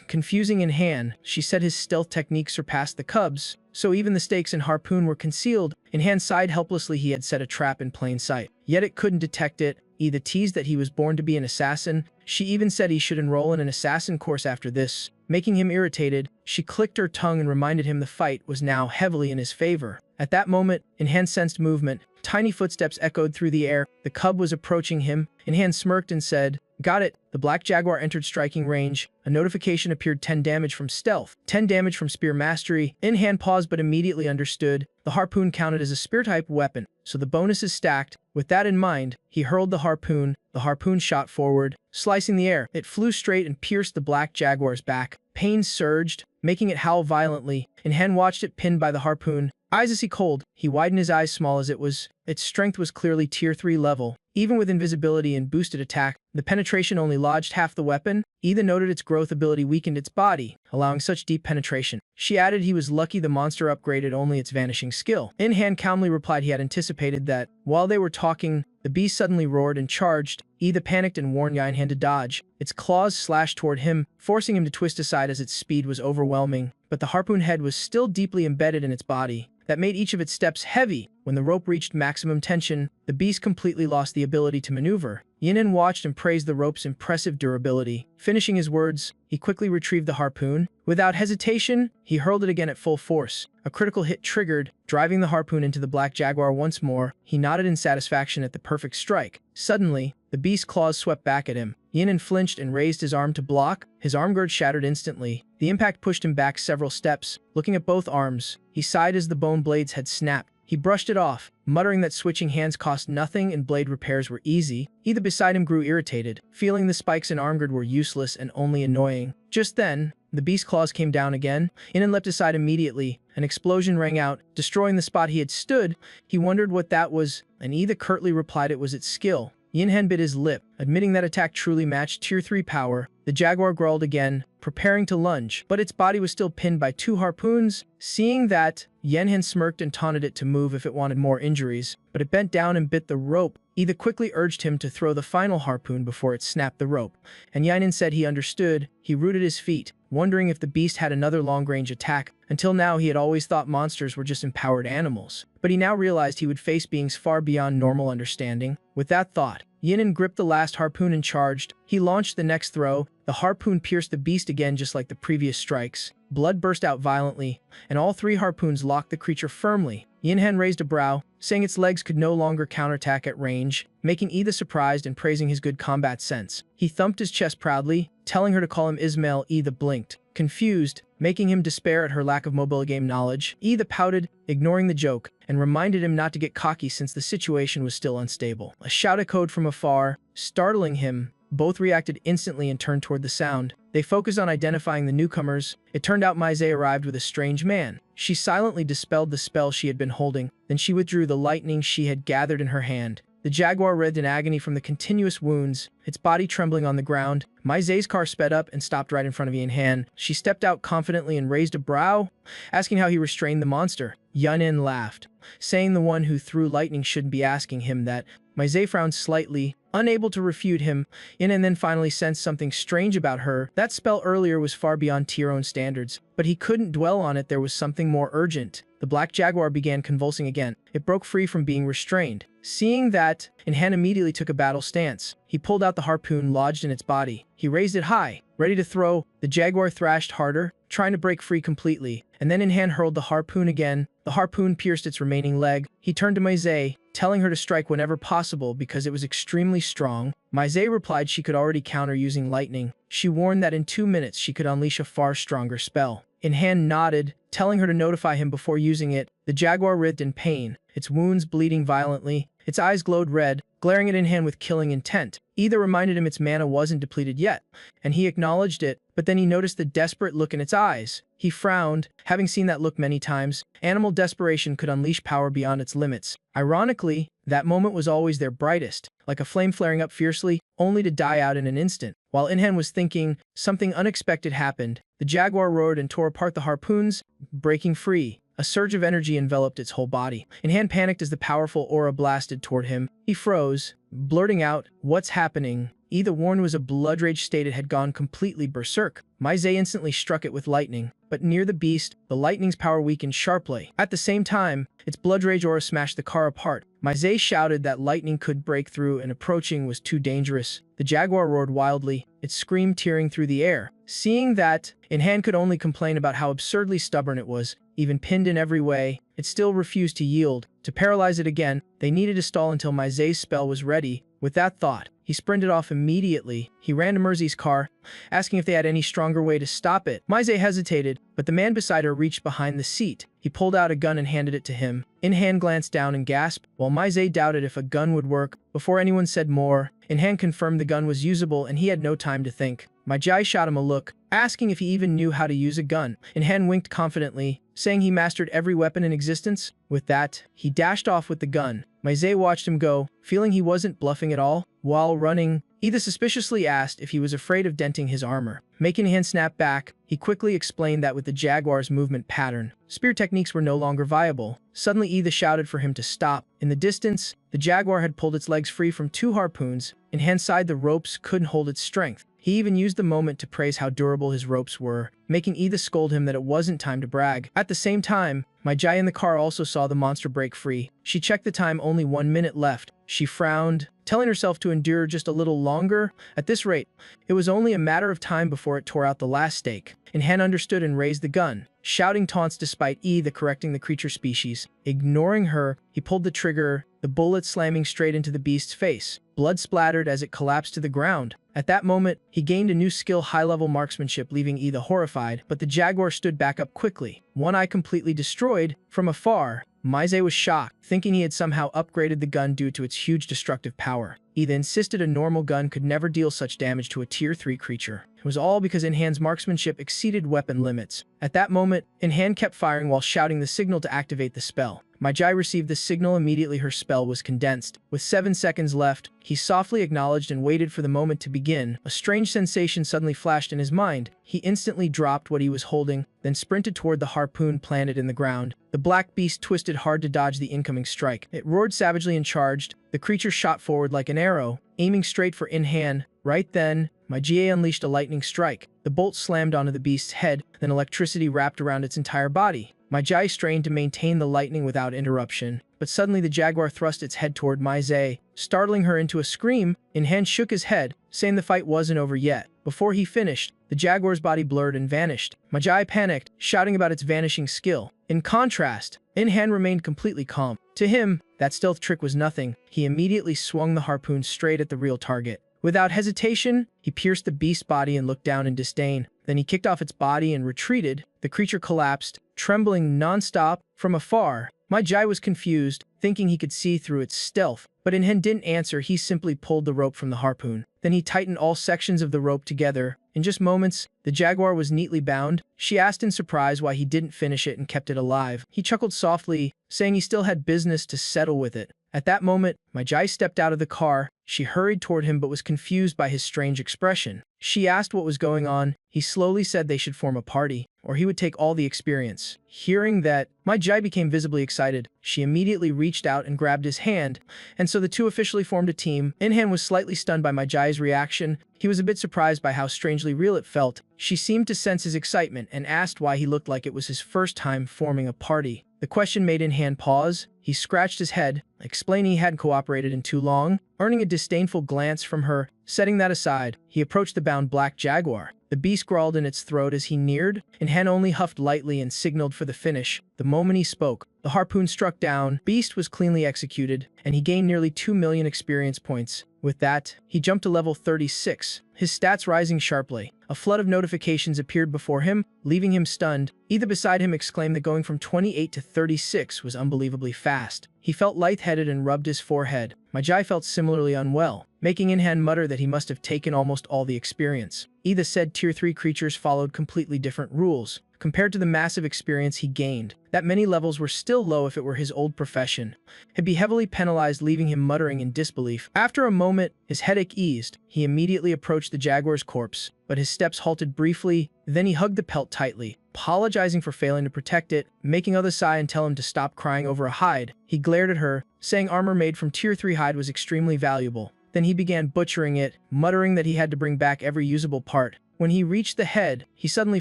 Confusing In-hand, she said his stealth technique surpassed the cub's, so even the stakes and harpoon were concealed. In-hand sighed helplessly. He had set a trap in plain sight, yet it couldn't detect it. Either teased that he was born to be an assassin. She even said he should enroll in an assassin course after this, making him irritated. She clicked her tongue and reminded him the fight was now heavily in his favor. At that moment, In-hand sensed movement. Tiny footsteps echoed through the air. The cub was approaching him. In-hand smirked and said, "Got it." The black jaguar entered striking range. A notification appeared: 10 damage from stealth, 10 damage from spear mastery. In-hand paused but immediately understood. The harpoon counted as a spear-type weapon, so the bonus is stacked. With that in mind, he hurled the harpoon. The harpoon shot forward, slicing the air. It flew straight and pierced the black jaguar's back. Pain surged, making it howl violently. In-hand watched it pinned by the harpoon. Eyes icy cold, he widened his eyes. Small as it was, its strength was clearly tier 3 level. Even with invisibility and boosted attack, the penetration only lodged half the weapon. Either noted its growth ability weakened its body, allowing such deep penetration. She added he was lucky the monster upgraded only its vanishing skill. In-hand calmly replied he had anticipated that. While they were talking, the beast suddenly roared and charged. Either panicked and warned In-hand to dodge. Its claws slashed toward him, forcing him to twist aside as its speed was overwhelming. But the harpoon head was still deeply embedded in its body. That made each of its steps heavy. When the rope reached maximum tension, the beast completely lost the ability to maneuver. In-hand watched and praised the rope's impressive durability. Finishing his words, he quickly retrieved the harpoon. Without hesitation, he hurled it again at full force. A critical hit triggered, driving the harpoon into the black jaguar once more. He nodded in satisfaction at the perfect strike. Suddenly, the beast's claws swept back at him. In-hand flinched and raised his arm to block. His arm guard shattered instantly. The impact pushed him back several steps. Looking at both arms, he sighed as the bone blades had snapped. He brushed it off, muttering that switching hands cost nothing and blade repairs were easy. Either beside him grew irritated, feeling the spikes and arm guard were useless and only annoying. Just then, the beast's claws came down again. In-hand leapt aside immediately. An explosion rang out, destroying the spot he had stood. He wondered what that was, and Either curtly replied it was its skill. Yinhen bit his lip, admitting that attack truly matched Tier 3 power. The jaguar growled again, preparing to lunge, but its body was still pinned by 2 harpoons. Seeing that, Yinhen smirked and taunted it to move if it wanted more injuries, but it bent down and bit the rope. Ida quickly urged him to throw the final harpoon before it snapped the rope, and Yinhen said he understood. He rooted his feet, wondering if the beast had another long-range attack. Until now, he had always thought monsters were just empowered animals, but he now realized he would face beings far beyond normal understanding. With that thought, Yinhen gripped the last harpoon and charged. He launched the next throw. The harpoon pierced the beast again just like the previous strikes. Blood burst out violently, and all 3 harpoons locked the creature firmly. Yinhen raised a brow, saying its legs could no longer counterattack at range, making Ida surprised and praising his good combat sense. He thumped his chest proudly, telling her to call him Ismail. Ida blinked, confused, making him despair at her lack of mobile game knowledge. Ida pouted, ignoring the joke, and reminded him not to get cocky since the situation was still unstable. A shout echoed from afar, startling him. Both reacted instantly and turned toward the sound. They focused on identifying the newcomers. It turned out Maize arrived with a strange man. She silently dispelled the spell she had been holding, then she withdrew the lightning she had gathered in her hand. The jaguar writhed in agony from the continuous wounds, its body trembling on the ground. Maize's car sped up and stopped right in front of Yinhen. She stepped out confidently and raised a brow, asking how he restrained the monster. Yinhen laughed, saying the one who threw lightning shouldn't be asking him that. Maize frowned slightly, unable to refute him. Yinhen then finally sensed something strange about her. That spell earlier was far beyond Tyrone standards, but he couldn't dwell on it. There was something more urgent. The black jaguar began convulsing again. It broke free from being restrained. Seeing that, Yinhen immediately took a battle stance. He pulled out the harpoon lodged in its body. He raised it high, ready to throw. The jaguar thrashed harder, trying to break free completely, and then Yinhen hurled the harpoon again. The harpoon pierced its remaining leg. He turned to Maize, telling her to strike whenever possible because it was extremely strong. Maize replied she could already counter using lightning. She warned that in 2 minutes she could unleash a far stronger spell. Yinhen nodded, telling her to notify him before using it. The jaguar writhed in pain, its wounds bleeding violently. Its eyes glowed red, glaring at Yinhen with killing intent. Ida reminded him its mana wasn't depleted yet, and he acknowledged it, but then he noticed the desperate look in its eyes. He frowned, having seen that look many times. Animal desperation could unleash power beyond its limits. Ironically, that moment was always their brightest, like a flame flaring up fiercely, only to die out in an instant. While Yinhen was thinking, something unexpected happened. The jaguar roared and tore apart the harpoons, breaking free. A surge of energy enveloped its whole body. Yinhen panicked as the powerful aura blasted toward him. He froze, blurting out, "What's happening?" Ida warned was a blood rage state. It had gone completely berserk. Maize instantly struck it with lightning, but near the beast, the lightning's power weakened sharply. At the same time, its blood rage aura smashed the car apart. Maize shouted that lightning could break through and approaching was too dangerous. The jaguar roared wildly, its scream tearing through the air. Seeing that, Yinhen could only complain about how absurdly stubborn it was. Even pinned in every way, it still refused to yield. To paralyze it again, they needed to stall until Maize's spell was ready. With that thought, he sprinted off immediately. He ran to Merzy's car, asking if they had any stronger way to stop it. Maize hesitated, but the man beside her reached behind the seat. He pulled out a gun and handed it to him. Yinhen glanced down and gasped, while Maize doubted if a gun would work. Before anyone said more, Yinhen confirmed the gun was usable and he had no time to think. Maize shot him a look, asking if he even knew how to use a gun. Yinhen winked confidently, saying he mastered every weapon in existence. With that, he dashed off with the gun. Maize watched him go, feeling he wasn't bluffing at all. While running, Ida suspiciously asked if he was afraid of denting his armor. Making Yinhen snap back, he quickly explained that with the jaguar's movement pattern, spear techniques were no longer viable. Suddenly Ida shouted for him to stop. In the distance, the jaguar had pulled its legs free from 2 harpoons. Yinhen sighed the ropes couldn't hold its strength. He even used the moment to praise how durable his ropes were, making Ida scold him that it wasn't time to brag. At the same time, Maize in the car also saw the monster break free. She checked the time, only 1 minute left. She frowned, telling herself to endure just a little longer. At this rate, it was only a matter of time before it tore out the last stake. Yinhen understood and raised the gun, shouting taunts despite Ida correcting the creature species. Ignoring her, he pulled the trigger, the bullet slamming straight into the beast's face. Blood splattered as it collapsed to the ground. At that moment, he gained a new skill, high-level marksmanship, leaving Ida horrified, but the jaguar stood back up quickly, one eye completely destroyed. From afar, Maize was shocked, thinking he had somehow upgraded the gun due to its huge destructive power. Ida insisted a normal gun could never deal such damage to a Tier 3 creature. It was all because Yinhen's marksmanship exceeded weapon limits. At that moment, Yinhen kept firing while shouting the signal to activate the spell. Jai received the signal immediately. Her spell was condensed. With 7 seconds left, he softly acknowledged and waited for the moment to begin. A strange sensation suddenly flashed in his mind. He instantly dropped what he was holding, then sprinted toward the harpoon planted in the ground. The black beast twisted hard to dodge the incoming strike. It roared savagely and charged. The creature shot forward like an arrow, aiming straight for In-Han. Right then, Jai unleashed a lightning strike. The bolt slammed onto the beast's head, then electricity wrapped around its entire body. Jai strained to maintain the lightning without interruption, but suddenly the jaguar thrust its head toward Jai, startling her into a scream. In-Han shook his head, saying the fight wasn't over yet. Before he finished, the jaguar's body blurred and vanished. Jai panicked, shouting about its vanishing skill. In contrast, In-Han remained completely calm. To him, that stealth trick was nothing. He immediately swung the harpoon straight at the real target. Without hesitation, he pierced the beast's body and looked down in disdain. Then he kicked off its body and retreated. The creature collapsed, trembling non-stop. From afar, Jai was confused, thinking he could see through its stealth. But In-Han didn't answer. He simply pulled the rope from the harpoon. Then he tightened all sections of the rope together. In just moments, the jaguar was neatly bound. She asked in surprise why he didn't finish it and kept it alive. He chuckled softly, saying he still had business to settle with it. At that moment, Jai stepped out of the car. She hurried toward him but was confused by his strange expression. She asked what was going on. He slowly said they should form a party, or he would take all the experience. Hearing that, Jai became visibly excited. She immediately reached out and grabbed his hand, and so the two officially formed a team. In-Han was slightly stunned by Jai's reaction. He was a bit surprised by how strangely real it felt. She seemed to sense his excitement and asked why he looked like it was his first time forming a party. The question made In-Han pause. He scratched his head, explaining he hadn't cooperated in too long, earning a disdainful glance from her. Setting that aside, he approached the bound black jaguar. The beast growled in its throat as he neared. In-Han only huffed lightly and signaled for the finish. The moment he spoke, the harpoon struck down. Beast was cleanly executed, and he gained nearly 2 million experience points. With that, he jumped to level 36, his stats rising sharply. A flood of notifications appeared before him, leaving him stunned. Either beside him exclaimed that going from 28 to 36 was unbelievably fast. He felt lightheaded and rubbed his forehead. Jai felt similarly unwell, making In-Han mutter that he must have taken almost all the experience. Either said Tier 3 creatures followed completely different rules. Compared to the massive experience he gained, that many levels were still low if it were his old profession. He'd be heavily penalized, leaving him muttering in disbelief. After a moment, his headache eased. He immediately approached the jaguar's corpse, but his steps halted briefly. Then he hugged the pelt tightly, apologizing for failing to protect it, making others sigh and tell him to stop crying over a hide. He glared at her, saying armor made from Tier 3 hide was extremely valuable. Then he began butchering it, muttering that he had to bring back every usable part. When he reached the head, he suddenly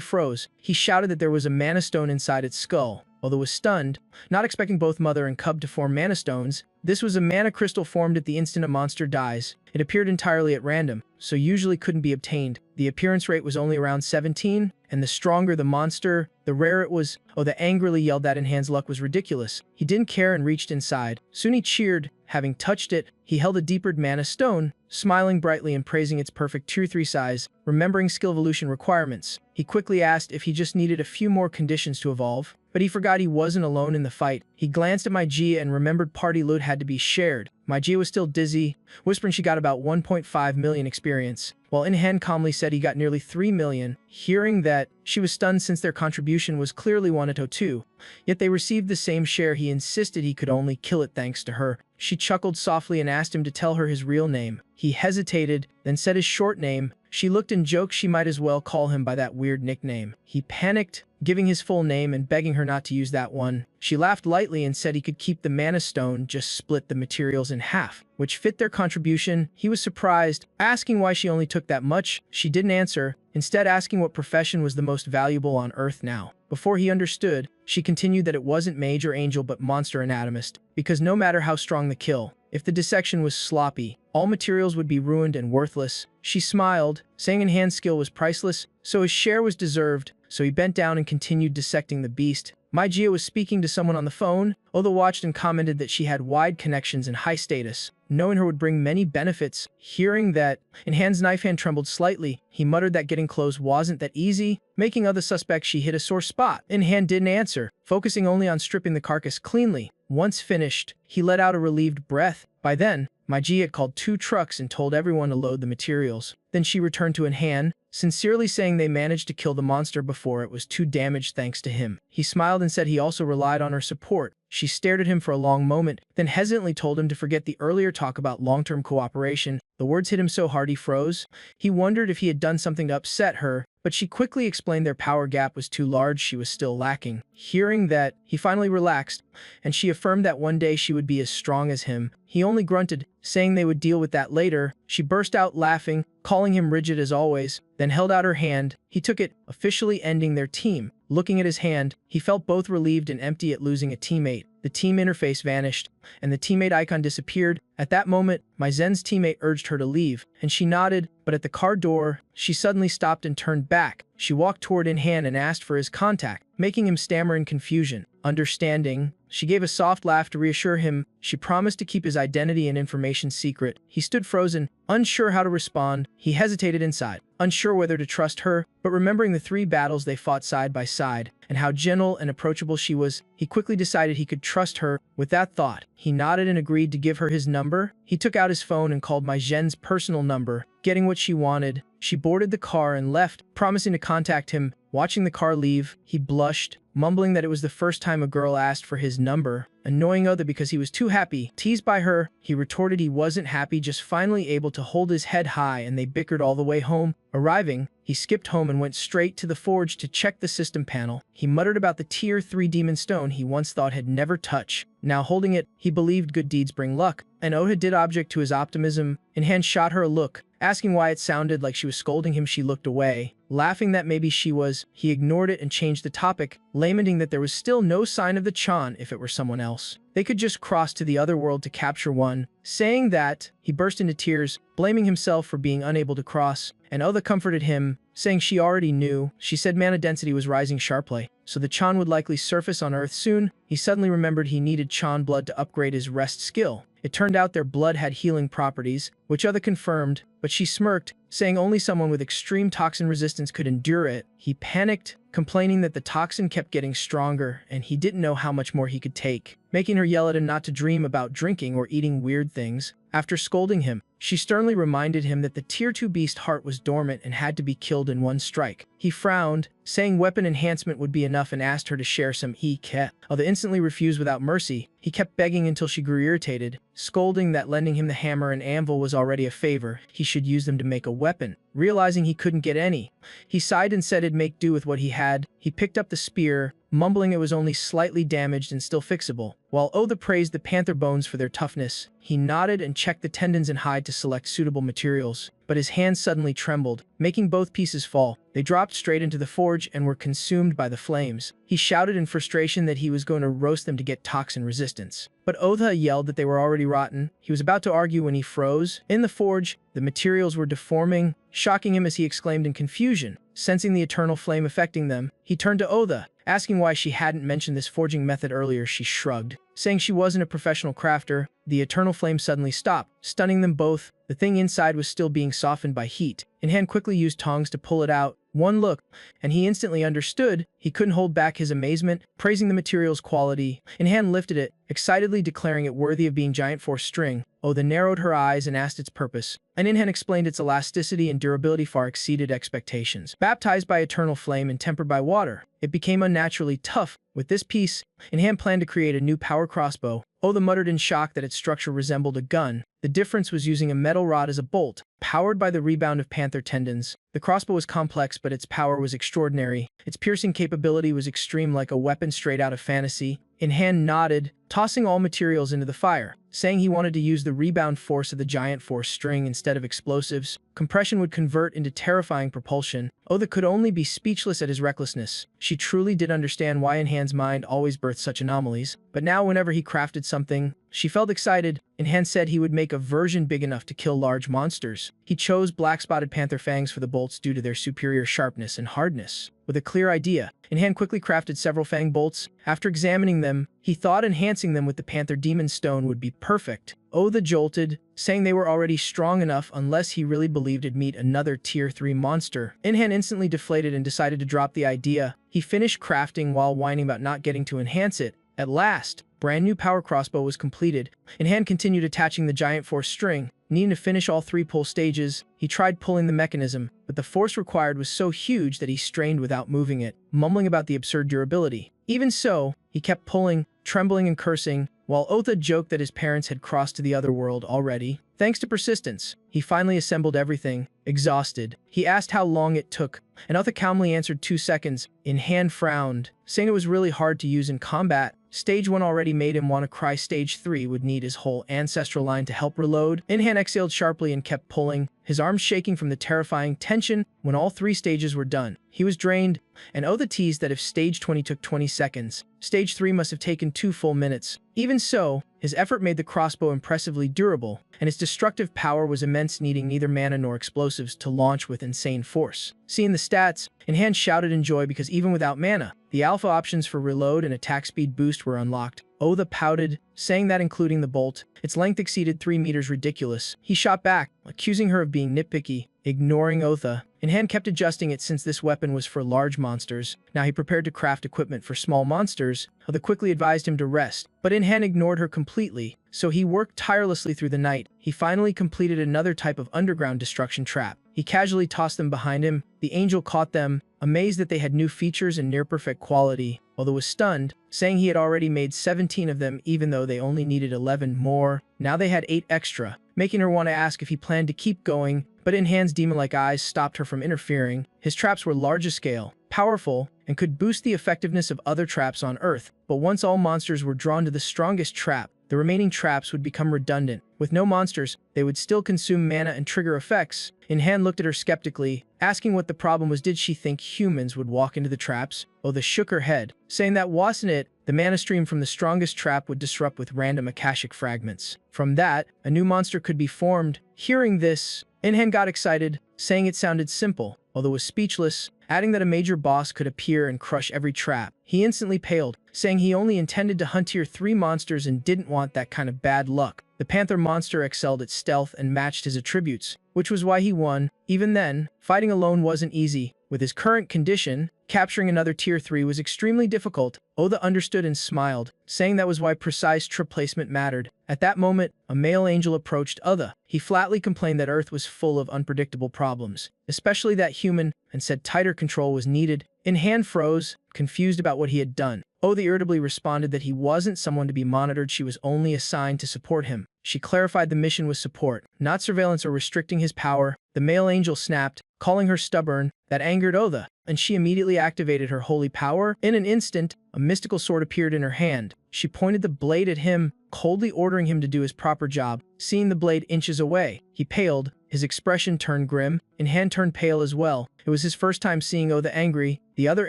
froze. He shouted that there was a mana stone inside its skull. Although was stunned, not expecting both mother and cub to form mana stones, this was a mana crystal formed at the instant a monster dies. It appeared entirely at random, so usually couldn't be obtained. The appearance rate was only around 17, and the stronger the monster, the rarer it was. Oh, the angrily yelled that In-Han's luck was ridiculous. He didn't care and reached inside. Soon he cheered. Having touched it, he held a deepered mana stone, smiling brightly and praising its perfect Tier 3 size. Remembering skill evolution requirements, he quickly asked if he just needed a few more conditions to evolve. But he forgot he wasn't alone in the fight. He glanced at Jai and remembered party loot had to be shared. Jai was still dizzy, whispering she got about 1.5 million experience, while In-Han calmly said he got nearly 3 million. Hearing that, she was stunned since their contribution was clearly 1/2. Yet they received the same share. He insisted he could only kill it thanks to her. She chuckled softly and asked him to tell her his real name. He hesitated, then said his short name. She looked and joked she might as well call him by that weird nickname. He panicked, giving his full name and begging her not to use that one. She laughed lightly and said he could keep the mana stone, just split the materials in half, which fit their contribution. He was surprised, asking why she only took that much. She didn't answer, instead asking what profession was the most valuable on Earth now. Before he understood, she continued that it wasn't mage or angel but monster anatomist, because no matter how strong the kill, if the dissection was sloppy, all materials would be ruined and worthless. She smiled, saying In-Han's skill was priceless, so his share was deserved. So he bent down and continued dissecting the beast. Jai was speaking to someone on the phone. Oda watched and commented that she had wide connections and high status. Knowing her would bring many benefits. Hearing that, In-Han's knife hand trembled slightly. He muttered that getting close wasn't that easy, making other suspects she hit a sore spot. In-Han didn't answer, focusing only on stripping the carcass cleanly. Once finished, he let out a relieved breath. By then, my G had called 2 trucks and told everyone to load the materials. Then she returned to Enhan, sincerely saying they managed to kill the monster before it was too damaged thanks to him. He smiled and said he also relied on her support. She stared at him for a long moment, then hesitantly told him to forget the earlier talk about long-term cooperation. The words hit him so hard he froze. He wondered if he had done something to upset her, but she quickly explained their power gap was too large, she was still lacking. Hearing that, he finally relaxed, and she affirmed that one day she would be as strong as him. He only grunted, saying they would deal with that later. She burst out laughing, calling him rigid as always, then held out her hand. He took it, officially ending their team. Looking at his hand, he felt both relieved and empty at losing a teammate. The team interface vanished, and the teammate icon disappeared. At that moment, my Zen's teammate urged her to leave, and she nodded, but at the car door, she suddenly stopped and turned back. She walked toward Inhan and asked for his contact, making him stammer in confusion. Understanding, she gave a soft laugh to reassure him. She promised to keep his identity and information secret. He stood frozen, unsure how to respond. He hesitated inside, unsure whether to trust her, but remembering the 3 battles they fought side by side, and how gentle and approachable she was, he quickly decided he could trust her. With that thought, he nodded and agreed to give her his number. He took out his phone and called my Zhen's personal number. Getting what she wanted, she boarded the car and left, promising to contact him. Watching the car leave, he blushed, mumbling that it was the first time a girl asked for his number, annoying Other because he was too happy. Teased by her, he retorted he wasn't happy, just finally able to hold his head high, and they bickered all the way home. Arriving, he skipped home and went straight to the forge to check the system panel. He muttered about the Tier 3 demon stone he once thought had never touched. Now holding it, he believed good deeds bring luck, and Oda did object to his optimism. Inhan shot her a look, asking why it sounded like she was scolding him. She looked away, laughing that maybe she was. He ignored it and changed the topic, lamenting that there was still no sign of the Chan. If it were someone else, they could just cross to the other world to capture one. Saying that, he burst into tears, blaming himself for being unable to cross, and Oda comforted him, saying she already knew. She said mana density was rising sharply, so the Chan would likely surface on Earth soon. He suddenly remembered he needed Chan blood to upgrade his rest skill. It turned out their blood had healing properties, which Oda confirmed, but she smirked, saying only someone with extreme toxin resistance could endure it. He panicked, complaining that the toxin kept getting stronger and he didn't know how much more he could take, making her yell at him not to dream about drinking or eating weird things. After scolding him, she sternly reminded him that the Tier 2 beast heart was dormant and had to be killed in one strike. He frowned, saying weapon enhancement would be enough, and asked her to share some EK. Although instantly refused without mercy, he kept begging until she grew irritated, scolding that lending him the hammer and anvil was already a favor. He should use them to make a weapon. Realizing he couldn't get any, he sighed and said he'd make do with what he had. He picked up the spear, mumbling it was only slightly damaged and still fixable. While Oda praised the panther bones for their toughness, he nodded and checked the tendons and hide to select suitable materials, but his hand suddenly trembled, making both pieces fall. They dropped straight into the forge and were consumed by the flames. He shouted in frustration that he was going to roast them to get toxin resistance, but Oda yelled that they were already rotten. He was about to argue when he froze. In the forge, the materials were deforming, shocking him as he exclaimed in confusion. Sensing the eternal flame affecting them, he turned to Oda, asking why she hadn't mentioned this forging method earlier. She shrugged, saying she wasn't a professional crafter. The eternal flame suddenly stopped, stunning them both. The thing inside was still being softened by heat. Inhan quickly used tongs to pull it out. One look, and he instantly understood. He couldn't hold back his amazement, praising the material's quality. Inhan lifted it, excitedly declaring it worthy of being giant force string. Oda narrowed her eyes and asked its purpose, and Inhan explained its elasticity and durability far exceeded expectations. Baptized by eternal flame and tempered by water, it became unnaturally tough. With this piece, Inhan planned to create a new power crossbow. Oda muttered in shock that its structure resembled a gun. The difference was using a metal rod as a bolt, powered by the rebound of panther tendons. The crossbow was complex, but its power was extraordinary. Its piercing capability was extreme, like a weapon straight out of fantasy. Inhan nodded, tossing all materials into the fire, saying he wanted to use the rebound force of the giant force string instead of explosives. Compression would convert into terrifying propulsion. Oda could only be speechless at his recklessness. She truly did understand why Inhan's mind always birthed such anomalies, but now whenever he crafted something, she felt excited. Inhan said he would make a version big enough to kill large monsters. He chose black-spotted panther fangs for the bolts due to their superior sharpness and hardness. With a clear idea, Inhan quickly crafted several fang bolts. After examining them, he thought enhancing them with the panther demon stone would be perfect. Oda jolted, saying they were already strong enough unless he really believed it'd meet another Tier 3 monster. Inhan instantly deflated and decided to drop the idea. He finished crafting while whining about not getting to enhance it. At last, brand new power crossbow was completed. In-hand continued attaching the giant force string. Needing to finish all 3 pull stages, he tried pulling the mechanism, but the force required was so huge that he strained without moving it, mumbling about the absurd durability. Even so, he kept pulling, trembling and cursing, while Otha joked that his parents had crossed to the other world already. Thanks to persistence, he finally assembled everything, exhausted. He asked how long it took, and Otha calmly answered 2 seconds. In-hand frowned, saying it was really hard to use in combat. Stage 1 already made him want to cry. Stage 3 would need his whole ancestral line to help reload. In-hand exhaled sharply and kept pulling, his arms shaking from the terrifying tension. When all 3 stages were done, he was drained, and Otha teased that if stage 20 took 20 seconds, stage 3 must have taken 2 full minutes. Even so, his effort made the crossbow impressively durable, and its destructive power was immense, needing neither mana nor explosives to launch with insane force. Seeing the stats, In-hand shouted in joy because even without mana, the alpha options for reload and attack speed boost were unlocked. Otha pouted, saying that including the bolt, its length exceeded 3 meters. Ridiculous. He shot back, accusing her of being nitpicky. Ignoring Otha, In-hand kept adjusting it since this weapon was for large monsters. Now he prepared to craft equipment for small monsters. Otha quickly advised him to rest, but In-hand ignored her completely, so he worked tirelessly through the night. He finally completed another type of underground destruction trap. He casually tossed them behind him. The angel caught them, amazed that they had new features and near-perfect quality. Otha was stunned, saying he had already made 17 of them even though they only needed 11 more. Now they had 8 extra, making her want to ask if he planned to keep going, but In-hand's demon-like eyes stopped her from interfering. His traps were large-scale, powerful, and could boost the effectiveness of other traps on Earth, but once all monsters were drawn to the strongest trap, the remaining traps would become redundant. With no monsters, they would still consume mana and trigger effects. In-hand looked at her skeptically, asking what the problem was. Did she think humans would walk into the traps? Otha shook her head, saying that wasn't it. The mana stream from the strongest trap would disrupt with random Akashic fragments. From that, a new monster could be formed. Hearing this, In-hand got excited, saying it sounded simple, Otha was speechless, adding that a major boss could appear and crush every trap. He instantly paled, saying he only intended to hunt tier 3 monsters and didn't want that kind of bad luck. The Panther monster excelled at stealth and matched his attributes, which was why he won. Even then, fighting alone wasn't easy. With his current condition, capturing another tier 3 was extremely difficult. Otha understood and smiled, saying that was why precise trip placement mattered. At that moment, a male angel approached Otha. He flatly complained that Earth was full of unpredictable problems, especially that human, and said tighter control was needed. In-hand froze, confused about what he had done. Otha irritably responded that he wasn't someone to be monitored, she was only assigned to support him. She clarified the mission was support, not surveillance or restricting his power. The male angel snapped, calling her stubborn. That angered Otha, and she immediately activated her holy power. In an instant, a mystical sword appeared in her hand. She pointed the blade at him, coldly ordering him to do his proper job. Seeing the blade inches away, he paled. His expression turned grim. In-hand turned pale as well. It was his first time seeing Otha angry. The other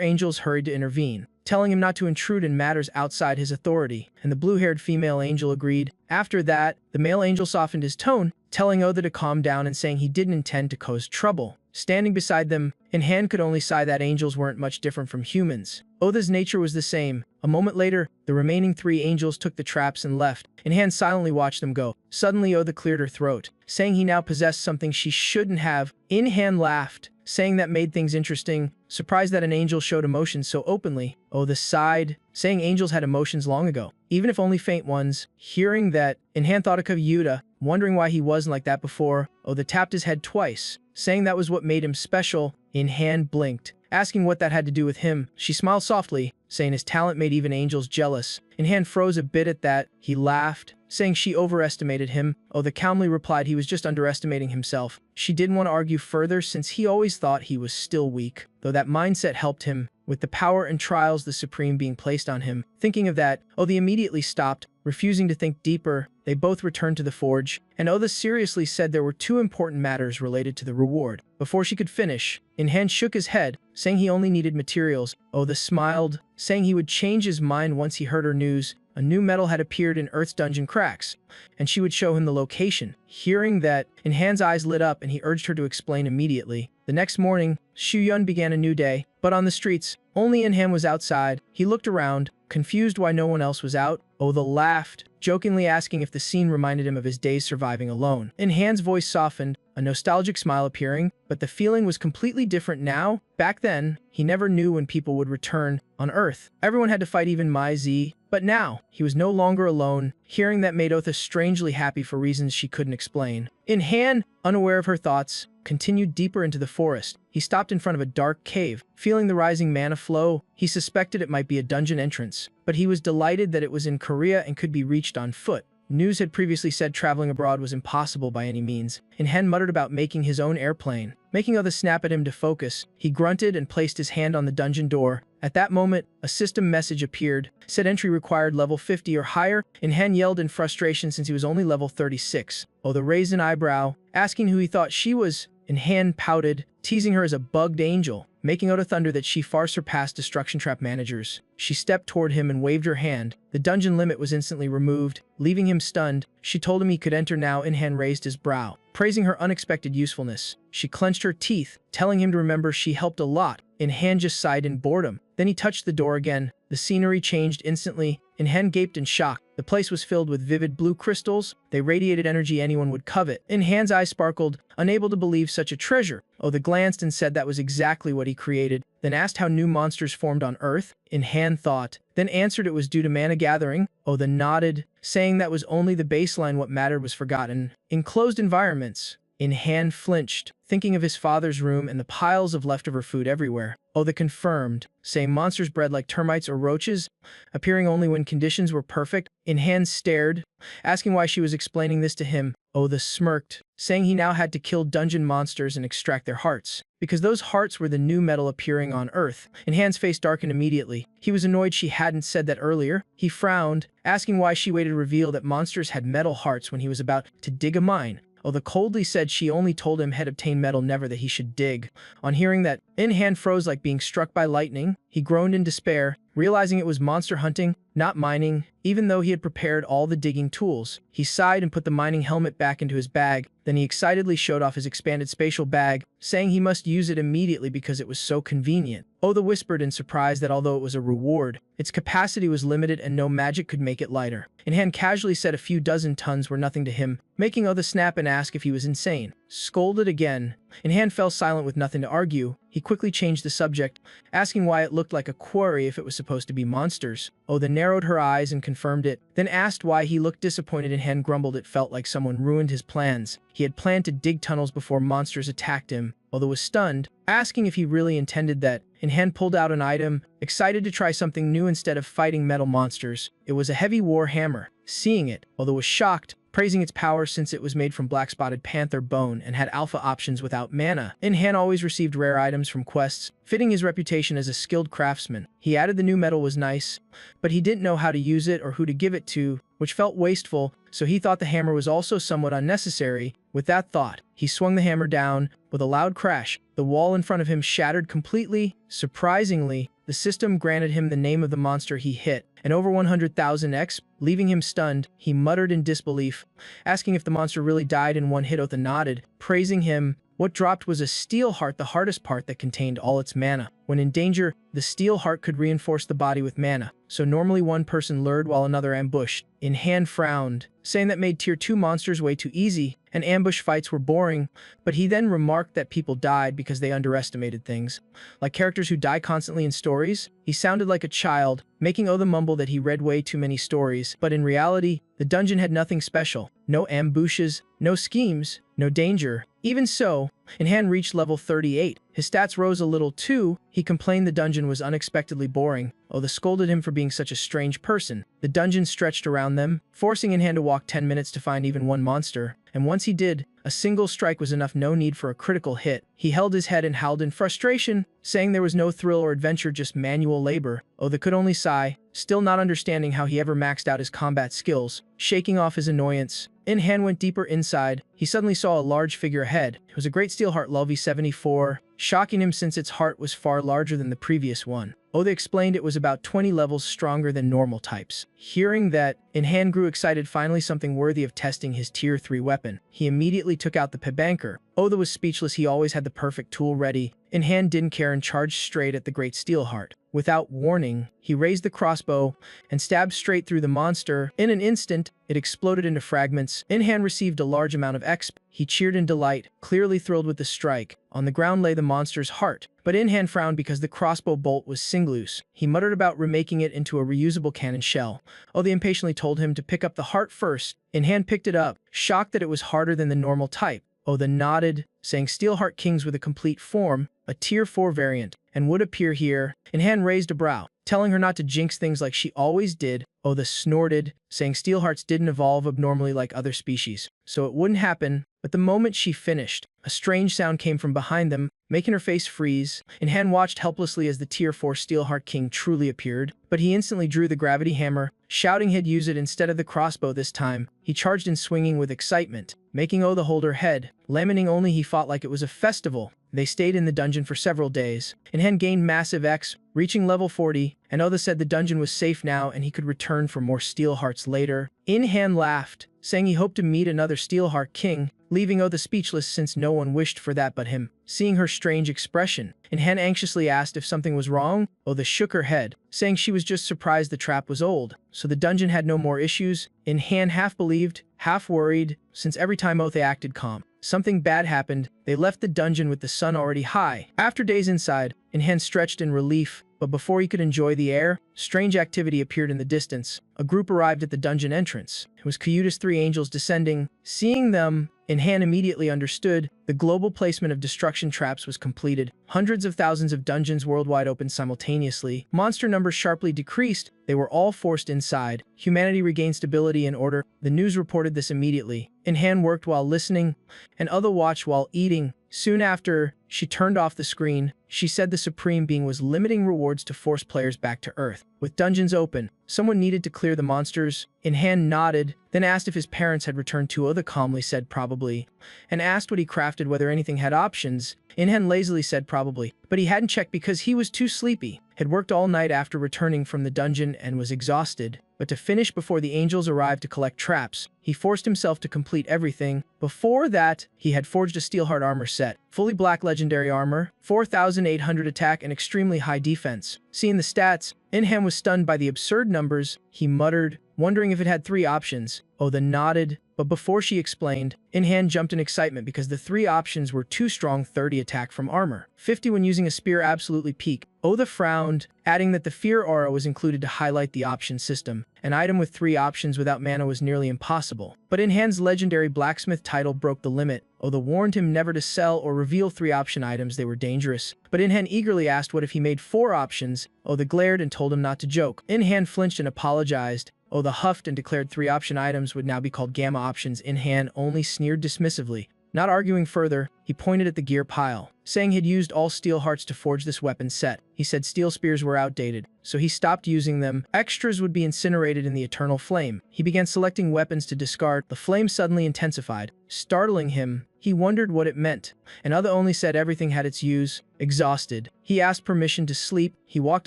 angels hurried to intervene, telling him not to intrude in matters outside his authority, and the blue-haired female angel agreed. After that, the male angel softened his tone, telling Otha to calm down and saying he didn't intend to cause trouble. Standing beside them, In-hand could only sigh that angels weren't much different from humans. Otha's nature was the same. A moment later, the remaining 3 angels took the traps and left. In-hand silently watched them go. Suddenly Otha cleared her throat, saying he now possessed something she shouldn't have. In-hand laughed, saying that made things interesting, surprised that an angel showed emotions so openly. Otha sighed, saying angels had emotions long ago, even if only faint ones. Hearing that, In-hand thought of Yuta, wondering why he wasn't like that before. Otha tapped his head twice, saying that was what made him special. In-hand blinked, asking what that had to do with him. She smiled softly, saying his talent made even angels jealous. In-hand froze a bit at that. He laughed, saying she overestimated him. Otha calmly replied he was just underestimating himself. She didn't want to argue further since he always thought he was still weak, though that mindset helped him, with the power and trials the Supreme being placed on him. Thinking of that, Otha immediately stopped, refusing to think deeper. They both returned to the forge, and Otha seriously said there were 2 important matters related to the reward. Before she could finish, In-hand shook his head, saying he only needed materials. Otha smiled, saying he would change his mind once he heard her news. A new metal had appeared in Earth's dungeon cracks, and she would show him the location. Hearing that, In-hand's eyes lit up and he urged her to explain immediately. The next morning, Shu Yun began a new day, but on the streets, only In-hand was outside. He looked around, confused why no one else was out. Oda laughed, jokingly asking if the scene reminded him of his days surviving alone. In-hand's voice softened, a nostalgic smile appearing, but the feeling was completely different now. Back then, he never knew when people would return on Earth. Everyone had to fight, even Mai Z, but now, he was no longer alone. Hearing that made Otha strangely happy for reasons she couldn't explain. In-hand, unaware of her thoughts, continued deeper into the forest. He stopped in front of a dark cave. Feeling the rising mana flow, he suspected it might be a dungeon entrance, but he was delighted that it was in Korea and could be reached on foot. News had previously said traveling abroad was impossible by any means. In-hand muttered about making his own airplane. Making Otha snap at him to focus, he grunted and placed his hand on the dungeon door. At that moment, a system message appeared. Said entry required level 50 or higher. In-hand yelled in frustration since he was only level 36. Otha raised an eyebrow, asking who he thought she was. In-hand pouted, teasing her as a bugged angel, making Otha thunder that she far surpassed destruction trap managers. She stepped toward him and waved her hand. The dungeon limit was instantly removed, leaving him stunned. She told him he could enter now. In-hand raised his brow, praising her unexpected usefulness. She clenched her teeth, telling him to remember she helped a lot. In-hand just sighed in boredom. Then he touched the door again. The scenery changed instantly. In-hand gaped in shock. The place was filled with vivid blue crystals. They radiated energy anyone would covet. In-hand's eyes sparkled, unable to believe such a treasure. Otha glanced and said that was exactly what he created, then asked how new monsters formed on Earth. In-hand thought, then answered it was due to mana gathering. Otha nodded, saying that was only the baseline. What mattered was forgotten. In closed environments, In-hand flinched, thinking of his father's room and the piles of leftover food everywhere. Otha confirmed, saying monsters bred like termites or roaches, appearing only when conditions were perfect. In-hand stared, asking why she was explaining this to him. Otha smirked, saying he now had to kill dungeon monsters and extract their hearts, because those hearts were the new metal appearing on Earth. In-hand's face darkened immediately. He was annoyed she hadn't said that earlier. He frowned, asking why she waited to reveal that monsters had metal hearts when he was about to dig a mine. Otha coldly said she only told him had obtained metal, never that he should dig. On hearing that, In-hand froze like being struck by lightning. He groaned in despair, realizing it was monster hunting, not mining, even though he had prepared all the digging tools. He sighed and put the mining helmet back into his bag. Then he excitedly showed off his expanded spatial bag, saying he must use it immediately because it was so convenient. Otha whispered in surprise that although it was a reward, its capacity was limited and no magic could make it lighter. In-hand casually said a few dozen tons were nothing to him, making Otha snap and ask if he was insane. Scolded again. In-hand fell silent with nothing to argue. He quickly changed the subject, asking why it looked like a quarry if it was supposed to be monsters. Otha narrowed her eyes and confirmed it, then asked why he looked disappointed. In-hand grumbled it felt like someone ruined his plans. He had planned to dig tunnels before monsters attacked him. Otha was stunned, asking if he really intended that. In-hand pulled out an item, excited to try something new instead of fighting metal monsters. It was a heavy war hammer. Seeing it, Otha was shocked, praising its power since it was made from black-spotted panther bone and had alpha options without mana. In-hand always received rare items from quests, fitting his reputation as a skilled craftsman. He added the new metal was nice, but he didn't know how to use it or who to give it to, which felt wasteful, so he thought the hammer was also somewhat unnecessary. With that thought, he swung the hammer down. With a loud crash, the wall in front of him shattered completely. Surprisingly, the system granted him the name of the monster he hit, and over 100,000 XP, leaving him stunned. He muttered in disbelief, asking if the monster really died in one hit. Otha nodded, praising him. What dropped was a steel heart, the hardest part that contained all its mana. When in danger, the steel heart could reinforce the body with mana, so normally one person lured while another ambushed. In-hand frowned, saying that made tier 2 monsters way too easy, and ambush fights were boring, but he then remarked that people died because they underestimated things. Like characters who die constantly in stories, he sounded like a child, making Otha mumble that he read way too many stories, but in reality, the dungeon had nothing special. No ambushes, no schemes, no danger. Even so, In-hand reached level 38. His stats rose a little too. He complained the dungeon was unexpectedly boring. Otha scolded him for being such a strange person. The dungeon stretched around them, forcing In-hand to walk 10 minutes to find even one monster. And once he did, a single strike was enough, no need for a critical hit. He held his head and howled in frustration, saying there was no thrill or adventure, just manual labor. Otha could only sigh, still not understanding how he ever maxed out his combat skills. Shaking off his annoyance, In-hand went deeper inside. He suddenly saw a large figure ahead. It was a great steel heart, level 74. shocking him since its heart was far larger than the previous one. They explained it was about 20 levels stronger than normal types. Hearing that, In-Han grew excited, finally something worthy of testing his tier 3 weapon. He immediately took out the Pebanker. Oda was speechless. He always had the perfect tool ready. In-Han didn't care and charged straight at the Great Steelheart. Without warning, he raised the crossbow and stabbed straight through the monster. In an instant, it exploded into fragments. In-Han received a large amount of XP. He cheered in delight, clearly thrilled with the strike. On the ground lay the monster's heart, but In-Han frowned because the crossbow bolt was loose. He muttered about remaking it into a reusable cannon shell. They impatiently told him to pick up the heart first. In-Han picked it up, shocked that it was harder than the normal type. Oda nodded, saying Steelheart Kings with a complete form, a tier 4 variant, and would appear here. In-Han raised a brow, telling her not to jinx things like she always did. Oda snorted, saying Steelhearts didn't evolve abnormally like other species, so it wouldn't happen. But the moment she finished, a strange sound came from behind them, making her face freeze. In-Han watched helplessly as the tier 4 Steelheart King truly appeared, but he instantly drew the gravity hammer, shouting he'd use it instead of the crossbow this time. He charged in, swinging with excitement, making Oda hold her head. Lamenting only, he fought like it was a festival. They stayed in the dungeon for several days. In-Han gained massive X, reaching level 40, and Oda said the dungeon was safe now and he could return for more Steelhearts later. In-Han laughed, saying he hoped to meet another Steelheart King, leaving Oda speechless since no one wished for that but him. Seeing her strange expression, In-Han anxiously asked if something was wrong. Oda shook her head, saying she was just surprised the trap was old, so the dungeon had no more issues. In-Han half believed, half worried, since every time Oda acted calm, something bad happened. They left the dungeon with the sun already high. After days inside, In-Han stretched in relief, but before he could enjoy the air, strange activity appeared in the distance. A group arrived at the dungeon entrance. It was Kyuta's 3 angels descending. Seeing them, In-Han immediately understood. The global placement of destruction traps was completed. Hundreds of thousands of dungeons worldwide opened simultaneously. Monster numbers sharply decreased. They were all forced inside. Humanity regained stability and order. The news reported this immediately. In-Han worked while listening, and Oda watched while eating. Soon after, she turned off the screen. She said the Supreme Being was limiting rewards to force players back to Earth. With dungeons open, someone needed to clear the monsters. In-Han nodded, then asked if his parents had returned to Oda calmly said probably, and asked what he crafted, whether anything had options. In-Han lazily said probably, but he hadn't checked because he was too sleepy, had worked all night after returning from the dungeon and was exhausted. But to finish before the angels arrived to collect traps, he forced himself to complete everything. Before that, he had forged a Steelheart armor set, fully black legendary armor, 4,800 attack and extremely high defense. Seeing the stats, In-Han was stunned by the absurd numbers. He muttered, wondering if it had 3 options. Oda nodded, but before she explained, In-Han jumped in excitement because the 3 options were too strong: 30 attack from armor, 50 when using a spear, absolutely peak. Oda frowned, adding that the fear aura was included to highlight the option system. An item with 3 options without mana was nearly impossible. But In-Han's legendary blacksmith title broke the limit. Oda warned him never to sell or reveal 3 option items, they were dangerous. But In-Han eagerly asked what if he made 4 options. Oda glared and told him not to joke. In-Han flinched and apologized. Oda huffed and declared 3 option items would now be called gamma options. In-Han only sneered dismissively. Not arguing further, he pointed at the gear pile, saying he'd used all steel hearts to forge this weapon set. He said steel spears were outdated, so he stopped using them. Extras would be incinerated in the eternal flame. He began selecting weapons to discard. The flame suddenly intensified, startling him. He wondered what it meant, and Oda only said everything had its use. Exhausted, he asked permission to sleep. He walked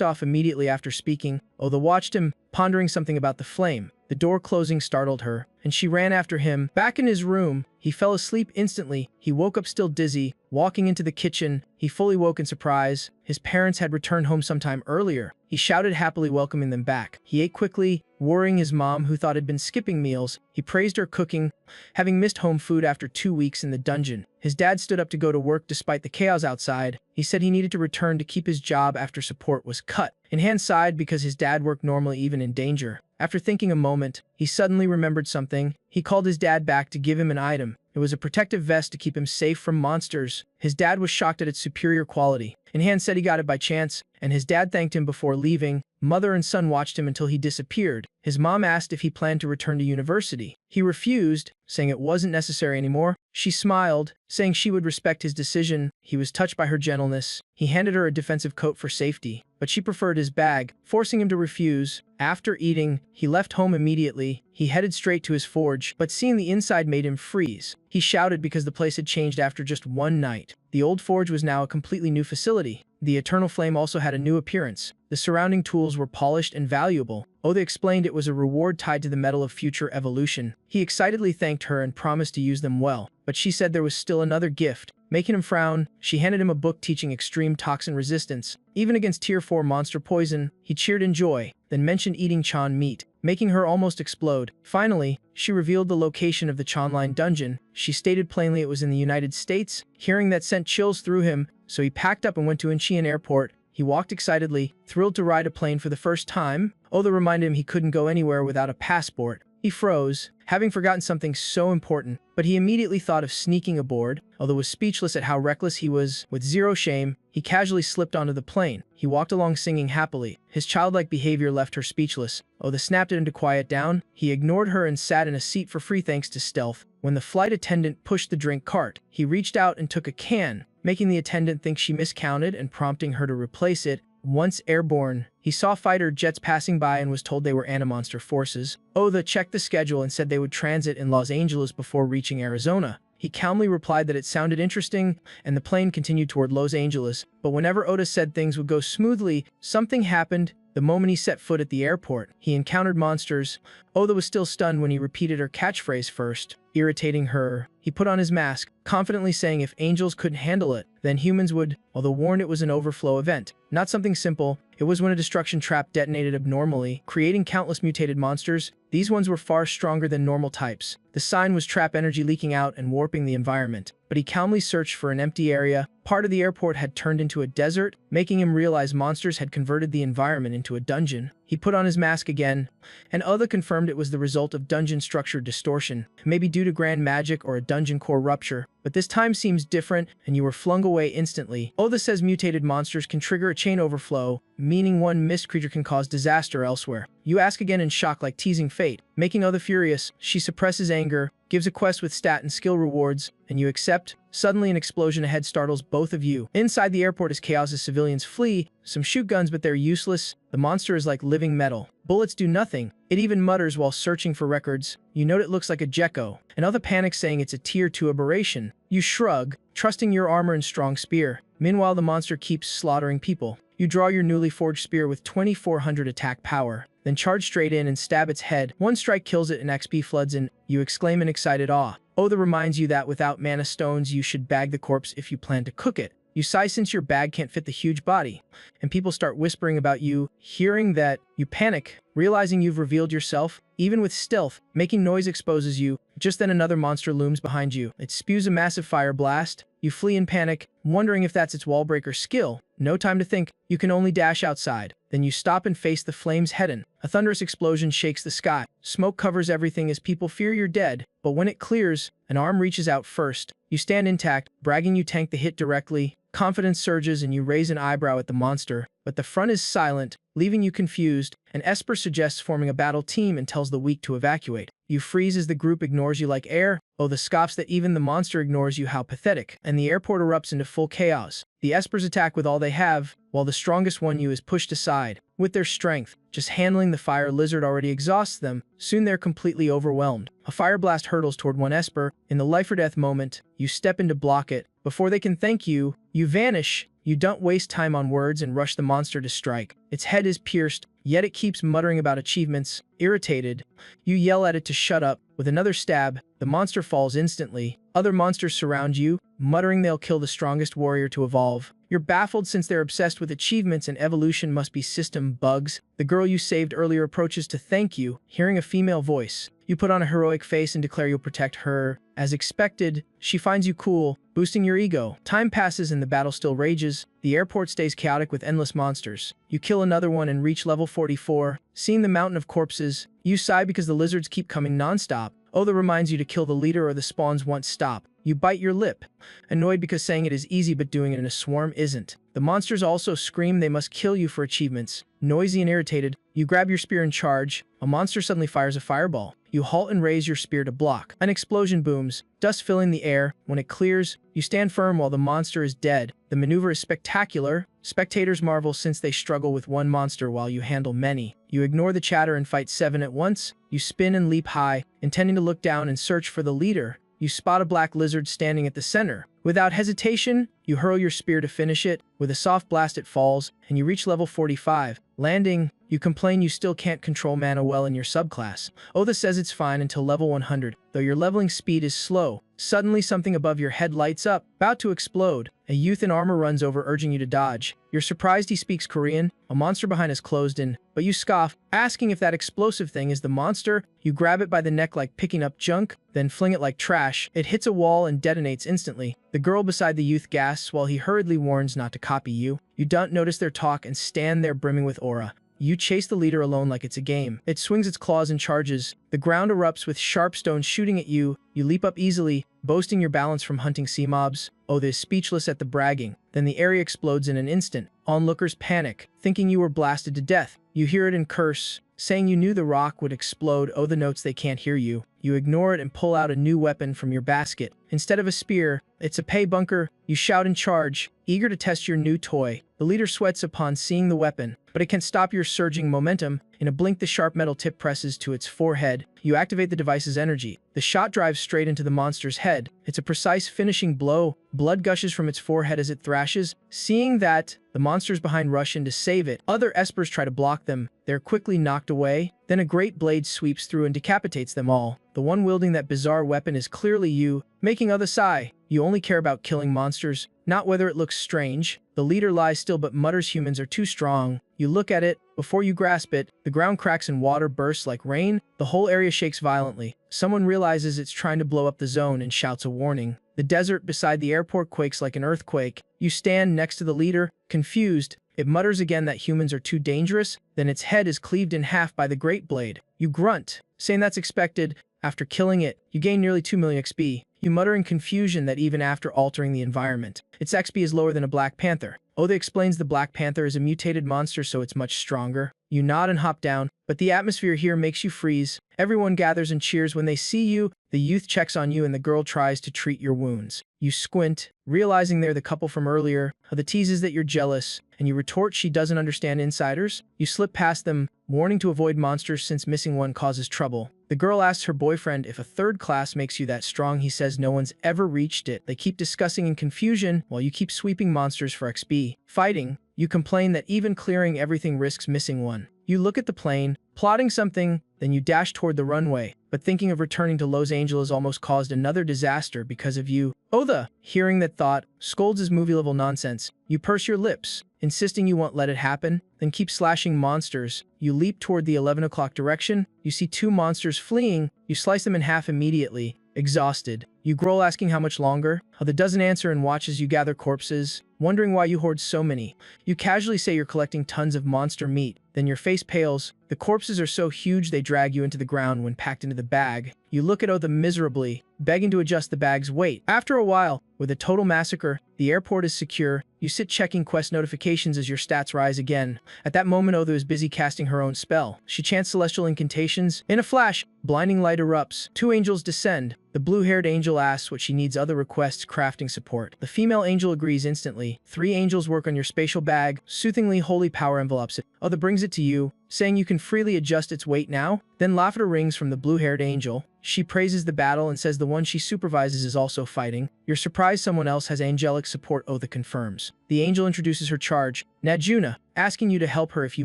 off immediately after speaking. Oda watched him, pondering something about the flame. The door closing startled her, and she ran after him. Back in his room, he fell asleep instantly. He woke up still dizzy. Walking into the kitchen, he fully woke in surprise. His parents had returned home sometime earlier. He shouted happily, welcoming them back. He ate quickly, worrying his mom, who thought he'd been skipping meals. He praised her cooking, having missed home food after 2 weeks in the dungeon. His dad stood up to go to work despite the chaos outside. He said he needed to return to keep his job after support was cut. In-Han sighed because his dad worked normally even in danger. After thinking a moment, he suddenly remembered something. He called his dad back to give him an item. It was a protective vest to keep him safe from monsters. His dad was shocked at its superior quality. In-Han said he got it by chance, and his dad thanked him before leaving. Mother and son watched him until he disappeared. His mom asked if he planned to return to university. He refused, saying it wasn't necessary anymore. She smiled, saying she would respect his decision. He was touched by her gentleness. He handed her a defensive coat for safety. but she preferred his bag, forcing him to refuse. After eating, he left home immediately. He headed straight to his forge, but seeing the inside made him freeze. He shouted because the place had changed after just one night. The old forge was now a completely new facility. The eternal flame also had a new appearance. The surrounding tools were polished and valuable. Oda explained it was a reward tied to the metal of future evolution. He excitedly thanked her and promised to use them well, but she said there was still another gift. Making him frown, she handed him a book teaching extreme toxin resistance. Even against Tier 4 monster poison, he cheered in joy, then mentioned eating Chan meat, making her almost explode. Finally, she revealed the location of the Chanline dungeon. She stated plainly it was in the United States. Hearing that sent chills through him, so he packed up and went to Incheon Airport. He walked excitedly, thrilled to ride a plane for the first time. Oda reminded him he couldn't go anywhere without a passport. He froze, having forgotten something so important, but he immediately thought of sneaking aboard. Although was speechless at how reckless he was, with zero shame, he casually slipped onto the plane. He walked along singing happily. His childlike behavior left her speechless. Oda snapped at him to quiet down. He ignored her and sat in a seat for free thanks to stealth. When the flight attendant pushed the drink cart, he reached out and took a can, making the attendant think she miscounted and prompting her to replace it. Once airborne, he saw fighter jets passing by and was told they were Animonster forces. Oda checked the schedule and said they would transit in Los Angeles before reaching Arizona. He calmly replied that it sounded interesting, and the plane continued toward Los Angeles. But whenever Oda said things would go smoothly, something happened. The moment he set foot at the airport, he encountered monsters. Oda was still stunned when he repeated her catchphrase first, irritating her. He put on his mask, confidently saying if angels couldn't handle it, then humans would, although warned it was an overflow event. Not something simple, it was when a destruction trap detonated abnormally, creating countless mutated monsters. These ones were far stronger than normal types. The sign was trap energy leaking out and warping the environment. But he calmly searched for an empty area. Part of the airport had turned into a desert, making him realize monsters had converted the environment into a dungeon. He put on his mask again, and Oda confirmed it was the result of dungeon structure distortion, maybe due to grand magic or a dungeon core rupture. But this time seems different, and you were flung away instantly. Oda says mutated monsters can trigger a chain overflow, meaning one missed creature can cause disaster elsewhere. You ask again in shock, like teasing fate. Making Oda furious, she suppresses anger, gives a quest with stat and skill rewards, and you accept. Suddenly an explosion ahead startles both of you. Inside the airport is chaos as civilians flee. Some shoot guns, but they're useless. The monster is like living metal. Bullets do nothing. It even mutters while searching for records. You note it looks like a gecko. And Oda panics, saying it's a Tier 2 aberration. You shrug, trusting your armor and strong spear. Meanwhile, the monster keeps slaughtering people. You draw your newly forged spear with 2400 attack power, then charge straight in and stab its head. One strike kills it and XP floods in. You exclaim in excited awe. Oda reminds you that without mana stones you should bag the corpse if you plan to cook it. You sigh since your bag can't fit the huge body, and people start whispering about you. Hearing that, you panic, realizing you've revealed yourself. Even with stealth, making noise exposes you. Just then another monster looms behind you. It spews a massive fire blast. You flee in panic, wondering if that's its wallbreaker skill. No time to think, you can only dash outside. Then you stop and face the flames head-on. A thunderous explosion shakes the sky. Smoke covers everything as people fear you're dead. But when it clears, an arm reaches out first. You stand intact, bragging you tanked the hit directly. Confidence surges and you raise an eyebrow at the monster, but the front is silent, leaving you confused. An Esper suggests forming a battle team and tells the weak to evacuate. You freeze as the group ignores you like air. Oh, the scoffs that even the monster ignores you, how pathetic. And the airport erupts into full chaos. The Espers attack with all they have, while the strongest one you is pushed aside. With their strength, just handling the fire lizard already exhausts them. Soon they're completely overwhelmed. A fire blast hurtles toward one Esper. In the life or death moment, you step in to block it. Before they can thank you, you vanish. You don't waste time on words and rush the monster to strike. Its head is pierced, yet it keeps muttering about achievements. Irritated, you yell at it to shut up. With another stab, the monster falls instantly. Other monsters surround you, muttering they'll kill the strongest warrior to evolve. You're baffled since they're obsessed with achievements and evolution must be system bugs. The girl you saved earlier approaches to thank you, hearing a female voice. You put on a heroic face and declare you'll protect her. As expected, she finds you cool, boosting your ego. Time passes and the battle still rages. The airport stays chaotic with endless monsters. You kill another one and reach level 44. Seeing the mountain of corpses, you sigh because the lizards keep coming non-stop. Oda reminds you to kill the leader or the spawns won't stop. You bite your lip, annoyed because saying it is easy but doing it in a swarm isn't. The monsters also scream they must kill you for achievements. Noisy and irritated, you grab your spear and charge. A monster suddenly fires a fireball. You halt and raise your spear to block. An explosion booms, dust filling the air. When it clears, you stand firm while the monster is dead. The maneuver is spectacular. Spectators marvel since they struggle with one monster while you handle many. You ignore the chatter and fight 7 at once. You spin and leap high, intending to look down and search for the leader. You spot a black lizard standing at the center. Without hesitation, you hurl your spear to finish it. With a soft blast it falls, and you reach level 45. Landing, you complain you still can't control mana well in your subclass. Otha says it's fine until level 100, though your leveling speed is slow. Suddenly something above your head lights up, about to explode. A youth in armor runs over, urging you to dodge. You're surprised he speaks Korean. A monster behind is closed in, but you scoff, asking if that explosive thing is the monster. You grab it by the neck like picking up junk, then fling it like trash. It hits a wall and detonates instantly. The girl beside the youth gasps while he hurriedly warns not to copy you. You don't notice their talk and stand there brimming with aura. You chase the leader alone like it's a game. It swings its claws and charges. The ground erupts with sharp stones shooting at you. You leap up easily, boasting your balance from hunting sea mobs. Otha is speechless at the bragging. Then the area explodes in an instant. Onlookers panic, thinking you were blasted to death. You hear it and curse, saying you knew the rock would explode. Otha notes they can't hear you. You ignore it and pull out a new weapon from your basket. Instead of a spear, it's a pay bunker. You shout and charge, eager to test your new toy. The leader sweats upon seeing the weapon, but it can stop your surging momentum. In a blink, the sharp metal tip presses to its forehead. You activate the device's energy. The shot drives straight into the monster's head. It's a precise finishing blow. Blood gushes from its forehead as it thrashes. Seeing that, the monsters behind rush in to save it. Other espers try to block them. They're quickly knocked away. Then a great blade sweeps through and decapitates them all. The one wielding that bizarre weapon is clearly you, making Otha sigh. You only care about killing monsters, not whether it looks strange. The leader lies still but mutters humans are too strong. You look at it. Before you grasp it, the ground cracks and water bursts like rain. The whole area shakes violently. Someone realizes it's trying to blow up the zone and shouts a warning. The desert beside the airport quakes like an earthquake. You stand next to the leader, confused. It mutters again that humans are too dangerous. Then its head is cleaved in half by the great blade. You grunt, saying that's expected. After killing it, you gain nearly 2 million XP. You mutter in confusion that even after altering the environment, its XP is lower than a Black Panther. Otha explains the Black Panther is a mutated monster, so it's much stronger. You nod and hop down, but the atmosphere here makes you freeze. Everyone gathers and cheers when they see you. The youth checks on you and the girl tries to treat your wounds. You squint, realizing they're the couple from earlier. Otha teases that you're jealous, and you retort she doesn't understand insiders. You slip past them, warning to avoid monsters since missing one causes trouble. The girl asks her boyfriend if a third class makes you that strong. He says no one's ever reached it. They keep discussing in confusion while you keep sweeping monsters for XP. Fighting, you complain that even clearing everything risks missing one. You look at the plane, plotting something, then you dash toward the runway. But thinking of returning to Los Angeles almost caused another disaster because of you. Otha, hearing that thought, scolds his movie-level nonsense. You purse your lips, insisting you won't let it happen, then keep slashing monsters. You leap toward the 11 o'clock direction. You see 2 monsters fleeing. You slice them in half immediately. Exhausted, you growl asking how much longer. Otha doesn't answer and watches you gather corpses, wondering why you hoard so many. You casually say you're collecting tons of monster meat. Then your face pales. The corpses are so huge they drag you into the ground when packed into the bag. You look at Otha miserably, begging to adjust the bag's weight. After a while, with a total massacre, the airport is secure. You sit checking quest notifications as your stats rise again. At that moment, Otha is busy casting her own spell. She chants celestial incantations. In a flash, blinding light erupts. 2 angels descend. The blue-haired angel asks what she needs. Otha requests crafting support. The female angel agrees instantly. 3 angels work on your spatial bag. Soothingly, holy power envelops it. Otha brings it to you, saying you can freely adjust its weight now. Then laughter rings from the blue-haired angel. She praises the battle and says the one she supervises is also fighting. You're surprised someone else has angelic support. Otha confirms. The angel introduces her charge, Najuna, asking you to help her if you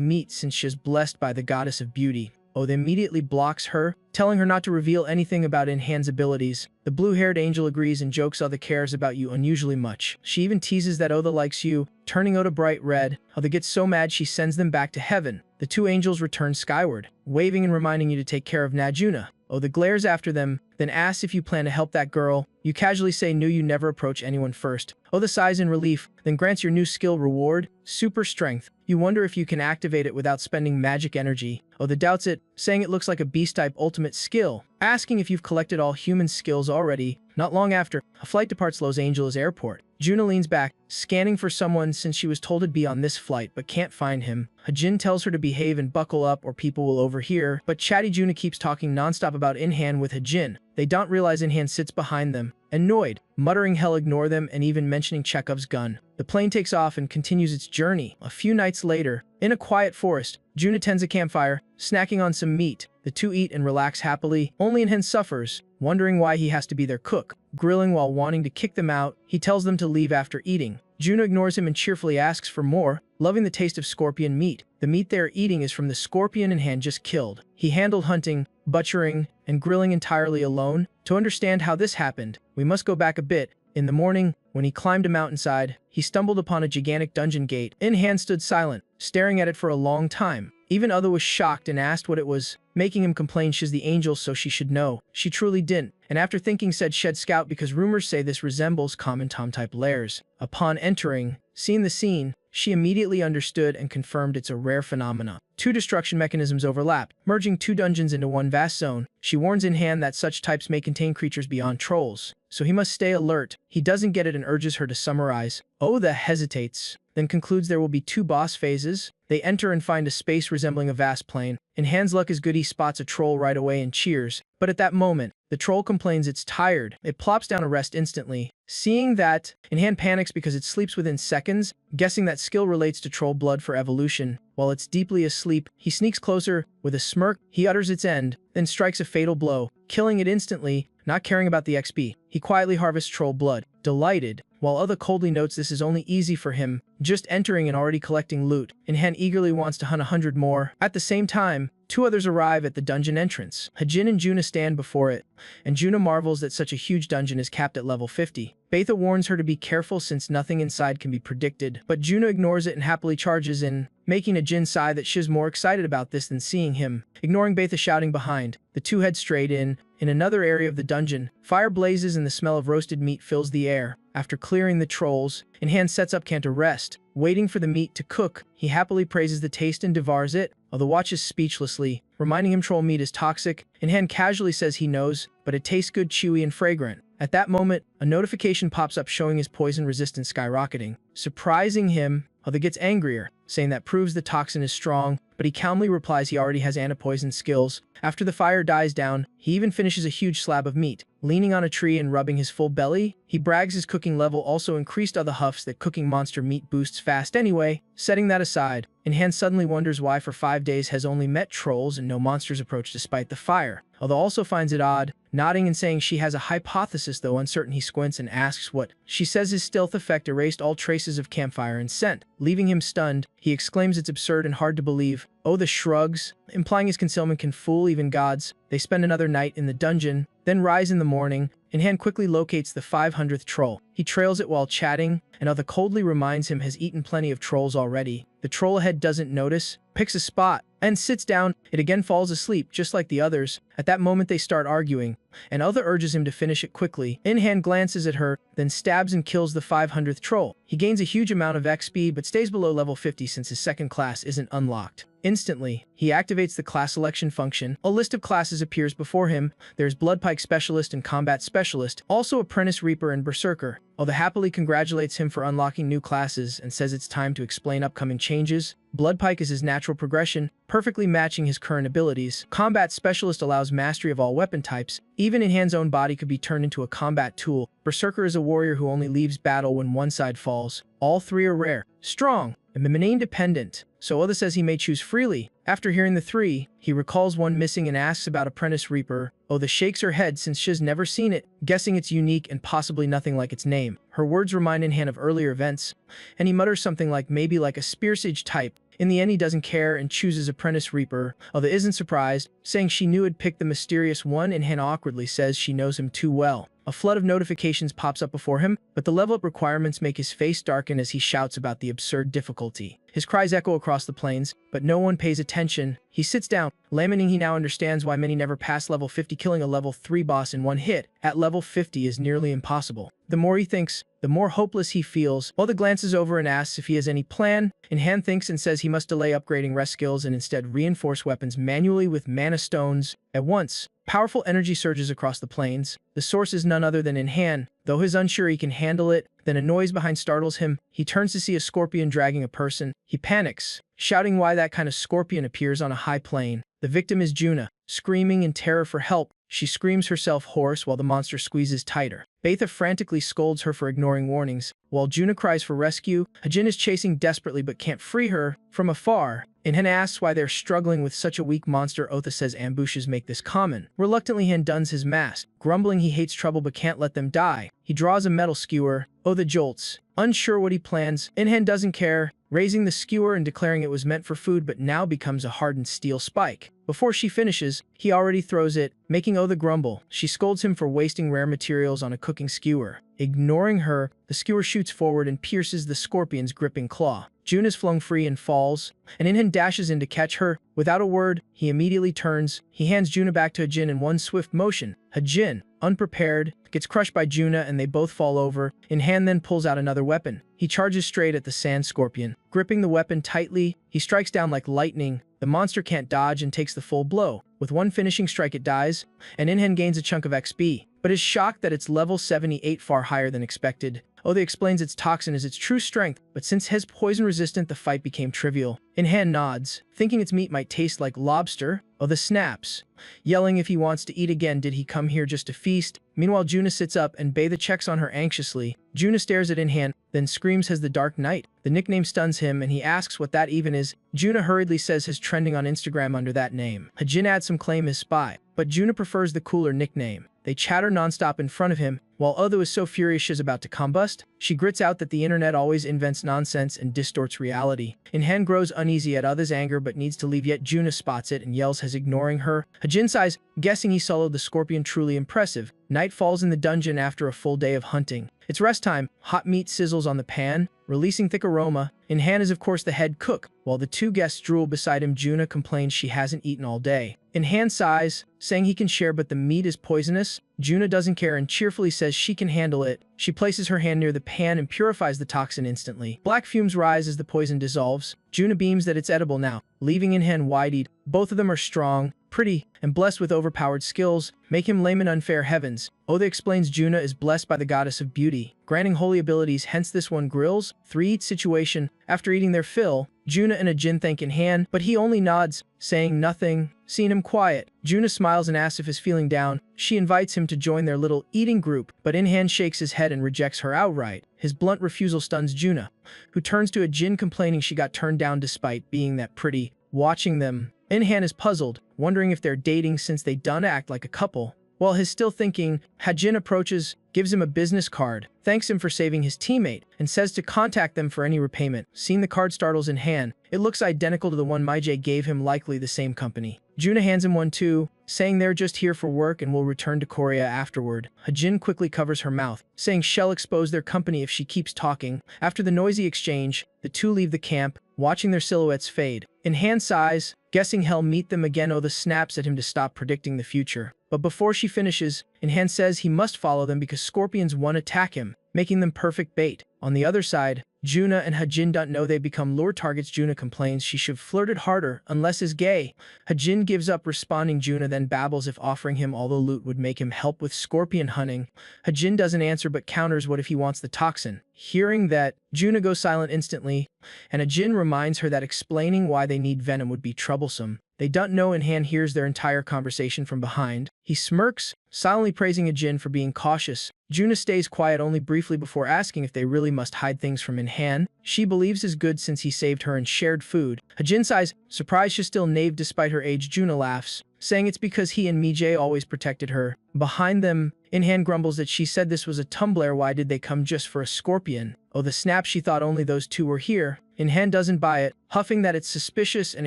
meet since she is blessed by the goddess of beauty. Otha immediately blocks her, telling her not to reveal anything about In-Hand's abilities. The blue-haired angel agrees and jokes Otha cares about you unusually much. She even teases that Otha likes you, turning Otha bright red. Otha gets so mad she sends them back to heaven. The 2 angels return skyward, waving and reminding you to take care of Najuna. Otha glares after them, then asks if you plan to help that girl. You casually say no, you never approach anyone first. Otha sighs in relief, then grants your new skill reward, Super Strength. You wonder if you can activate it without spending magic energy. Otha doubts it, saying it looks like a beast-type ultimate skill, asking if you've collected all human skills already. Not long after, a flight departs Los Angeles Airport. Juna leans back, scanning for someone since she was told to be on this flight but can't find him. Hajin tells her to behave and buckle up or people will overhear, but chatty Juna keeps talking nonstop about Inhan with Hajin. They don't realize Inhan sits behind them, annoyed, muttering hell ignore them and even mentioning Chekhov's gun. The plane takes off and continues its journey. A few nights later, in a quiet forest, Juna tends a campfire, snacking on some meat. The two eat and relax happily. Only Inhan suffers, wondering why he has to be their cook. Grilling while wanting to kick them out, he tells them to leave after eating. Juna ignores him and cheerfully asks for more, loving the taste of scorpion meat. The meat they are eating is from the scorpion Inhan just killed. He handled hunting, butchering, and grilling entirely alone. To understand how this happened, we must go back a bit. In the morning, when he climbed a mountainside, he stumbled upon a gigantic dungeon gate. Inhan stood silent, staring at it for a long time. Even Other was shocked and asked what it was, making him complain she's the angel so she should know. She truly didn't, and after thinking said shed scout because rumors say this resembles common Tom-type lairs. Upon entering, seeing the scene, she immediately understood and confirmed it's a rare phenomena. Two destruction mechanisms overlap, merging two dungeons into one vast zone. She warns Inhan that such types may contain creatures beyond trolls, so he must stay alert. He doesn't get it and urges her to summarize. Oda hesitates, then concludes there will be two boss phases. They enter and find a space resembling a vast plain. Inhan's luck is good, he spots a troll right away and cheers. But at that moment, the troll complains it's tired. It plops down to rest instantly. Seeing that, Inhan panics because it sleeps within seconds, guessing that skill relates to troll blood for evolution. While it's deeply asleep, he sneaks closer. With a smirk, he utters its end, then strikes a fatal blow, killing it instantly, not caring about the XP. He quietly harvests troll blood, delighted, while Other coldly notes this is only easy for him, just entering and already collecting loot. Inhan eagerly wants to hunt 100 more. At the same time, two others arrive at the dungeon entrance. Hajin and Juna stand before it, and Juna marvels that such a huge dungeon is capped at level 50. Betha warns her to be careful since nothing inside can be predicted, but Juna ignores it and happily charges in, making Hajin sigh that she's more excited about this than seeing him. Ignoring Betha shouting behind, the two head straight in. In another area of the dungeon, fire blazes and the smell of roasted meat fills the air. After clearing the trolls, Inhan sets up camp to rest. Waiting for the meat to cook, he happily praises the taste and devours it, although watches speechlessly, reminding him troll meat is toxic. Inhan casually says he knows, but it tastes good, chewy, and fragrant. At that moment, a notification pops up showing his poison resistance skyrocketing. Surprising him, Other gets angrier, saying that proves the toxin is strong, but he calmly replies he already has anti-poison skills. After the fire dies down, he even finishes a huge slab of meat. Leaning on a tree and rubbing his full belly, he brags his cooking level also increased. Other huffs that cooking monster meat boosts fast anyway. Setting that aside, Inhan suddenly wonders why for 5 days has only met trolls and no monsters approach despite the fire. Although also finds it odd, nodding and saying she has a hypothesis though uncertain he squints and asks what. She says his stealth effect erased all traces of campfire and scent. Leaving him stunned, he exclaims it's absurd and hard to believe. Oda shrugs, implying his concealment can fool even gods. They spend another night in the dungeon, then rise in the morning. Inhan quickly locates the 500th troll. He trails it while chatting, and Other coldly reminds him has eaten plenty of trolls already. The troll ahead doesn't notice, picks a spot, and sits down. It again falls asleep, just like the others. At that moment they start arguing, and Other urges him to finish it quickly. Inhan glances at her, then stabs and kills the 500th troll. He gains a huge amount of XP but stays below level 50 since his second class isn't unlocked. Instantly, he activates the class selection function. A list of classes appears before him. There's Bloodpike Specialist and Combat Specialist, also Apprentice Reaper and Berserker. Oda happily congratulates him for unlocking new classes and says it's time to explain upcoming changes. Bloodpike is his natural progression, perfectly matching his current abilities. Combat Specialist allows mastery of all weapon types. Even Inhan's own body could be turned into a combat tool. Berserker is a warrior who only leaves battle when one side falls. All three are rare, strong, and main dependent, so Oda says he may choose freely. After hearing the three, he recalls one missing and asks about Apprentice Reaper. Oda shakes her head since she's never seen it, guessing it's unique and possibly nothing like its name. Her words remind Inhan of earlier events, and he mutters something like maybe like a Spear Sage type. In the end he doesn't care and chooses Apprentice Reaper. Oda isn't surprised, saying she knew it'd pick the mysterious one. Inhan awkwardly says she knows him too well. A flood of notifications pops up before him, but the level-up requirements make his face darken as he shouts about the absurd difficulty. His cries echo across the plains, but no one pays attention. He sits down, lamenting he now understands why many never pass level 50. Killing a level 3 boss in one hit at level 50 is nearly impossible. The more he thinks, the more hopeless he feels. Oda glances over and asks if he has any plan. In-hand thinks and says he must delay upgrading rest skills and instead reinforce weapons manually with mana stones. At once, powerful energy surges across the plains. The source is none other than In-hand. Though he's unsure he can handle it, then a noise behind startles him. He turns to see a scorpion dragging a person. He panics, shouting why that kind of scorpion appears on a high plain. The victim is Juna, screaming in terror for help. She screams herself hoarse while the monster squeezes tighter. Beitha frantically scolds her for ignoring warnings. While Juna cries for rescue, Hajin is chasing desperately but can't free her. From afar, In-hand asks why they're struggling with such a weak monster. Otha says ambushes make this common. Reluctantly, Han dons his mask, grumbling he hates trouble but can't let them die. He draws a metal skewer. Otha jolts, unsure what he plans. In-hand doesn't care, raising the skewer and declaring it was meant for food but now becomes a hardened steel spike. Before she finishes, he already throws it, making Otha grumble. She scolds him for wasting rare materials on a cooking skewer. Ignoring her, the skewer shoots forward and pierces the scorpion's gripping claw. June is flung free and falls, and In-hand dashes in to catch her. Without a word, he immediately turns. He hands Juna back to Hajin in one swift motion. Hajin, unprepared, gets crushed by Juna and they both fall over. In-hand then pulls out another weapon. He charges straight at the sand scorpion. Gripping the weapon tightly, he strikes down like lightning. The monster can't dodge and takes the full blow. With one finishing strike it dies, and In-hand gains a chunk of XP, but is shocked that it's level 78 far higher than expected. Oda explains its toxin is its true strength, but since he's poison resistant the fight became trivial. In-hand nods, thinking its meat might taste like lobster. Oda snaps, yelling if he wants to eat again. Did he come here just to feast? Meanwhile Juna sits up and Beitha checks on her anxiously. Juna stares at In-hand, then screams as the Dark Knight. The nickname stuns him and he asks what that even is. Juna hurriedly says he's trending on Instagram under that name. Hajin adds some claim his spy, but Juna prefers the cooler nickname. They chatter nonstop in front of him, while Oda is so furious she's about to combust. She grits out that the internet always invents nonsense and distorts reality. In-hand grows uneasy at Oda's anger but needs to leave, yet Juna spots it and yells he's ignoring her. Hajin sighs, guessing he soloed the scorpion. Truly impressive. Night falls in the dungeon after a full day of hunting. It's rest time. Hot meat sizzles on the pan, releasing thick aroma. In-hand is of course the head cook. While the two guests drool beside him, Juna complains she hasn't eaten all day. In-hand sighs, saying he can share but the meat is poisonous. Juna doesn't care and cheerfully says she can handle it. She places her hand near the pan and purifies the toxin instantly. Black fumes rise as the poison dissolves. Juna beams that it's edible now, leaving In-hand wide-eyed. Both of them are strong, pretty, and blessed with overpowered skills, make him lame in unfair heavens. Oda explains Juna is blessed by the goddess of beauty, granting holy abilities, hence this one grills, 3-eat situation. After eating their fill, Juna and Hajin thank In-hand, but he only nods, saying nothing. Seeing him quiet, Juna smiles and asks if he's feeling down. She invites him to join their little eating group, but In-hand shakes his head and rejects her outright. His blunt refusal stuns Juna, who turns to Hajin complaining she got turned down despite being that pretty. Watching them, In-hand is puzzled, wondering if they're dating since they don't act like a couple. While he's still thinking, Hajin approaches, gives him a business card, thanks him for saving his teammate, and says to contact them for any repayment. Seeing the card startles In-hand. It looks identical to the one Maijie gave him, likely the same company. Juna hands him one too, saying they're just here for work and will return to Korea afterward. Hajin quickly covers her mouth, saying she'll expose their company if she keeps talking. After the noisy exchange, the two leave the camp, watching their silhouettes fade. In-hand sighs, guessing he'll meet them again. Oda snaps at him to stop predicting the future. But before she finishes, In-hand says he must follow them because scorpions won't attack him, making them perfect bait. On the other side, Juna and Hajin don't know they become lure targets. Juna complains she should have flirted harder, unless is gay. Hajin gives up responding. Juna then babbles if offering him all the loot would make him help with scorpion hunting. Hajin doesn't answer but counters what if he wants the toxin. Hearing that, Juna goes silent instantly, and Hajin reminds her that explaining why they need venom would be troublesome. They don't know. In-hand hears their entire conversation from behind. He smirks, silently praising Hajin for being cautious. Juna stays quiet only briefly before asking if they really must hide things from In-hand. She believes is good since he saved her and shared food. Hajin sighs, surprised she's still knave despite her age. Juna laughs, saying it's because he and Maijie always protected her. Behind them, In-hand grumbles that she said this was a tumbler. Why did they come just for a scorpion? Oh, the snap, she thought only those two were here. In-hand doesn't buy it, huffing that it's suspicious and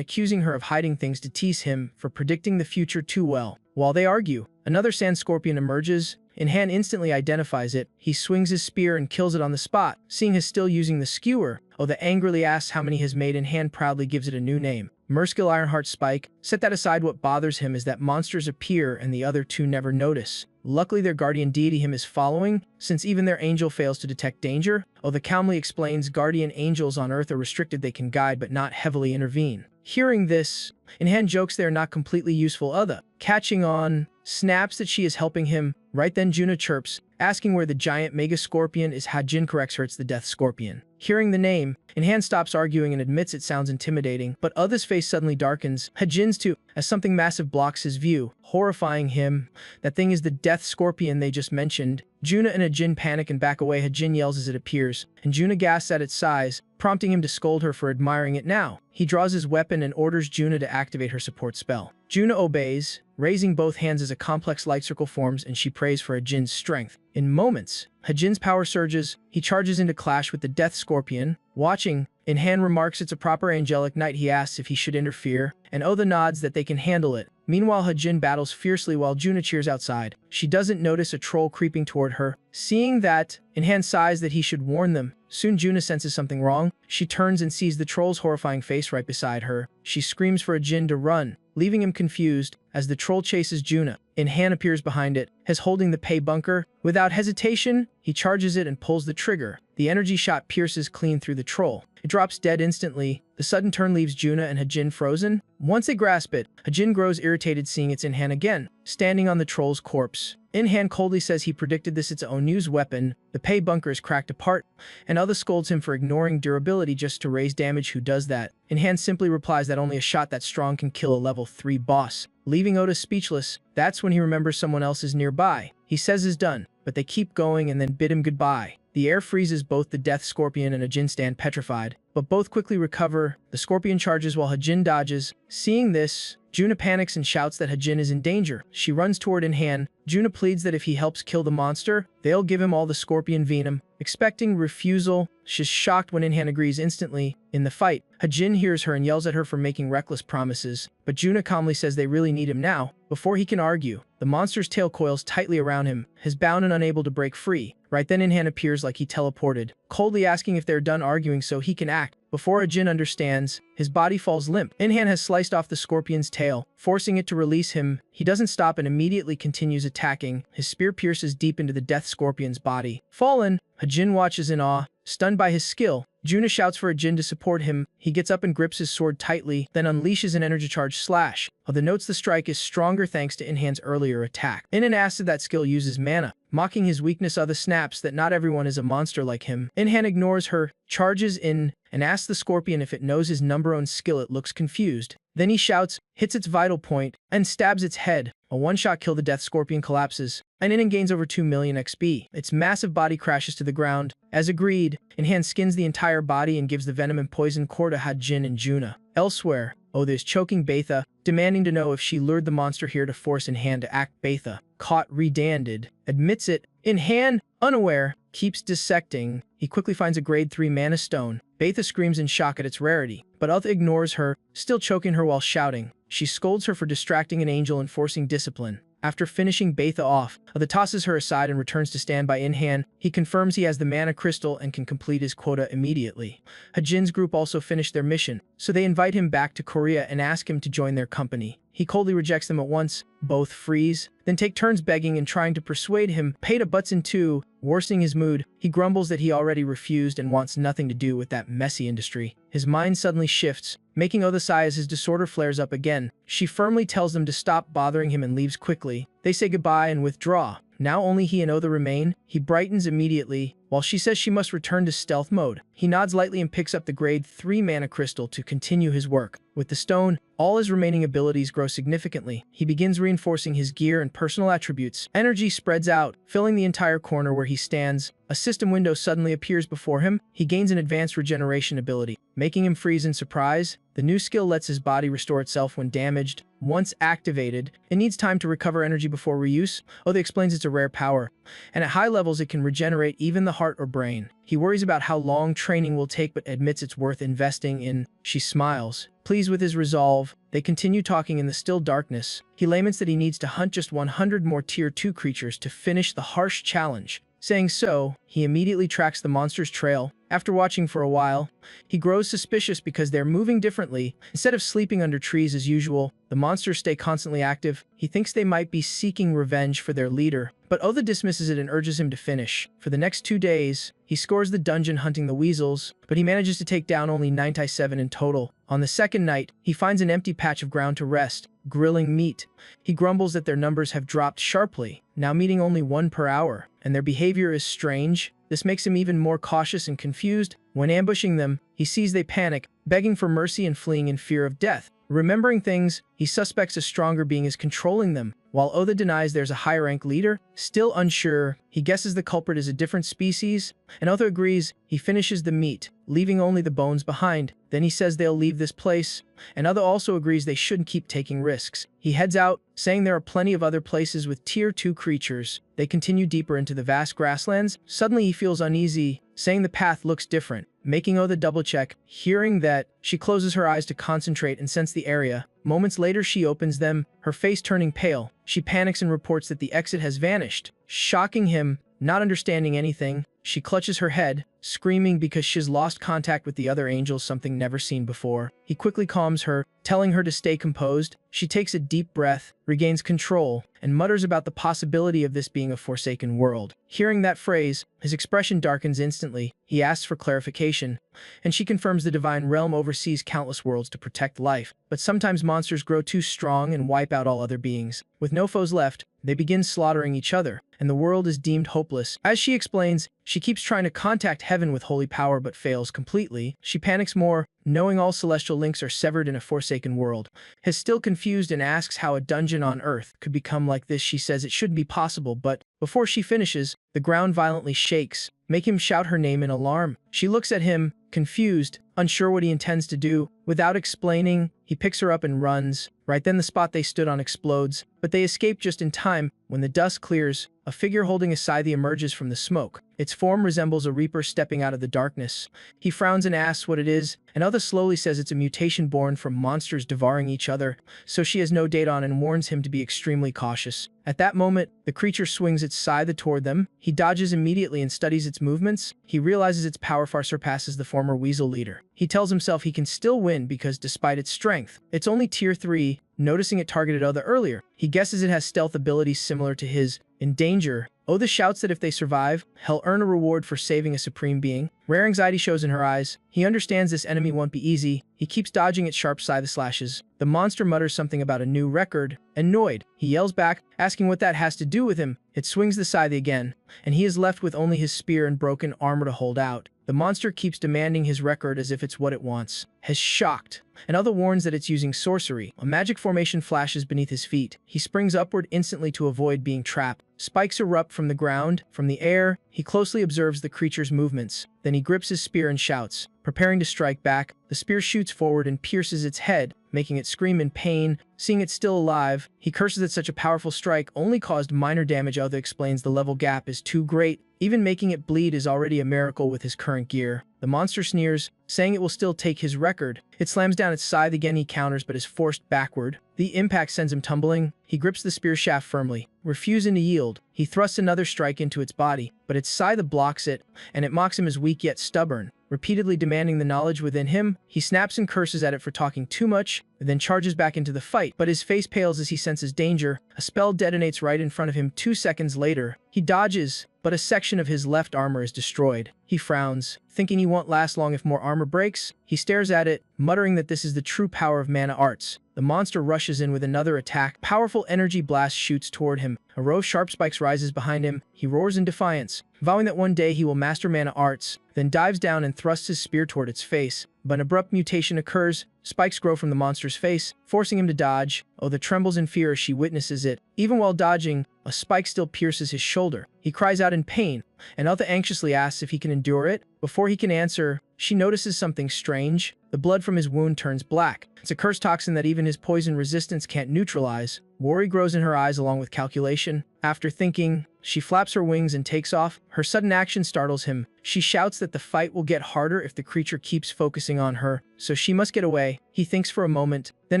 accusing her of hiding things to tease him for predicting the future too well. While they argue, another sand scorpion emerges. In-hand instantly identifies it. He swings his spear and kills it on the spot. Seeing he's still using the skewer, Oda angrily asks how many has made. In-hand proudly gives it a new name, Merskill Ironheart Spike. Set that aside, what bothers him is that monsters appear and the other two never notice. Luckily, their guardian deity him is following, since even their angel fails to detect danger. The calmly explains guardian angels on Earth are restricted, they can guide but not heavily intervene. Hearing this, Inhan jokes they are not completely useful. Catching on, snaps that she is helping him. Right then Juna chirps, asking where the giant mega scorpion is. Hajin corrects her, it's the death scorpion. Hearing the name, Inhan stops arguing and admits it sounds intimidating, but Other's face suddenly darkens, Hajin's too, as something massive blocks his view, horrifying him. That thing is the death scorpion they just mentioned. Juna and Hajin panic and back away. Hajin yells as it appears, and Juna gasps at its size, prompting him to scold her for admiring it now. He draws his weapon and orders Juna to activate her support spell. Juna obeys, raising both hands as a complex light circle forms, and she prays for Hajin's strength. In moments, Hajin's power surges. He charges into clash with the death scorpion. Watching, Inhan remarks it's a proper angelic night. He asks if he should interfere, and Other nods that they can handle it. Meanwhile, Hajin battles fiercely while Juna cheers outside. She doesn't notice a troll creeping toward her. Seeing that, Inhan sighs that he should warn them. Soon Juna senses something wrong. She turns and sees the troll's horrifying face right beside her. She screams for Hajin to run, leaving him confused. As the troll chases Juna, Inhan appears behind it, as holding the pay bunker. Without hesitation, he charges it and pulls the trigger. The energy shot pierces clean through the troll. It drops dead instantly. The sudden turn leaves Juna and Hajin frozen. Once they grasp it, Hajin grows irritated seeing it's Inhan again, standing on the troll's corpse. Inhan coldly says he predicted this, it's Onu's weapon. The pay bunker is cracked apart, and Other scolds him for ignoring durability just to raise damage. Who does that? Inhan simply replies that only a shot that strong can kill a level 3 boss, leaving Oda speechless. That's when he remembers someone else is nearby. He says is done, but they keep going and then bid him goodbye. The air freezes. Both the death scorpion and Hajin stand petrified, but both quickly recover. The scorpion charges while Hajin dodges. Seeing this, Juna panics and shouts that Hajin is in danger. She runs toward Inhan. Juna pleads that if he helps kill the monster, they'll give him all the scorpion venom. Expecting refusal, she's shocked when Inhan agrees instantly. In the fight, Hajin hears her and yells at her for making reckless promises, but Juna calmly says they really need him now. Before he can argue, the monster's tail coils tightly around him, is bound and unable to break free. Right then Inhan appears like he teleported, coldly asking if they're done arguing so he can act. Before Hajin understands, his body falls limp. Inhan has sliced off the scorpion's tail, forcing it to release him. He doesn't stop and immediately continues attacking. His spear pierces deep into the death scorpion's body. Fallen, Hajin watches in awe, stunned by his skill. Juna shouts for Hajin to support him. He gets up and grips his sword tightly, then unleashes an energy charge slash. Other notes the strike is stronger thanks to Inhan's earlier attack. Inhan asks if that skill uses mana, mocking his weakness. Other snaps that not everyone is a monster like him. Inhan ignores her, charges in, and asks the scorpion if it knows his number one skill. It looks confused. Then he shouts, hits its vital point, and stabs its head. A one-shot kill. The death scorpion collapses, and Inhan gains over 2 million XP. Its massive body crashes to the ground. As agreed, Inhan skins the entire body and gives the venom and poison core to Hajin and Juna. Elsewhere, Oda is choking Betha, demanding to know if she lured the monster here to force Inhan to act. Betha, caught red-handed, admits it. Inhan, unaware, keeps dissecting. He quickly finds a grade 3 mana stone. Betha screams in shock at its rarity, but Uth ignores her, still choking her while shouting. She scolds her for distracting an angel and forcing discipline. After finishing Betha off, Uth tosses her aside and returns to stand by Inhan. He confirms he has the mana crystal and can complete his quota immediately. Hajin's group also finished their mission, so they invite him back to Korea and ask him to join their company. He coldly rejects them at once. Both freeze, then take turns begging and trying to persuade him. Peta butts in too, worsening his mood. He grumbles that he already refused and wants nothing to do with that messy industry. His mind suddenly shifts, making Oda sigh as his disorder flares up again. She firmly tells them to stop bothering him and leaves quickly. They say goodbye and withdraw. Now only he and Oda remain. He brightens immediately, while she says she must return to stealth mode. He nods lightly and picks up the grade 3 mana crystal to continue his work. With the stone, all his remaining abilities grow significantly. He begins reinforcing his gear and personal attributes. Energy spreads out, filling the entire corner where he stands. A system window suddenly appears before him. He gains an advanced regeneration ability, making him freeze in surprise. The new skill lets his body restore itself when damaged. Once activated, it needs time to recover energy before reuse. Oda explains it's a rare power, and at high levels it can regenerate even the heart or brain. He worries about how long training will take but admits it's worth investing in. She smiles, pleased with his resolve. They continue talking in the still darkness. He laments that he needs to hunt just 100 more tier 2 creatures to finish the harsh challenge. Saying so, he immediately tracks the monster's trail. After watching for a while, he grows suspicious because they're moving differently. Instead of sleeping under trees as usual, the monsters stay constantly active. He thinks they might be seeking revenge for their leader, but Oda dismisses it and urges him to finish. For the next 2 days, he scores the dungeon hunting the weasels, but he manages to take down only 97 in total. On the second night, he finds an empty patch of ground to rest, grilling meat. He grumbles that their numbers have dropped sharply, now meeting only 1 per hour, and their behavior is strange. This makes him even more cautious and confused. When ambushing them, he sees they panic, begging for mercy and fleeing in fear of death. Remembering things, he suspects a stronger being is controlling them. While Oda denies there's a high-rank leader, still unsure, he guesses the culprit is a different species, and Oda agrees. He finishes the meat, leaving only the bones behind. Then he says they'll leave this place, and Oda also agrees they shouldn't keep taking risks. He heads out, saying there are plenty of other places with Tier 2 creatures. They continue deeper into the vast grasslands. Suddenly he feels uneasy, saying the path looks different, making Oda double-check. Hearing that, she closes her eyes to concentrate and sense the area. Moments later she opens them, her face turning pale. She panics and reports that the exit has vanished. Shocking him, not understanding anything, she clutches her head, screaming because she's lost contact with the other angels, something never seen before. He quickly calms her, telling her to stay composed. She takes a deep breath, regains control, and mutters about the possibility of this being a forsaken world. Hearing that phrase, his expression darkens instantly. He asks for clarification, and she confirms the divine realm oversees countless worlds to protect life. But sometimes monsters grow too strong and wipe out all other beings. With no foes left, they begin slaughtering each other, and the world is deemed hopeless. As she explains, she keeps trying to contact heaven with holy power but fails completely. She panics more, knowing all celestial links are severed in a forsaken world. Is still confused and asks how a dungeon on Earth could become like this. She says it shouldn't be possible, but before she finishes, the ground violently shakes, making him shout her name in alarm. She looks at him, confused, unsure what he intends to do. Without explaining, he picks her up and runs. Right then the spot they stood on explodes, but they escape just in time. When the dust clears, a figure holding a scythe emerges from the smoke. Its form resembles a reaper stepping out of the darkness. He frowns and asks what it is, and Oda slowly says it's a mutation born from monsters devouring each other, so she has no date on and warns him to be extremely cautious. At that moment, the creature swings its scythe toward them. He dodges immediately and studies its movements. He realizes its power far surpasses the former weasel leader. He tells himself he can still win because despite its strength, it's only tier 3, noticing it targeted Oda earlier. He guesses it has stealth abilities similar to his. In danger, Oda shouts that if they survive, he'll earn a reward for saving a supreme being. Rare anxiety shows in her eyes. He understands this enemy won't be easy. He keeps dodging its sharp scythe slashes. The monster mutters something about a new record. Annoyed, he yells back, asking what that has to do with him. It swings the scythe again, and he is left with only his spear and broken armor to hold out. The monster keeps demanding his record as if it's what it wants. Has shocked, and Oda warns that it's using sorcery. A magic formation flashes beneath his feet. He springs upward instantly to avoid being trapped. Spikes erupt from the ground. From the air, he closely observes the creature's movements. Then he grips his spear and shouts, preparing to strike back. The spear shoots forward and pierces its head, making it scream in pain. Seeing it still alive, he curses that such a powerful strike only caused minor damage. Oda explains the level gap is too great. Even making it bleed is already a miracle with his current gear. The monster sneers, saying it will still take his record. It slams down its scythe again. He counters but is forced backward. The impact sends him tumbling. He grips the spear shaft firmly, refusing to yield. He thrusts another strike into its body, but its scythe blocks it, and it mocks him as weak yet stubborn. Repeatedly demanding the knowledge within him, he snaps and curses at it for talking too much, then charges back into the fight. But his face pales as he senses danger. A spell detonates right in front of him. 2 seconds later, he dodges, but a section of his left armor is destroyed. He frowns, thinking he won't last long if more armor breaks. He stares at it, muttering that this is the true power of mana arts. The monster rushes in with another attack. Powerful energy blast shoots toward him. A row of sharp spikes rises behind him. He roars in defiance, vowing that one day he will master mana arts, then dives down and thrusts his spear toward its face. But an abrupt mutation occurs. Spikes grow from the monster's face, forcing him to dodge. Oda trembles in fear as she witnesses it. Even while dodging, a spike still pierces his shoulder. He cries out in pain, and Oda anxiously asks if he can endure it. Before he can answer, she notices something strange. The blood from his wound turns black. It's a curse toxin that even his poison resistance can't neutralize. Worry grows in her eyes along with calculation. After thinking, she flaps her wings and takes off. Her sudden action startles him. She shouts that the fight will get harder if the creature keeps focusing on her, so she must get away. He thinks for a moment, then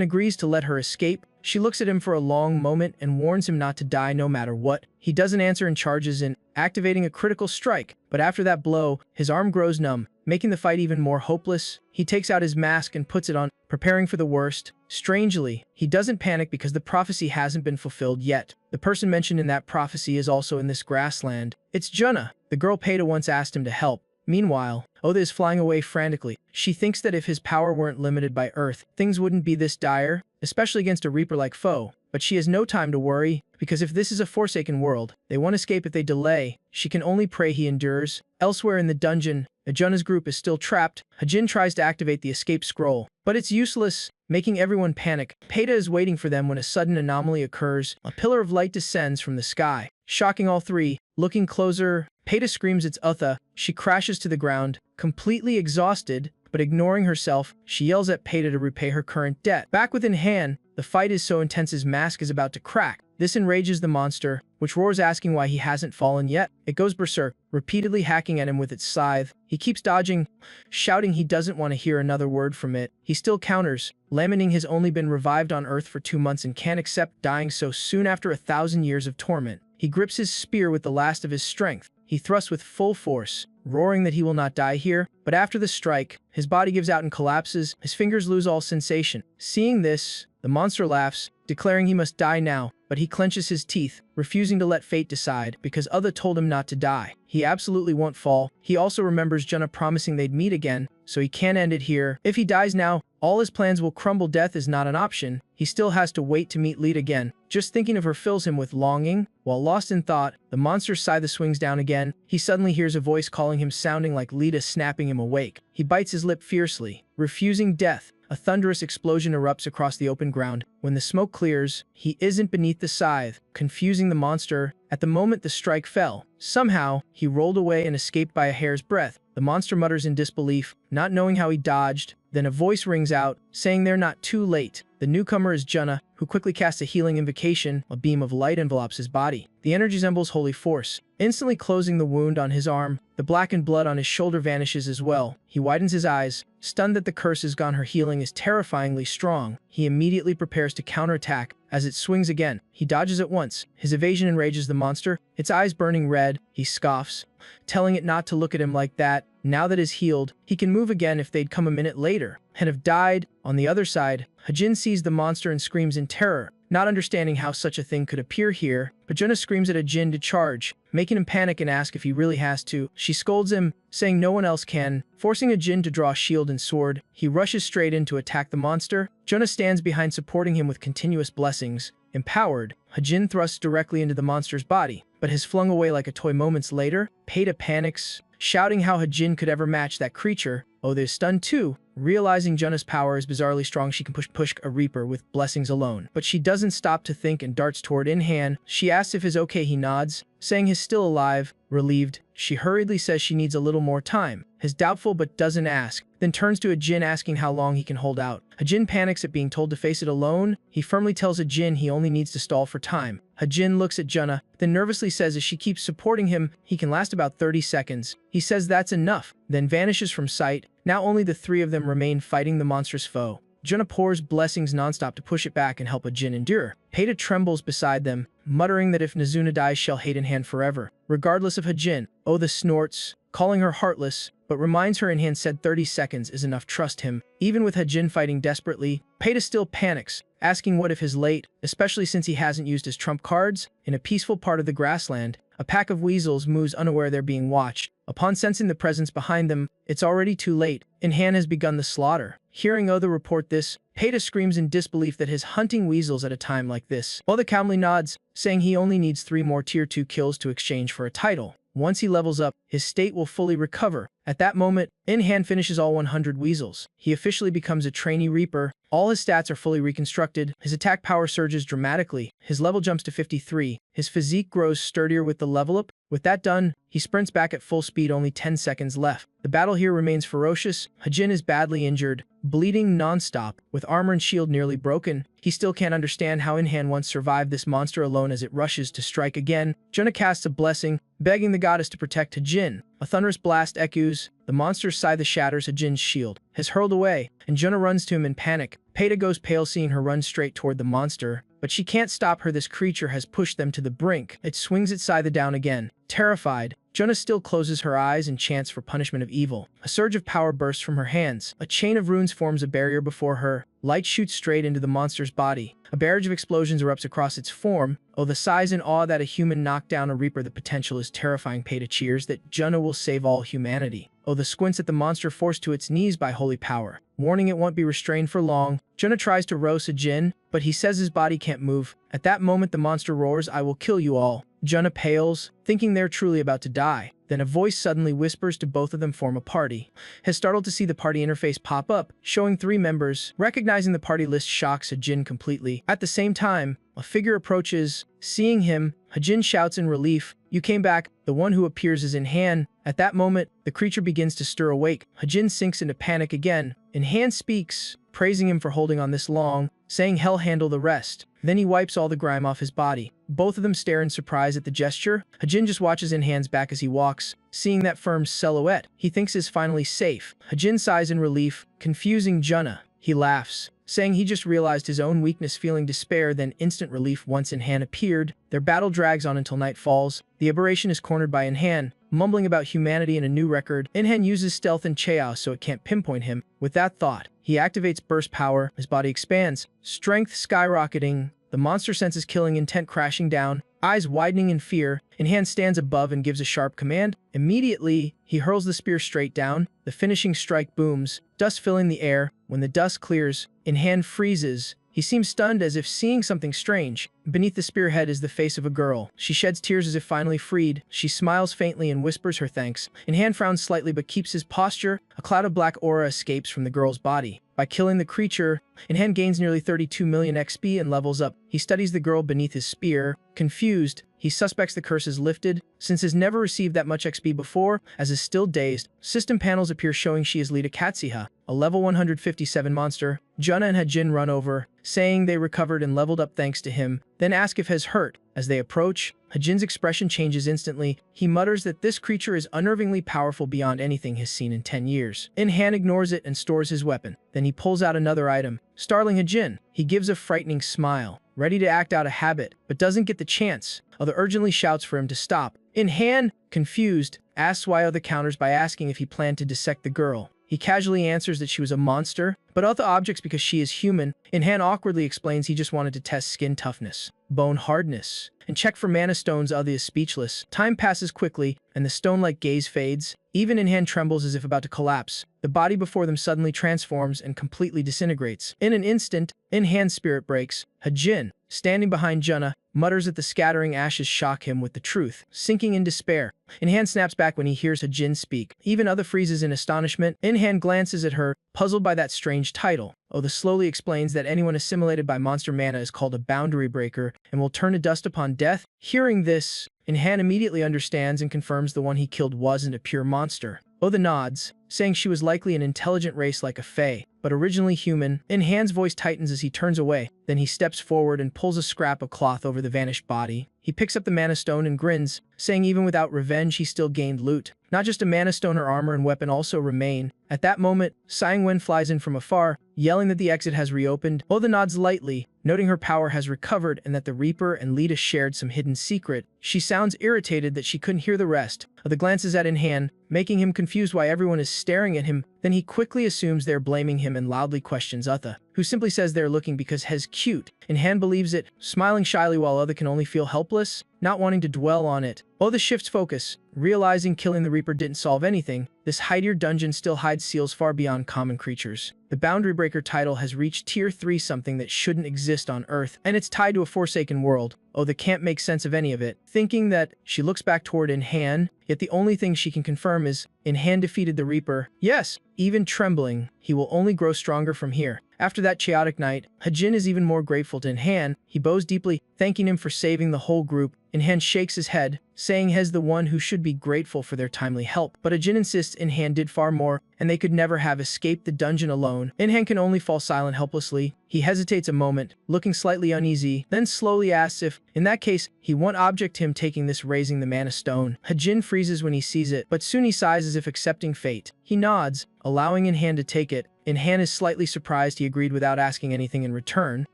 agrees to let her escape. She looks at him for a long moment and warns him not to die no matter what. He doesn't answer and charges in, activating a critical strike. But after that blow, his arm grows numb, making the fight even more hopeless. He takes out his mask and puts it on, preparing for the worst. Strangely, he doesn't panic because the prophecy hasn't been fulfilled yet. The person mentioned in that prophecy is also in this grassland. It's Junna, the girl Peeta once asked him to help. Meanwhile, Oda is flying away frantically. She thinks that if his power weren't limited by Earth, things wouldn't be this dire, especially against a Reaper-like foe. But she has no time to worry, because if this is a Forsaken world, they won't escape if they delay. She can only pray he endures. Elsewhere in the dungeon, Junna's group is still trapped. Hajin tries to activate the escape scroll, but it's useless, making everyone panic. Peeta is waiting for them when a sudden anomaly occurs. A pillar of light descends from the sky, shocking all three. Looking closer, Peeta screams it's Utha. She crashes to the ground, completely exhausted, but ignoring herself, she yells at Peeta to repay her current debt. Back within Han, the fight is so intense his mask is about to crack. This enrages the monster, which roars asking why he hasn't fallen yet. It goes berserk, repeatedly hacking at him with its scythe. He keeps dodging, shouting he doesn't want to hear another word from it. He still counters, lamenting he's only been revived on Earth for 2 months and can't accept dying so soon after 1,000 years of torment. He grips his spear with the last of his strength. He thrusts with full force, roaring that he will not die here. But after the strike, his body gives out and collapses. His fingers lose all sensation. Seeing this, the monster laughs, declaring he must die now. But he clenches his teeth, refusing to let fate decide, because Utha told him not to die. He absolutely won't fall. He also remembers Junna promising they'd meet again, so he can't end it here. If he dies now, all his plans will crumble. Death is not an option. He still has to wait to meet Lead again. Just thinking of her fills him with longing. While lost in thought, the monster's scythe swings down again. He suddenly hears a voice calling him, sounding like Lita, snapping him awake. He bites his lip fiercely, refusing death. A thunderous explosion erupts across the open ground. When the smoke clears, he isn't beneath the scythe, confusing the monster. At the moment the strike fell, somehow, he rolled away and escaped by a hair's breadth. The monster mutters in disbelief, not knowing how he dodged. Then a voice rings out, saying they're not too late. The newcomer is Junna, who quickly casts a healing invocation. A beam of light envelops his body. The energy resembles holy force, instantly closing the wound on his arm. The blackened blood on his shoulder vanishes as well. He widens his eyes, stunned that the curse is gone. Her healing is terrifyingly strong. He immediately prepares to counterattack. As it swings again, he dodges at once. His evasion enrages the monster, its eyes burning red. He scoffs, telling it not to look at him like that. Now that he's healed, he can move again. If they'd come a minute later and have died. On the other side, Hajin sees the monster and screams in terror, not understanding how such a thing could appear here. But Junna screams at Hajin to charge, making him panic and ask if he really has to. She scolds him, saying no one else can, forcing Hajin to draw shield and sword. He rushes straight in to attack the monster. Junna stands behind, supporting him with continuous blessings. Empowered, Hajin thrusts directly into the monster's body, but is flung away like a toy. Moments later, Peeta panics, shouting how Hajin could ever match that creature. Oh, they're stunned too. Realizing Junna's power is bizarrely strong, she can push a Reaper with blessings alone. But she doesn't stop to think and darts toward Inhan. She asks if he's okay. He nods, saying he's still alive. Relieved, she hurriedly says she needs a little more time. He's doubtful but doesn't ask, then turns to Hajin asking how long he can hold out. Hajin panics at being told to face it alone. He firmly tells Hajin he only needs to stall for time. Hajin looks at Junna, then nervously says as she keeps supporting him, he can last about 30 seconds. He says that's enough, then vanishes from sight. Now only the three of them remain fighting the monstrous foe. Junna pours blessings nonstop to push it back and help Hajin endure. Peeta trembles beside them, muttering that if Nazuna dies she'll hate Inhan forever. Regardless of Hajin, Oda snorts, calling her heartless, but reminds her Inhan said 30 seconds is enough. Trust him. Even with Hajin fighting desperately, Peeta still panics, asking what if he's late, especially since he hasn't used his trump cards. In a peaceful part of the grassland, a pack of weasels moves unaware they're being watched. Upon sensing the presence behind them, it's already too late. Inhan has begun the slaughter. Hearing Oda report this, Peeta screams in disbelief that his hunting weasels at a time like this. Oda calmly nods, saying he only needs 3 more tier 2 kills to exchange for a title. Once he levels up, his state will fully recover. At that moment, Inhan finishes all 100 weasels. He officially becomes a trainee Reaper. All his stats are fully reconstructed. His attack power surges dramatically. His level jumps to 53. His physique grows sturdier with the level up. With that done, he sprints back at full speed, only 10 seconds left. The battle here remains ferocious. Hajin is badly injured, bleeding non-stop, with armor and shield nearly broken. He still can't understand how Inhan once survived this monster alone. As it rushes to strike again, Junna casts a blessing, begging the goddess to protect Hajin. A thunderous blast echoes. The monster's scythe shatters Hajin's shield, is hurled away, and Junna runs to him in panic. Peita goes pale seeing her run straight toward the monster, but she can't stop her. This creature has pushed them to the brink. It swings its scythe down again. Terrified, Junna still closes her eyes and chants for punishment of evil. A surge of power bursts from her hands. A chain of runes forms a barrier before her. Light shoots straight into the monster's body. A barrage of explosions erupts across its form. Oh, the size and awe that a human knocked down a reaper. The potential is terrifying. Peita cheers that Junna will save all humanity. Oh, the squints at the monster forced to its knees by holy power, warning it won't be restrained for long. Junna tries to roast Jin, but he says his body can't move. At that moment, the monster roars, "I will kill you all." Junna pales, thinking they're truly about to die. Then a voice suddenly whispers to both of them form a party. Has startled to see the party interface pop up, showing 3 members. Recognizing the party list shocks Jin completely. At the same time, a figure approaches. Seeing him, Jin shouts in relief, "You came back." The one who appears is In-Han. At that moment, the creature begins to stir awake. Jin sinks into panic again. In-Han speaks, praising him for holding on this long, saying he'll handle the rest. Then he wipes all the grime off his body. Both of them stare in surprise at the gesture. Jin just watches In-Han's back as he walks. Seeing that firm silhouette, he thinks is finally safe. Jin sighs in relief, confusing Junna. He laughs, saying he just realized his own weakness, feeling despair, then instant relief once In-Han appeared. Their battle drags on until night falls. The aberration is cornered by In-Han, mumbling about humanity and a new record. In-Han uses stealth and chaos so it can't pinpoint him. With that thought, he activates burst power. His body expands, strength skyrocketing. The monster senses killing intent crashing down, eyes widening in fear. In-Han stands above and gives a sharp command. Immediately, he hurls the spear straight down. The finishing strike booms, dust filling the air. When the dust clears, In-Han freezes. He seems stunned, as if seeing something strange. Beneath the spearhead is the face of a girl. She sheds tears as if finally freed. She smiles faintly and whispers her thanks. In-Han frowns slightly but keeps his posture. A cloud of black aura escapes from the girl's body. By killing the creature, In-Han gains nearly 32 million XP and levels up. He studies the girl beneath his spear. Confused, he suspects the curse is lifted, since has never received that much XP before. As is still dazed, system panels appear showing she is Lita Katsuha, a level 157 monster. Junna and Jin run over, saying they recovered and leveled up thanks to him, then ask if has hurt. As they approach, Jin's expression changes instantly. He mutters that this creature is unnervingly powerful beyond anything he's seen in 10 years. In-Han ignores it and stores his weapon. Then he pulls out another item, startling Jin. He gives a frightening smile, ready to act out a habit, but doesn't get the chance. Other urgently shouts for him to stop. In-Han, confused, asks why Other counters by asking if he planned to dissect the girl. He casually answers that she was a monster, but other objects because she is human. In-Han awkwardly explains he just wanted to test skin toughness, bone hardness, and check for mana stones. Other is speechless. Time passes quickly, and the stone-like gaze fades. Even In-Han trembles as if about to collapse. The body before them suddenly transforms and completely disintegrates. In an instant, In-Han's spirit breaks. Jin, standing behind Junna, mutters that the scattering ashes shock him with the truth, sinking in despair. In-Han snaps back when he hears Jin speak. Even Other freezes in astonishment. In-Han glances at her, puzzled by that strange title. Other slowly explains that anyone assimilated by monster mana is called a boundary breaker and will turn to dust upon death. Hearing this, In-Han immediately understands and confirms the one he killed wasn't a pure monster. Other nods, saying she was likely an intelligent race like a fae, but originally human. In-Han's voice tightens as he turns away. Then he steps forward and pulls a scrap of cloth over the vanished body. He picks up the mana stone and grins, saying even without revenge he still gained loot. Not just a mana stone, her armor and weapon also remain. At that moment, Wen flies in from afar, yelling that the exit has reopened. Other nods lightly, noting her power has recovered and that the Reaper and Lita shared some hidden secret. She sounds irritated that she couldn't hear the rest. Other glances at In-Han, making him confused why everyone is staring at him. Then he quickly assumes they're blaming him and loudly questions Utha, who simply says they're looking because Hez cute. In-Han believes it, smiling shyly while Other can only feel helpless, not wanting to dwell on it. Other shifts focus, realizing killing the Reaper didn't solve anything. This hideous dungeon still hides seals far beyond common creatures. The Boundary Breaker title has reached Tier 3, something that shouldn't exist on Earth, and it's tied to a forsaken world. Other can't make sense of any of it, thinking that she looks back toward In-Han, yet the only thing she can confirm is In-Han defeated the Reaper. Yes, even trembling, he will only grow stronger from here. After that chaotic night, Jin is even more grateful to In-Han. He bows deeply, thanking him for saving the whole group. In-Han shakes his head, saying Hez the one who should be grateful for their timely help. But Jin insists In-Han did far more, and they could never have escaped the dungeon alone. In-Han can only fall silent helplessly. He hesitates a moment, looking slightly uneasy, then slowly asks if, in that case, he won't object him taking this, raising the mana stone. Jin freezes when he sees it, but soon he sighs as if accepting fate. He nods, allowing In-Han to take it. In-han is slightly surprised he agreed without asking anything in return.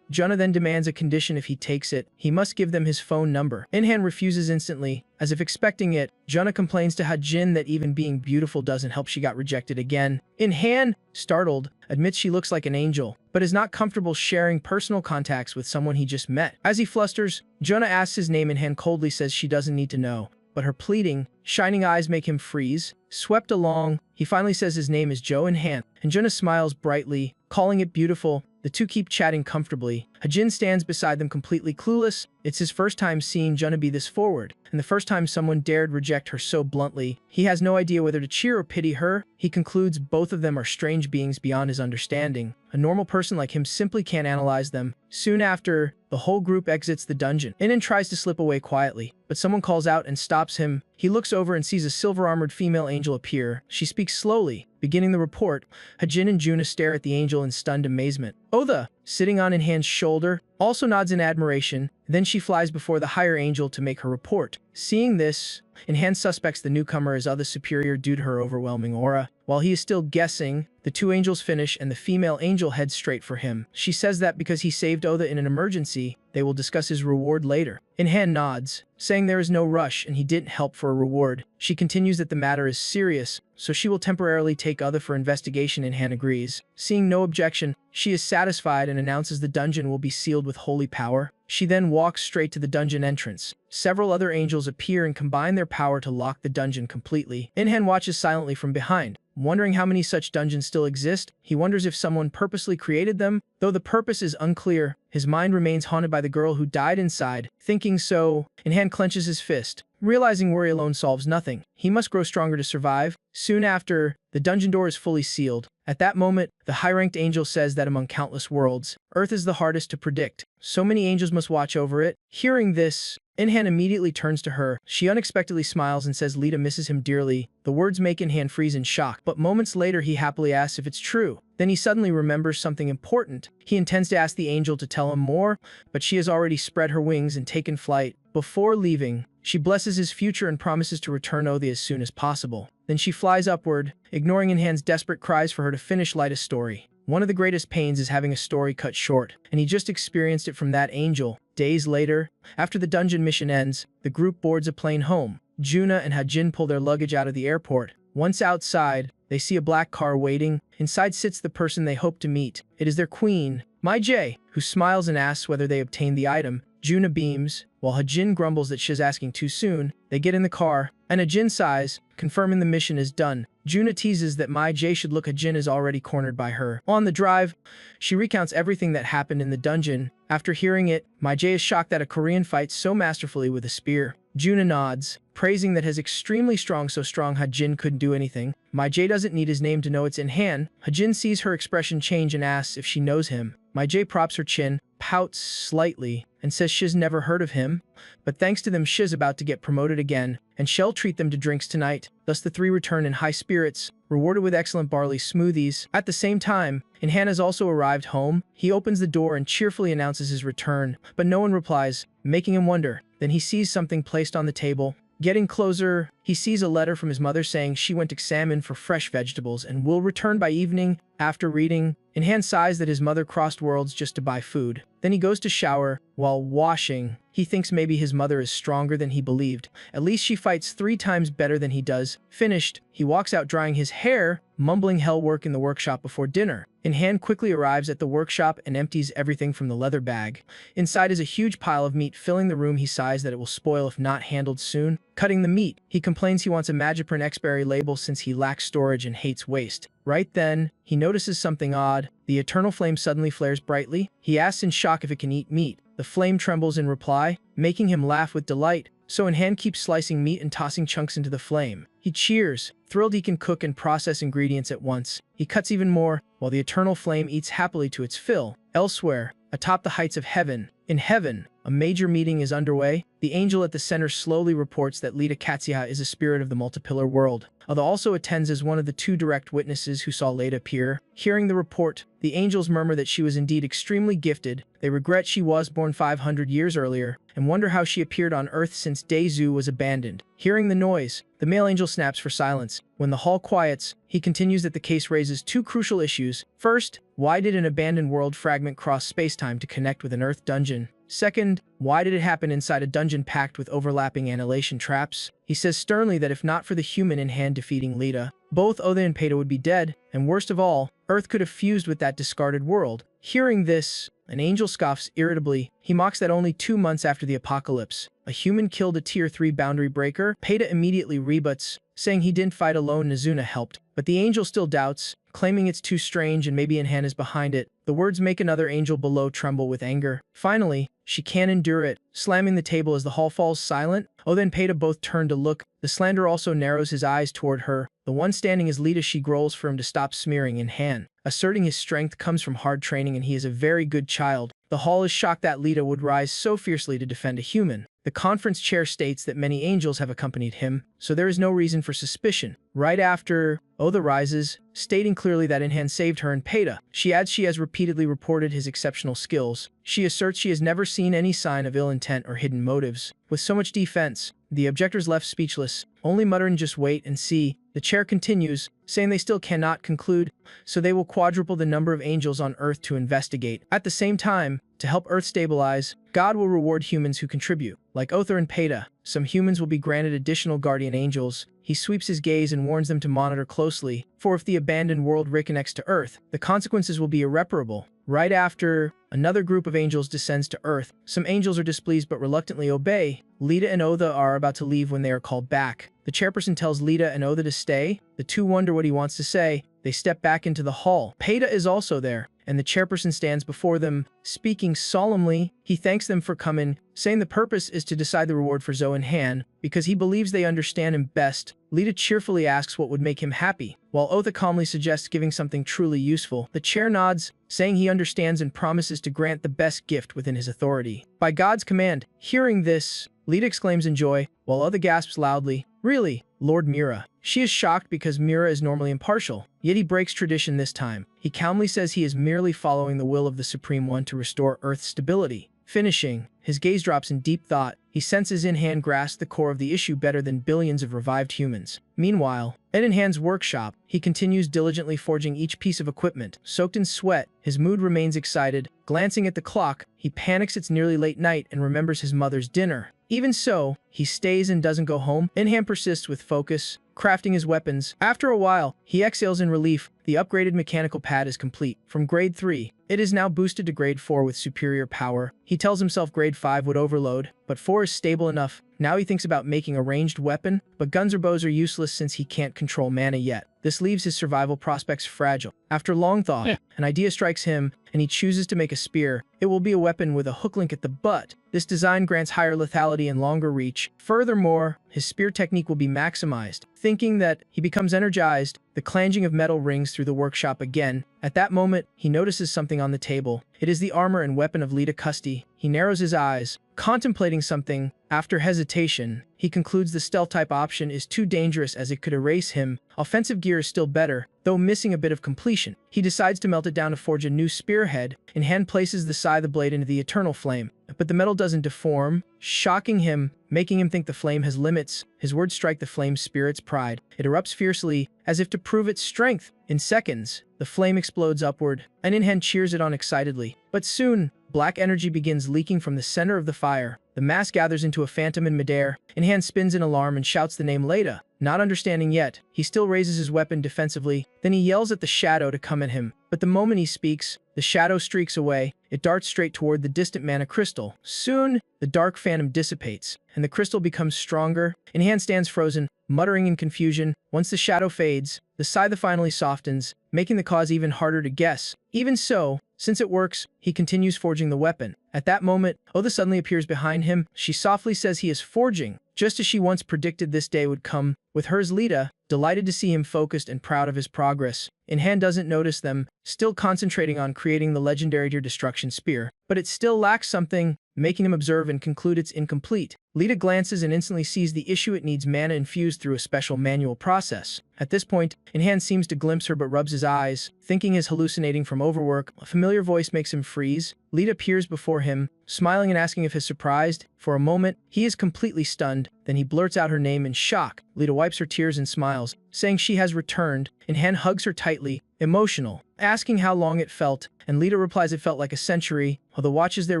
Junna then demands a condition. If he takes it, he must give them his phone number. In-han refuses instantly, as if expecting it. Junna complains to Ha-jin that even being beautiful doesn't help. She got rejected again. In-han, startled, admits she looks like an angel, but is not comfortable sharing personal contacts with someone he just met. As he flusters, Junna asks his name. In-han coldly says she doesn't need to know, but her pleading, shining eyes make him freeze. Swept along, he finally says his name is Joe. In-han, and Junna smiles brightly, calling it beautiful. The two keep chatting comfortably. Ha-jin stands beside them completely clueless. It's his first time seeing Junna be this forward, and the first time someone dared reject her so bluntly. He has no idea whether to cheer or pity her. He concludes both of them are strange beings beyond his understanding. A normal person like him simply can't analyze them. Soon after, the whole group exits the dungeon. In-han tries to slip away quietly, but someone calls out and stops him. He looks over and sees a silver-armored female angel appear. She speaks slowly, beginning the report. Ha-jin and Junna stare at the angel in stunned amazement. Otha, sitting on In-han's shoulder, also nods in admiration. Then she flies before the higher angel to make her report. Seeing this, In-han suspects the newcomer is Otha's superior due to her overwhelming aura. While he is still guessing, the two angels finish and the female angel heads straight for him. She says that because he saved Otha in an emergency, they will discuss his reward later. In-han nods, saying there is no rush and he didn't help for a reward. She continues that the matter is serious, so she will temporarily take Otha for investigation. In-han agrees. Seeing no objection, she is satisfied and announces the dungeon will be sealed with holy power. She then walks straight to the dungeon entrance. Several other angels appear and combine their power to lock the dungeon completely. In-han watches silently from behind. Wondering how many such dungeons still exist, he wonders if someone purposely created them. Though the purpose is unclear, his mind remains haunted by the girl who died inside. Thinking so, In-han clenches his fist. Realizing worry alone solves nothing, he must grow stronger to survive. Soon after, the dungeon door is fully sealed. At that moment, the high-ranked angel says that among countless worlds, Earth is the hardest to predict. So many angels must watch over it. Hearing this, In-han immediately turns to her. She unexpectedly smiles and says Lita misses him dearly. The words make In-han freeze in shock, but moments later he happily asks if it's true. Then he suddenly remembers something important. He intends to ask the angel to tell him more, but she has already spread her wings and taken flight. Before leaving, she blesses his future and promises to return Otha as soon as possible. Then she flies upward, ignoring In-han's desperate cries for her to finish Lita's story. One of the greatest pains is having a story cut short, and he just experienced it from that angel. Days later, after the dungeon mission ends, the group boards a plane home. Junna and Ha-jin pull their luggage out of the airport. Once outside, they see a black car waiting. Inside sits the person they hope to meet. It is their queen, Mai-jae, who smiles and asks whether they obtained the item. Junna beams, while Ha-jin grumbles that she's asking too soon. They get in the car, and Ha-jin sighs, confirming the mission is done. Junna teases that Mai-jae should look. Ha-jin is already cornered by her. On the drive, she recounts everything that happened in the dungeon. After hearing it, Mai-jae is shocked that a Korean fights so masterfully with a spear. Junna nods, praising that his extremely strong, so strong Ha-jin couldn't do anything. Mai-jae doesn't need his name to know it's In-han. Ha-jin sees her expression change and asks if she knows him. Mai-jae props her chin, pouts slightly, and says she's never heard of him. But thanks to them, she's about to get promoted again, and she'll treat them to drinks tonight. Thus the three return in high spirits, rewarded with excellent barley smoothies. At the same time, In-han has also arrived home. He opens the door and cheerfully announces his return, but no one replies, making him wonder. Then he sees something placed on the table. Getting closer, he sees a letter from his mother saying she went to examine for fresh vegetables and will return by evening. After reading, In-han sighs that his mother crossed worlds just to buy food. Then he goes to shower. While washing, he thinks maybe his mother is stronger than he believed. At least she fights 3 times better than he does. Finished, he walks out drying his hair, mumbling hell work in the workshop before dinner. In-han quickly arrives at the workshop and empties everything from the leather bag. Inside is a huge pile of meat filling the room. He sighs that it will spoil if not handled soon. Cutting the meat, he complains he wants a Magiprint expiry label since he lacks storage and hates waste. Right then, he notices something odd. The eternal flame suddenly flares brightly. He asks in shock if it can eat meat. The flame trembles in reply, making him laugh with delight. So In-han keeps slicing meat and tossing chunks into the flame. He cheers, thrilled he can cook and process ingredients at once. He cuts even more, while the eternal flame eats happily to its fill. Elsewhere, atop the heights of heaven, In heaven, a major meeting is underway. The angel at the center slowly reports that Lita Katsuya is a spirit of the multipillar world. Although also attends as one of the two direct witnesses who saw Lita appear. Hearing the report, the angels murmur that she was indeed extremely gifted. They regret she was born 500 years earlier, and wonder how she appeared on Earth since Daezu was abandoned. Hearing the noise, the male angel snaps for silence. When the hall quiets, he continues that the case raises two crucial issues. First, why did an abandoned world fragment cross space-time to connect with an Earth dungeon? Second, why did it happen inside a dungeon packed with overlapping annihilation traps? He says sternly that if not for the human in hand defeating Lita, both Oda and Peita would be dead, and worst of all, Earth could have fused with that discarded world. Hearing this, an angel scoffs irritably. He mocks that only 2 months after the apocalypse, a human killed a Tier 3 boundary breaker. Peita immediately rebuts, saying he didn't fight alone, Nazuna helped. But the angel still doubts, claiming it's too strange and maybe Inhan is behind it. The words make another angel below tremble with anger. Finally, she can't endure it, slamming the table as the hall falls silent. Oda and Peita both turn to look. The slanderer also narrows his eyes toward her. The one standing is Lita. She growls for him to stop smearing Inhan, asserting his strength comes from hard training and he is a very good child. The hall is shocked that Lita would rise so fiercely to defend a human. The conference chair states that many angels have accompanied him, so there is no reason for suspicion. Right after, Oda rises, stating clearly that Inhan saved her and Peita. She adds she has repeatedly reported his exceptional skills. She asserts she has never seen any sign of ill intent or hidden motives. With so much defense, the objectors left speechless, only muttering just wait and see. The chair continues, saying they still cannot conclude, so they will quadruple the number of angels on Earth to investigate. At the same time, to help Earth stabilize, God will reward humans who contribute. Like Othar and Peita, some humans will be granted additional guardian angels. He sweeps his gaze and warns them to monitor closely, for if the abandoned world reconnects to Earth, the consequences will be irreparable. Right after, another group of angels descends to Earth. Some angels are displeased but reluctantly obey. Lita and Oda are about to leave when they are called back. The chairperson tells Lita and Oda to stay. The two wonder what he wants to say. They step back into the hall. Peita is also there, and the chairperson stands before them, speaking solemnly. He thanks them for coming, saying the purpose is to decide the reward for Zoe and Han, because he believes they understand him best. Lita cheerfully asks what would make him happy, while Otha calmly suggests giving something truly useful. The chair nods, saying he understands and promises to grant the best gift within his authority. By God's command. Hearing this, Lita exclaims in joy, while Otha gasps loudly, "Really, Lord Mira?" She is shocked because Mira is normally impartial, yet he breaks tradition this time. He calmly says he is merely following the will of the Supreme One to restore Earth's stability. Finishing, his gaze drops in deep thought. He senses Inhan grasps the core of the issue better than billions of revived humans. Meanwhile, at Inhan's workshop, he continues diligently forging each piece of equipment. Soaked in sweat, his mood remains excited. Glancing at the clock, he panics it's nearly late night and remembers his mother's dinner. Even so, he stays and doesn't go home. Inhan persists with focus, crafting his weapons. After a while, he exhales in relief. The upgraded mechanical pad is complete. From grade 3, it is now boosted to grade 4 with superior power. He tells himself grade 5 would overload, but 4 is stable enough. Now he thinks about making a ranged weapon, but guns or bows are useless since he can't control mana yet. This leaves his survival prospects fragile. After long thought, an idea strikes him, and he chooses to make a spear. It will be a weapon with a hook link at the butt. This design grants higher lethality and longer reach. Furthermore, his spear technique will be maximized. Thinking that, he becomes energized. The clanging of metal rings through the workshop again. At that moment, he notices something on the table. It is the armor and weapon of Lita Kusti. He narrows his eyes, contemplating something. After hesitation, he concludes the stealth-type option is too dangerous as it could erase him. Offensive gear is still better, though missing a bit of completion. He decides to melt it down to forge a new spearhead. Inhan places the scythe blade into the eternal flame, but the metal doesn't deform, shocking him, making him think the flame has limits. His words strike the flame's spirit's pride. It erupts fiercely, as if to prove its strength. In seconds, the flame explodes upward, and Inhan cheers it on excitedly. But soon, black energy begins leaking from the center of the fire. The mass gathers into a phantom in midair. Inhan spins in alarm and shouts the name Leda. Not understanding yet, he still raises his weapon defensively. Then he yells at the shadow to come at him. But the moment he speaks, the shadow streaks away. It darts straight toward the distant mana crystal. Soon, the dark phantom dissipates, and the crystal becomes stronger. Inhan stands frozen, muttering in confusion. Once the shadow fades, the scythe finally softens, making the cause even harder to guess. Even so, Since it works, he continues forging the weapon. At that moment, Otha suddenly appears behind him. She softly says he is forging, just as she once predicted this day would come. With her is Lita, delighted to see him focused and proud of his progress. In-hand doesn't notice them, still concentrating on creating the legendary Tear Destruction Spear. But it still lacks something, making him observe and conclude it's incomplete. Lita glances and instantly sees the issue. It needs mana infused through a special manual process. At this point, In-hand seems to glimpse her but rubs his eyes, thinking he's hallucinating from overwork. A familiar voice makes him freeze. Lita appears before him, smiling and asking if he's surprised. For a moment, he is completely stunned, then he blurts out her name in shock. Lita wipes her tears and smiles, saying she has returned. In-hand hugs her tightly, emotional, asking how long it felt, and Lita replies it felt like a century. Otha watches their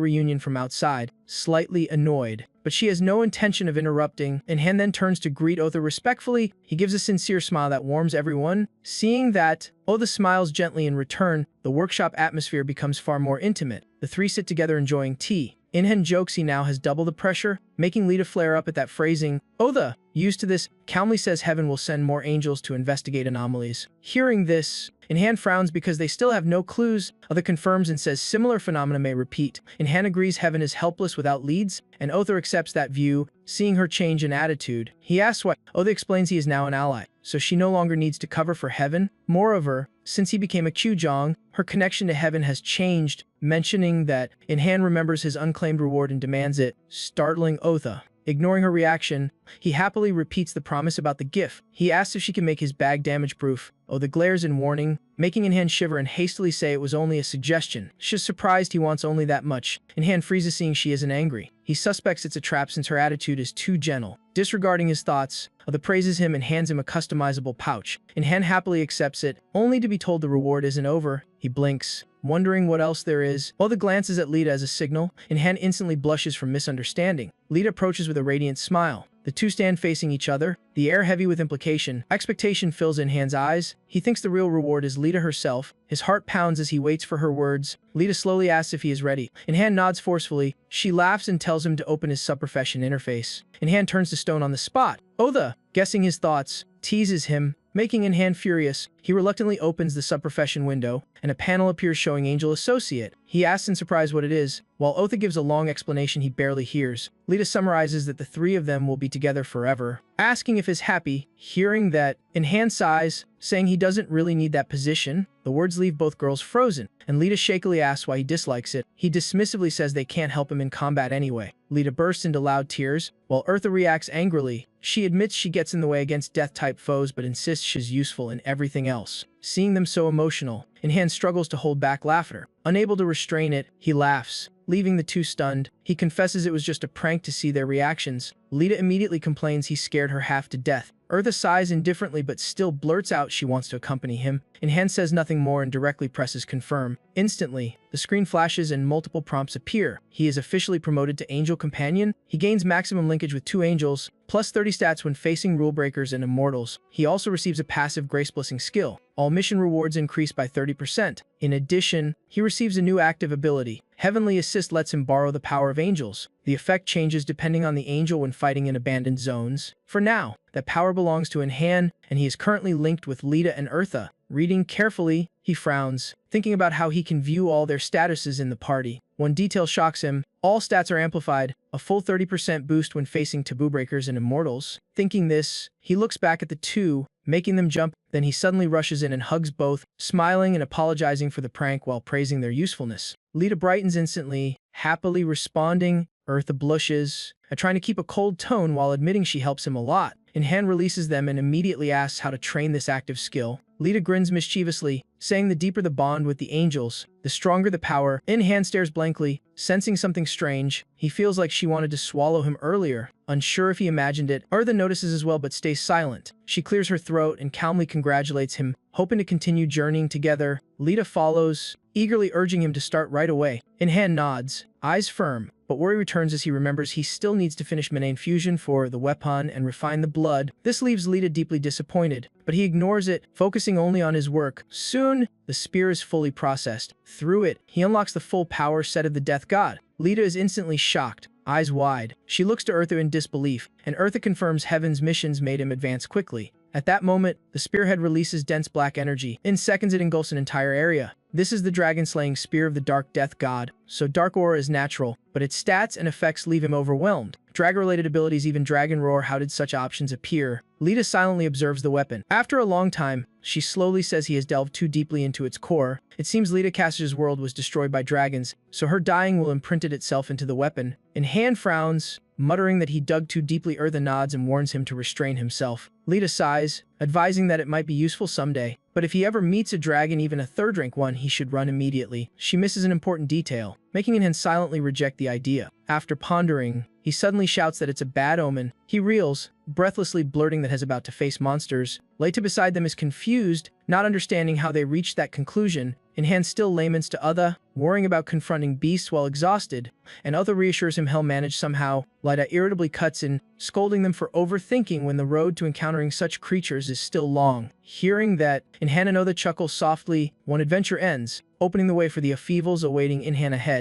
reunion from outside, slightly annoyed. But she has no intention of interrupting. In-hand then turns to greet Otha respectfully. He gives a sincere smile that warms everyone. Seeing that, Otha smiles gently in return. The workshop atmosphere becomes far more intimate. The three sit together enjoying tea. In-hand jokes he now has double the pressure, making Lita flare up at that phrasing. Otha, used to this, calmly says heaven will send more angels to investigate anomalies. Hearing this, In-hand frowns because they still have no clues. Otha confirms and says similar phenomena may repeat. In-hand agrees heaven is helpless without leads, and Otha accepts that view, seeing her change in attitude. He asks why. Otha explains he is now an ally, so she no longer needs to cover for heaven. Moreover, since he became a Kyujong, her connection to heaven has changed, mentioning that In-hand remembers his unclaimed reward and demands it, startling Otha. Ignoring her reaction, he happily repeats the promise about the gift. He asks if she can make his bag damage-proof. Otha glares in warning, making In-hand shiver and hastily say it was only a suggestion. She's surprised he wants only that much. In-hand freezes seeing she isn't angry. He suspects it's a trap since her attitude is too gentle. Disregarding his thoughts, Otha praises him and hands him a customizable pouch. In-hand happily accepts it, only to be told the reward isn't over. He blinks, wondering what else there is. Otha glances at Lita as a signal. In-hand instantly blushes from misunderstanding. Lita approaches with a radiant smile. The two stand facing each other, the air heavy with implication. Expectation fills In-hand's eyes. He thinks the real reward is Lita herself. His heart pounds as he waits for her words. Lita slowly asks if he is ready. In-hand nods forcefully. She laughs and tells him to open his subprofession interface. In-hand turns to stone on the spot. Otha, guessing his thoughts, teases him, making In-hand furious. He reluctantly opens the subprofession window, and a panel appears showing Angel Associate. He asks in surprise what it is, while Otha gives a long explanation he barely hears. Lita summarizes that the three of them will be together forever, asking if he's happy. Hearing that, In-hand sighs, saying he doesn't really need that position. The words leave both girls frozen, and Lita shakily asks why he dislikes it. He dismissively says they can't help him in combat anyway. Lita bursts into loud tears, while Eartha reacts angrily. She admits she gets in the way against death-type foes but insists she's useful in everything else. Seeing them so emotional, In-hand struggles to hold back laughter. Unable to restrain it, he laughs, leaving the two stunned. He confesses it was just a prank to see their reactions. Lita immediately complains he scared her half to death. Eartha sighs indifferently but still blurts out she wants to accompany him. In-hand says nothing more and directly presses confirm. Instantly, the screen flashes and multiple prompts appear. He is officially promoted to Angel Companion. He gains maximum linkage with 2 angels, plus 30 stats when facing rule breakers and immortals. He also receives a passive Grace Blessing skill. All mission rewards increase by 30%. In addition, he receives a new active ability. Heavenly Assist lets him borrow the power of angels. The effect changes depending on the angel when fighting in abandoned zones. For now, that power belongs to In-hand, and he is currently linked with Lita and Eartha. Reading carefully, he frowns, thinking about how he can view all their statuses in the party. One detail shocks him. All stats are amplified, a full 30% boost when facing taboo breakers and immortals. Thinking this, he looks back at the two, making them jump. Then he suddenly rushes in and hugs both, smiling and apologizing for the prank while praising their usefulness. Lita brightens instantly, happily responding. Eartha blushes, trying to keep a cold tone while admitting she helps him a lot. In-hand releases them and immediately asks how to train this active skill. Lita grins mischievously, saying the deeper the bond with the angels, the stronger the power. In-hand stares blankly, sensing something strange. He feels like she wanted to swallow him earlier, unsure if he imagined it. Eartha notices as well but stays silent. She clears her throat and calmly congratulates him, hoping to continue journeying together. Lita follows, eagerly urging him to start right away. In-hand nods, eyes firm, but worry returns as he remembers he still needs to finish mana infusion for the weapon and refine the blood. This leaves Lita deeply disappointed, but he ignores it, focusing only on his work. Soon, the spear is fully processed. Through it, he unlocks the full power set of the Death God. Lita is instantly shocked, eyes wide. She looks to Eartha in disbelief, and Eartha confirms Heaven's missions made him advance quickly. At that moment, the spearhead releases dense black energy. In seconds, it engulfs an entire area. This is the dragon-slaying spear of the Dark Death God, so Dark Aura is natural, but its stats and effects leave him overwhelmed. Dragon-related abilities, even Dragon Roar. How did such options appear? Lita silently observes the weapon. After a long time, she slowly says he has delved too deeply into its core. It seems Lita Cassidy's world was destroyed by dragons, so her dying will imprint itself into the weapon. Han frowns, muttering that he dug too deeply. Eartha nods and warns him to restrain himself. Lita sighs, advising that it might be useful someday, but if he ever meets a dragon, even a third-rank one, he should run immediately. She misses an important detail, making Han silently reject the idea. After pondering, he suddenly shouts that it's a bad omen. He reels, breathlessly blurting that he's about to face monsters. Lita beside them is confused, not understanding how they reached that conclusion. Han still laments to Uda, worrying about confronting beasts while exhausted, and Uda reassures him he'll manage somehow. Lita irritably cuts in, scolding them for overthinking when the road to encountering such creatures is still long. Hearing that, Han and Uda chuckle softly. One adventure ends, opening the way for the upheavals awaiting Han ahead.